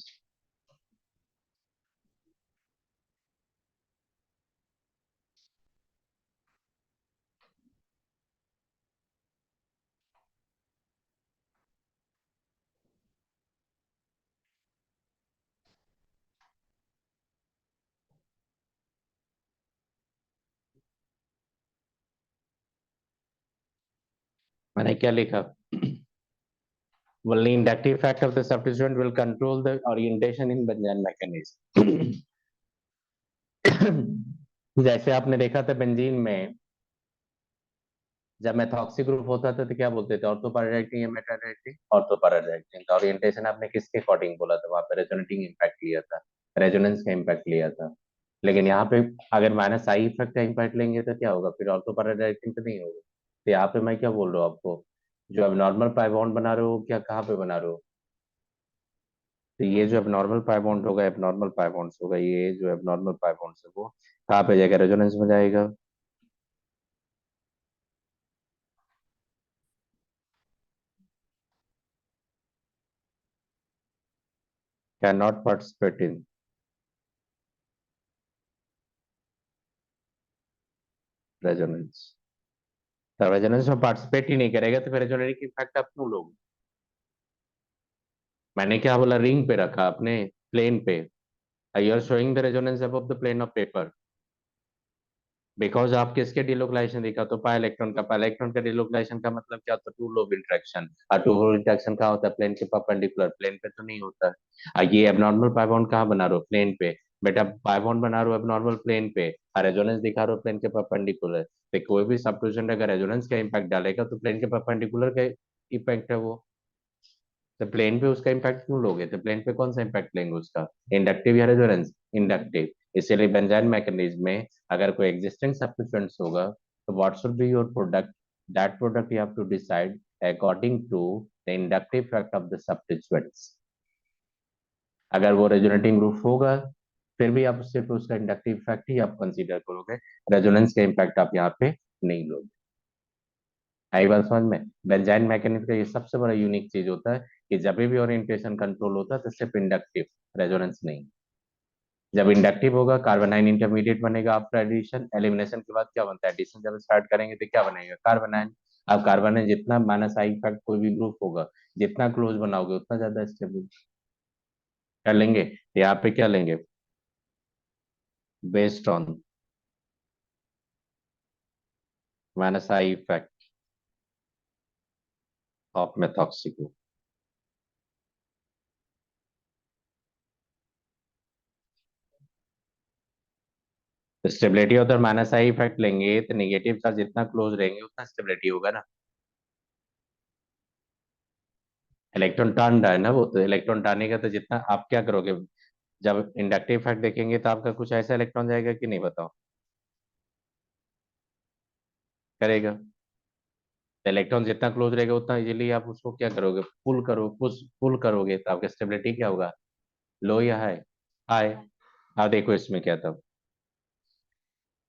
मैंने क्या लिखा? Only inductive effect of the substituent will control the orientation in Benzyne mechanism. जैसे आपने देखा था बेंजीन में, जब मेथॉक्सी ग्रुप होता था तो क्या बोलते थे? ऑर्थो para reacting या Meta reacting? Ortho para reacting। तो ओरिएंटेशन आपने किसके अकॉर्डिंग बोला था? वहां पे रेजोनेटिंग इम्पैक्ट लिया था, रेजोनेंस का इम्पैक्ट लिया था। लेकिन यहाँ पे अगर माइनस आई इफेक्ट का इम्पैक्ट लेंगे तो क्या होगा? फिर ऑर्थो para reacting तो नहीं होगा। तो यहाँ पे मैं क्या बोल रहा हूँ आपको, जो अब नॉर्मल पाई बॉन्ड बना रहे हो, क्या कहाँ पे बना रहे हो? तो ये जो एबनॉर्मल पाई बॉन्ड होगा, एबनॉर्मल पाई बॉन्ड्स होगा, ये जो एबनॉर्मल पाई बॉन्ड्स है वो कहाँ पे जाएगा? रेजोनेंस में जाएगा। Can not participate in resonance. तो रेजोनेंस में पार्टिसिपेट ही नहीं करेगा तो फिर रेजोनेटिंग इफेक्ट आप क्यों लोगे? मैंने क्या बोला? रिंग पे रखा आपने, प्लेन पे। You are showing the resonance above the plane of paper, because आप किसके डिलोकलाइजेशन देखा? तो पाई इलेक्ट्रॉन का। पाई इलेक्ट्रॉन का डिलोकलाइजेशन का मतलब क्या होता है? Two lobe interaction. और टू लोब इंटरेक्शन कहाँ होता है? प्लेन के परपेंडिकुलर, प्लेन पे तो नहीं होता है। ये एबनॉर्मल पाई बॉन्ड कहाँ बना रहे हो? प्लेन पे। बेटा पाई बॉन्ड बना रहे हो एबनॉर्मल प्लेन पे, और रेजोनेंस दिखा रहे हो प्लेन के परपेंडिकुलर। तो कोई भी सबट्यूशन अगर रेजोनेंस का इम्पैक्ट डालेगा तो प्लेन के परपेंडिकुलर का इम्पैक्ट है वो। तो प्लेन पे उसका इम्पैक्ट क्यों लोगे? तो प्लेन पे कौन सा इम्पैक्ट लेंगे उसका? इंडक्टिव या रेजोनेंस? इंडक्टिव। इसीलिए बेंजाइन मैकेनिज्म में अगर कोई एग्जिस्टिंग सब्स्टिट्यूएंट्स होगा तो what should be your product? That product you have to decide according to the inductive fact of the substituents. अगर वो रेजोनेटिंग ग्रुप होगा फिर भी आप सिर्फ उसका इंडक्टिव फैक्ट ही आप कंसीडर करोगे, रेजोनेंस का इम्पैक्ट आप यहाँ पे नहीं लोगे। आई बात समझ में? बेंजाइन मैकेनिज्म का ये सबसे बड़ा यूनिक चीज होता है कि जब भी ओरिएंटेशन कंट्रोल होता है तो सिर्फ इंडक्टिव, रेजोनेंस नहीं। जब इंडक्टिव होगा कार्बोनाइन इंटरमीडिएट बनेगा आफ्टर एडिशन, एलिमिनेशन के बाद क्या बनता है, एडिशन जब स्टार्ट करेंगे तो क्या बनेगा, कार्बोनाइन। अब कार्बोनाइन जितना माइनस आई फैक्ट कोई भी ग्रुप होगा, जितना क्लोज बनाओगे उतना ज्यादा स्टेबल कर लेंगे। यहाँ पे क्या लेंगे, based on minus I effect of methoxy group. Stability of the minus I effect लेंगे तो नेगेटिव चार्ज जितना क्लोज रहेंगे उतना स्टेबिलिटी होगा ना। इलेक्ट्रॉन टर्न है ना वो, तो इलेक्ट्रॉन टानेगा तो जितना आप क्या करोगे, जब इंडक्टिव इफेक्ट देखेंगे तो आपका कुछ ऐसा इलेक्ट्रॉन जाएगा कि नहीं, बताओ करेगा। तो इलेक्ट्रॉन जितना क्लोज रहेगा उतना इजीली आप उसको क्या करोगे, पुल करो, पुल करोगे तो आपका स्टेबिलिटी क्या होगा, लो या हाई, हाई। अब देखो इसमें क्या था,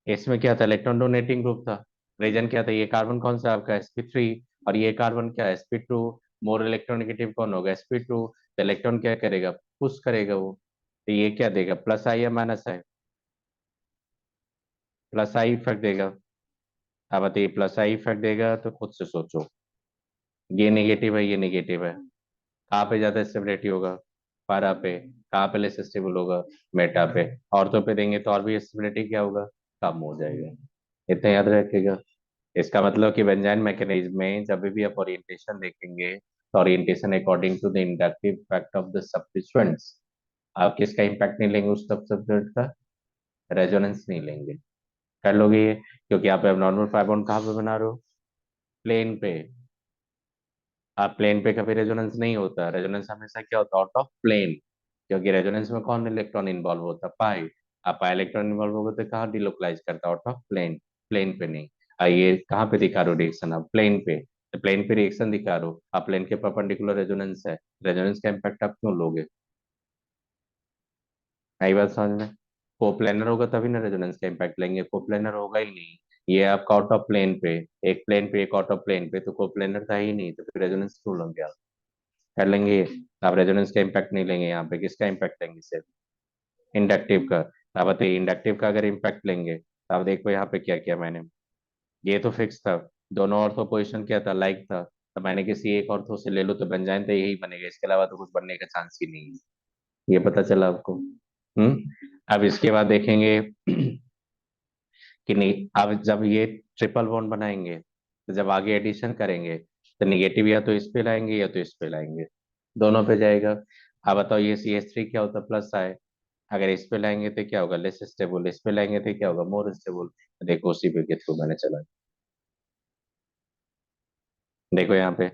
इसमें क्या था, इलेक्ट्रॉन डोनेटिंग ग्रुप था। रीजन क्या था, ये कार्बन कौन सा आपका sp3, और ये कार्बन क्या sp2, मोर इलेक्ट्रोनेगेटिव कौन होगा sp2, तो इलेक्ट्रॉन क्या करेगा, पुश करेगा वो। तो ये क्या देगा, प्लस आई या minus I, plus I effect देगा। अब बताइए प्लस आई इफेक्ट देगा तो खुद से सोचो, ये नेगेटिव है, ये नेगेटिव है, कहाँ पे ज्यादा स्टेबिलिटी होगा, पारा पे। कहाँ पे लेस स्टेबल होगा, मेटा पे। ऑर्थो पे देंगे तो और भी स्टेबिलिटी क्या होगा, कम हो जाएगा। इतना याद रखिएगा। इसका मतलब कि बेंजाइन मैकेनिज्म में जब भी आप ओरिएंटेशन देखेंगे तो orientation according to the inductive fact of the substituents. आप किसका इम्पैक्ट नहीं लेंगे, उस सब्स्टिट्यूएंट का, रेजोनेंस नहीं लेंगे। कर लोगे ये, क्योंकि आप नॉर्मल पाई बॉन्ड कहाँ पे बना रहे हो, प्लेन पे। आप प्लेन पे कभी रेजोनेंस नहीं होता, रेजोनेंस हमेशा क्या होता है, आउट ऑफ प्लेन। क्योंकि रेजोनेंस में कौन इलेक्ट्रॉन इन्वॉल्व होता है, पाई। आप पाई इलेक्ट्रॉन इन्वॉल्व होगा तो कहाँ डिलोकलाइज करता है, आउट ऑफ प्लेन, प्लेन पे नहीं। ये कहाँ पे दिखा रहे हो रिएक्शन, आप प्लेन पे, तो प्लेन पे रिएक्शन दिखा रहे हो, आप प्लेन के परपेंडिकुलर रेजोनेंस है, रेजोनेंस का इम्पैक्ट आप क्यों लोगे। आई बात समझ में? कोप्लेनर होगा तभी ना रेजोनेंस का इम्पैक्ट लेंगे, कोप्लेनर होगा ही नहीं। ये आपका आउट ऑफ प्लेन पे, एक प्लेन पे एक आउट ऑफ प्लेन पे, तो कोप्लेनर था ही नहीं, तो फिर रेजोनेंस क्यों लोगे आप। कर लेंगे, आप रेजोनेंस का इम्पैक्ट नहीं लेंगे, यहाँ पे किसका इम्पैक्ट लेंगे, सिर्फ इंडक्टिव का। आप बताइए इंडक्टिव का अगर इम्पैक्ट लेंगे तो आप देखो यहाँ पे क्या किया मैंने, ये तो फिक्स था, दोनों ऑर्थो पोजिशन क्या था, लाइक था, तो मैंने किसी एक ऑर्थो से ले लो तो बन जाए तो यही बनेगा, इसके अलावा तो कुछ बनने का चांस ही नहीं है। ये पता चला आपको। अब इसके बाद देखेंगे कि नहीं, अब जब ये ट्रिपल बॉन्ड बनाएंगे तो जब आगे एडिशन करेंगे तो निगेटिव या तो इस पे लाएंगे या तो इस पे लाएंगे, दोनों पे जाएगा। अब बताओ ये CH3 क्या होता है, प्लस आए, अगर इस पे लाएंगे तो क्या होगा, लेस स्टेबल, इस पे लाएंगे तो क्या होगा, मोर स्टेबल। देखो उसी पे के थ्रू मैंने चला, देखो यहाँ पे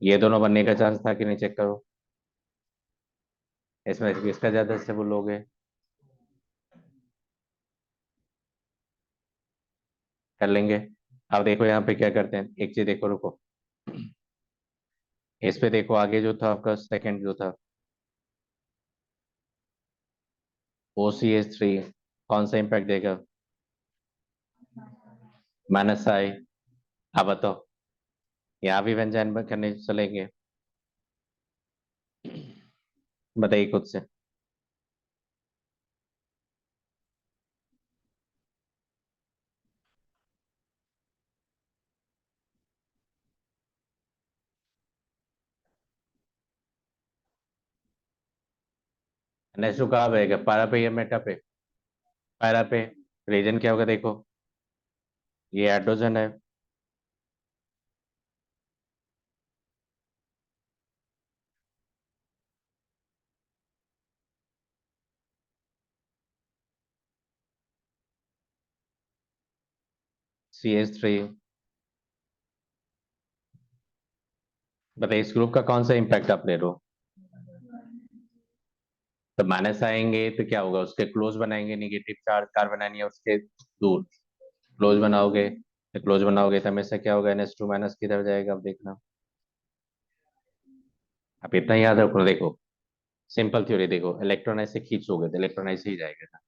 ये दोनों बनने का चांस था कि नहीं, चेक करो, इसमें किसका ज्यादा स्टेबल हो गए, कर लेंगे। अब देखो यहाँ पे क्या करते हैं, एक चीज देखो, रुको, इस पे देखो आगे जो था आपका सेकंड जो था OCH3, कौन सा इम्पैक्ट देगा, माइनस आई। अब बताओ यहाँ भी व्यंजन करने चलेंगे, बताइए खुद से। नेक्स्ट कहाँ रहेगा, पारा पे या मेटा पे, पारा पे। रीजन क्या होगा देखो, ये हाइड्रोजन है, CH3। बताइए इस ग्रुप का कौन सा इम्पैक्ट आप ले रहे हो, तो माइनस आएंगे तो क्या होगा, उसके क्लोज बनाएंगे, निगेटिव चार्ज कार्बन आएंगे उसके दूर, क्लोज बनाओगे तो क्लोज बनाओगे तो हमेशा क्या होगा, NH2 माइनस किधर जाएगा, अब देखना, अब इतना याद रखो, देखो सिंपल थ्योरी, देखो इलेक्ट्रॉन ऐसे खींचोगे तो इलेक्ट्रॉन ऐसे ही जाएगा ना।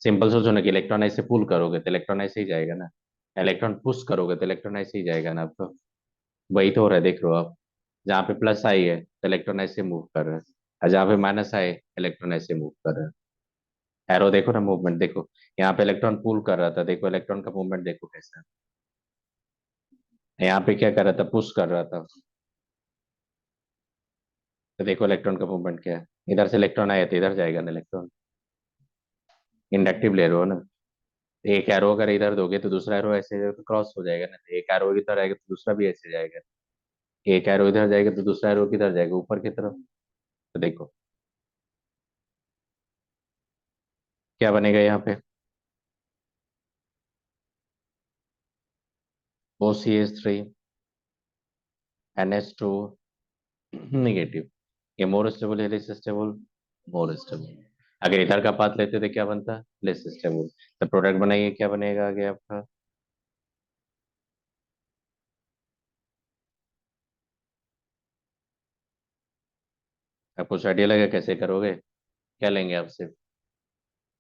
सिंपल सोचो ना कि इलेक्ट्रॉन ऐसे पुल करोगे तो इलेक्ट्रॉन ऐसे ही जाएगा ना। इलेक्ट्रॉन पुश करोगे तो इलेक्ट्रॉन ऐसे ही जाएगा ना आपको। वही तो हो रहा है, देख लो आप। जहाँ पे प्लस आई है तो इलेक्ट्रॉन ऐसे मूव कर रहा है, और जहाँ पे माइनस आई इलेक्ट्रॉन ऐसे मूव कर रहा है। एरो देखो ना, मूवमेंट देखो। यहाँ पे इलेक्ट्रॉन पुल कर रहा था, देखो इलेक्ट्रॉन का मूवमेंट देखो कैसा है। यहाँ पे क्या कर रहा था, पुश कर रहा था। तो देखो इलेक्ट्रॉन का मूवमेंट क्या है। इधर से इलेक्ट्रॉन आया तो इधर जाएगा ना इलेक्ट्रॉन। इंडक्टिव ले रहे हो ना। एक एरो अगर इधर दोगे तो दूसरा एरो ऐसे क्रॉस हो जाएगा ना, तो एक एरो इधर आएगा तो दूसरा भी ऐसे जाएगा। एक एरो इधर जाएगा तो दूसरा एरो किधर जाएगा, ऊपर की तरफ। तो देखो क्या बनेगा यहाँ पे। OCH3 NH2 negative. ये मोर स्टेबल है, लेस स्टेबल। More stable. अगर इधर का पाथ लेते तो क्या बनता, लेस स्टेबल। तो प्रोडक्ट बनाइए, क्या बनेगा आगे आपका। आपको कुछ आइडिया लगा कैसे करोगे। क्या लेंगे आप सिर्फ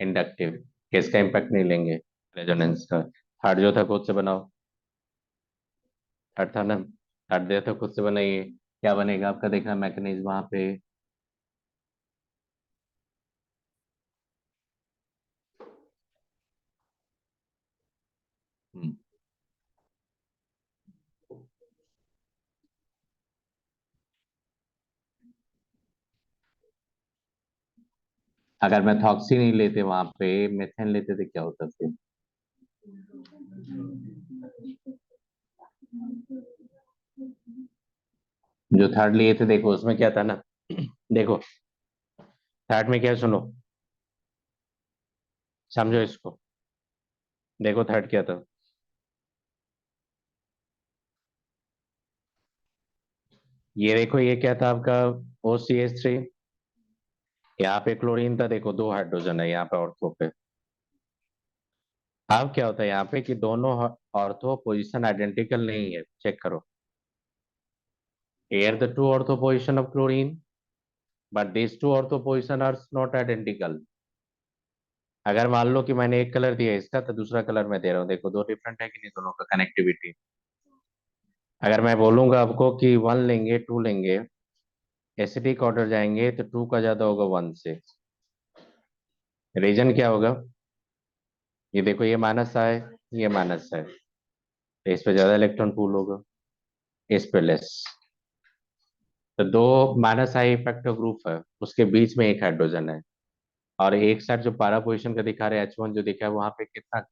इंडक्टिव। किसका इम्पैक्ट नहीं लेंगे, रेजोनेंस का। थर्ड जो था खुद से बनाओ। थर्ड था ना। थर्ड दिया था, खुद से बनाइए। क्या बनेगा आपका, देखना मैकेनिज्म वहां पे। हम्म, अगर मेथॉक्सी नहीं लेते वहां पे, मेथेन लेते तो क्या होता फिर। जो थर्ड लिए थे देखो उसमें क्या था ना। देखो थर्ड में क्या है, सुनो, समझो इसको। देखो थर्ड क्या था। ये देखो ये क्या था आपका, OCH3। यहाँ पे क्लोरीन था, देखो दो हाइड्रोजन है यहाँ पे ऑर्थो पे। अब क्या होता है यहाँ पे कि दोनों ऑर्थो पोजीशन आइडेंटिकल नहीं है, चेक करो। Here the two ortho position of chlorine, but these two ortho position are not identical. अगर मान लो कि मैंने एक कलर दिया इसका तो दूसरा कलर मैं दे रहा हूँ, देखो दो डिफरेंट है कि नहीं दोनों का कनेक्टिविटी। अगर मैं बोलूंगा आपको कि वन लेंगे टू लेंगे, एसिडिक ऑर्डर जाएंगे तो टू का ज्यादा होगा वन से। रीजन क्या होगा, ये देखो ये माइनस है, ये माइनस है, तो इस पे ज्यादा इलेक्ट्रॉन पूल होगा, इस पे लेस। तो दो माइनस आई इफेक्ट ग्रुप है, उसके बीच में एक हाइड्रोजन है। और एक साइड जो पारा पोजिशन का दिखा रहे हैं H1 जो दिखा है वहां पे कितना,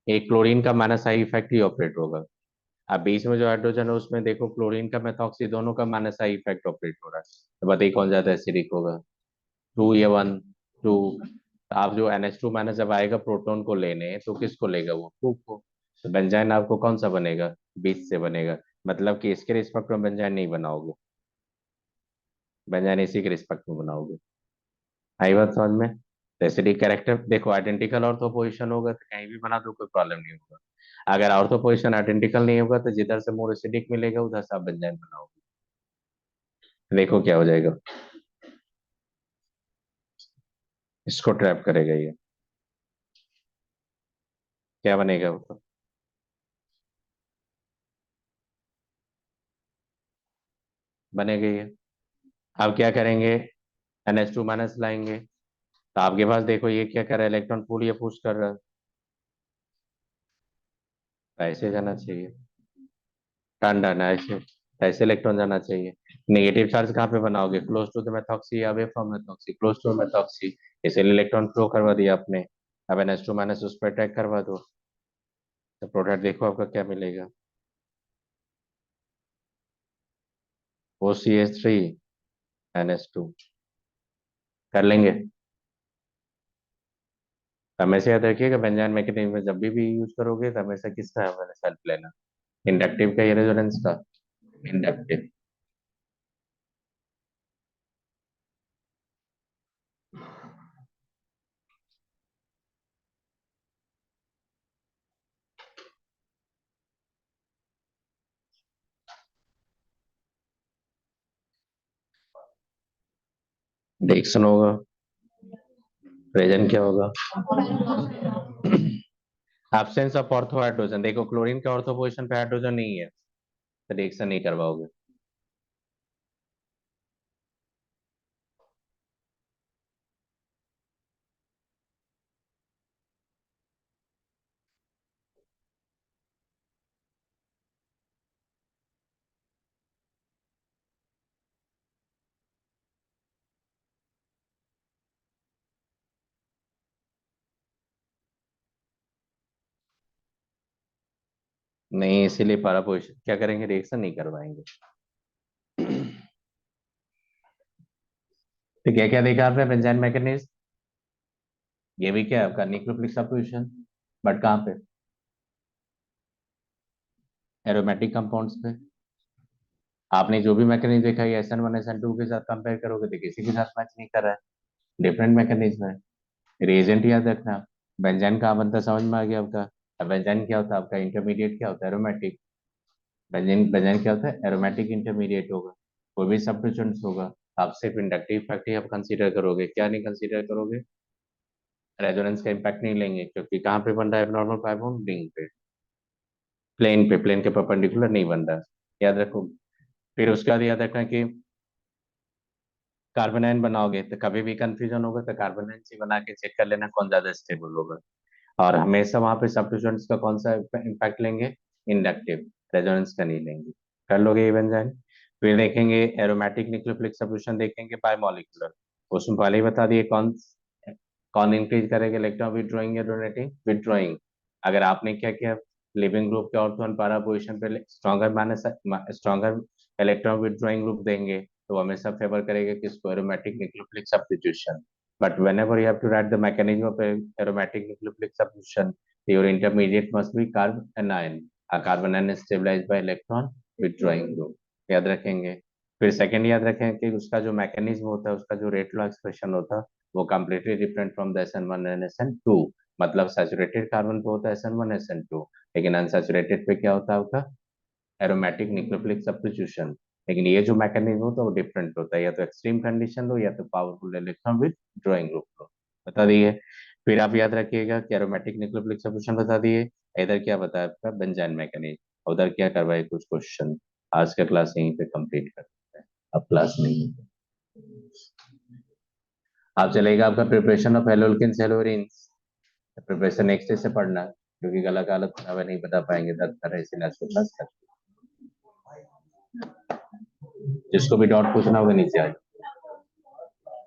एक क्लोरीन का minus I effect he operate होगा। अब बीच में जो हाइड्रोजन है उसमें देखो क्लोरीन का मेथॉक्सी दोनों का माइनस आई इफेक्ट ऑपरेट हो रहा है। तो बताइए कौन ज्यादा एसिडिक होगा, टू या वन। टू। आप जो NH2 माइनस जब आएगा प्रोटॉन को लेने तो किसको लेगा, वो टू को। तो बेंजाइन आपको कौन सा बनेगा, बीच से बनेगा। मतलब कि इसके रिस्पेक्ट में बेंजाइन नहीं बनाओगे, बेंजाइन इसी के रिस्पेक्ट में बनाओगे। आई बात समझ में। तो एसिडिक कैरेक्टर देखो आइडेंटिकल ऑर्थो पोजिशन होगा तो कहीं भी बना दो कोई प्रॉब्लम नहीं होगा। अगर ऑर्थो पोजिशन आइडेंटिकल नहीं होगा तो जिधर से मोर एसिडिक मिलेगा उधर से आप बेंजाइन बनाओगे। देखो क्या हो जाएगा, इसको ट्रैप करेगा ये। क्या बनेगा वो, बनेगा ये। अब क्या करेंगे, NH2 माइनस लाएंगे तो आपके पास देखो ये क्या कर रहा है, इलेक्ट्रॉन पूल ये पुश कर रहा है। तो ऐसे जाना चाहिए, टर्न डन ऐसे। ऐसे इलेक्ट्रॉन जाना चाहिए। नेगेटिव चार्ज कहाँ पे बनाओगे, close to the methoxy, away from methoxy, close to methoxy. इसलिए इलेक्ट्रॉन फ्लो करवा दिया आपने। अब NH2 माइनस उस पर अटैक करवा दो, तो प्रोडक्ट देखो आपका क्या मिलेगा। OCH3 NH2 कर लेंगे। हमेशा याद रखिएगा बेंजाइन मैकेनिज्म में जब भी यूज करोगे तो हमेशा किसका हमें हेल्प लेना, इंडक्टिव का या रेजोनेंस का। इंडक्टिव। डिक्शन होगा, प्रेजेंट क्या होगा, एब्सेंस ऑफ ऑर्थो हाइड्रोजन। देखो क्लोरीन के ऑर्थो पोजीशन पे हाइड्रोजन नहीं है तो रिएक्शन नहीं करवाओगे। नहीं, इसीलिए para पोजीशन क्या करेंगे, रिएक्शन नहीं करवाएंगे। तो क्या क्या देखा आपने बेंजाइन मैकेनिज्म, ये भी क्या है आपका न्यूक्लियोफिलिक सब्स्टिट्यूशन, बट कहाँ पे, एरोमेटिक कंपाउंड्स पे। आपने जो भी मैकेनिज्म देखा है SN1 SN2 के साथ कंपेयर करोगे तो किसी के साथ मैच नहीं कर रहा है, डिफरेंट मैकेनिज्म है। रिएजेंट याद रखना, बेंजाइन कहाँ बनता है समझ में आ गया आपका। अब बेंजाइन क्या होता है आपका, इंटरमीडिएट क्या होता है, एरोमेटिक। बेंजाइन बेंजाइन क्या होता है, एरोमेटिक इंटरमीडिएट होगा, कोई भी सब्स्टिट्यूएंट्स होगा। आप सिर्फ इंडक्टिव इफेक्ट ही आप कंसीडर करोगे, क्या नहीं कंसीडर करोगे, रेजोनेंस का इम्पैक्ट नहीं लेंगे, क्योंकि कहाँ पे बन रहा है नॉर्मल पाई बॉन्ड, रिंग पे, प्लेन पे, प्लेन के परपेंडिकुलर नहीं बन रहा है, याद रखो। फिर उसके बाद याद रखना कि कार्बोनाइन बनाओगे तो कभी भी कंफ्यूजन होगा तो कार्बोनाइन से बना के चेक कर लेना कौन ज्यादा स्टेबल होगा। और हमेशा वहां पे सब्स्टिट्यूएंट्स का कौन सा इम्पैक्ट लेंगे, इंडक्टिव, रेजोनेंस का नहीं लेंगे। कर लोगे ये बन जाए। फिर देखेंगे एरोमेटिक न्यूक्लियोफिलिक सब्स्टिट्यूशन, देखेंगे बायोमोलिकुलर। उसमें पहले ही बता दिए कौन कौन इंक्रीज करेगा इलेक्ट्रॉन विथड्रॉइंग या डोनेटिंग, विथड्रॉइंग। अगर आपने क्या किया, लिविंग ग्रुप के ऑर्थो पैरा पोजीशन पे stronger minus stronger electron withdrawing group देंगे तो हमेशा फेवर करेगा किसको, aromatic nucleophilic substitution. But whenever you have to write the mechanism of aromatic nucleophilic substitution, your intermediate must be carbanion. A carbanion is stabilized by electron withdrawing group. याद रखेंगे। फिर second याद रखें कि उसका जो मैकेनिज्म होता है, उसका जो रेट लॉ एक्सप्रेशन होता है, वो completely different from the SN1 and SN2। मतलब सैचुरेटेड कार्बन पे होता है SN1 SN2, लेकिन अनसैचुरेटेड पे क्या होता है आपका, एरोमेटिक न्यूक्लियोफिलिक सब्स्टिट्यूशन। लेकिन ये जो मैकेनिज्म होता है वो डिफरेंट होता है, या तो एक्सट्रीम कंडीशन लो या तो powerful electron withdrawing group लो, बता दिए। फिर आप याद रखिएगा कि एरोमेटिक न्यूक्लियोफिलिक सब्स्टिट्यूशन बता दिए, इधर क्या बताया आपका बेंजाइन मैकेनिज्म, उधर क्या करवाए कुछ क्वेश्चन। आज का क्लास यहीं पे कंप्लीट करते हैं, अब क्लास नहीं है। आप चलेगा आपका preparation of haloalkane haloarenes, preparation next day से पढ़ना, क्योंकि गला का हालत खराब है, नहीं बता पाएंगे, दर्द कर रहा है, इसीलिए आज को क्लास कर। जिसको भी डाउट पूछना होगा नीचे आ जाओ।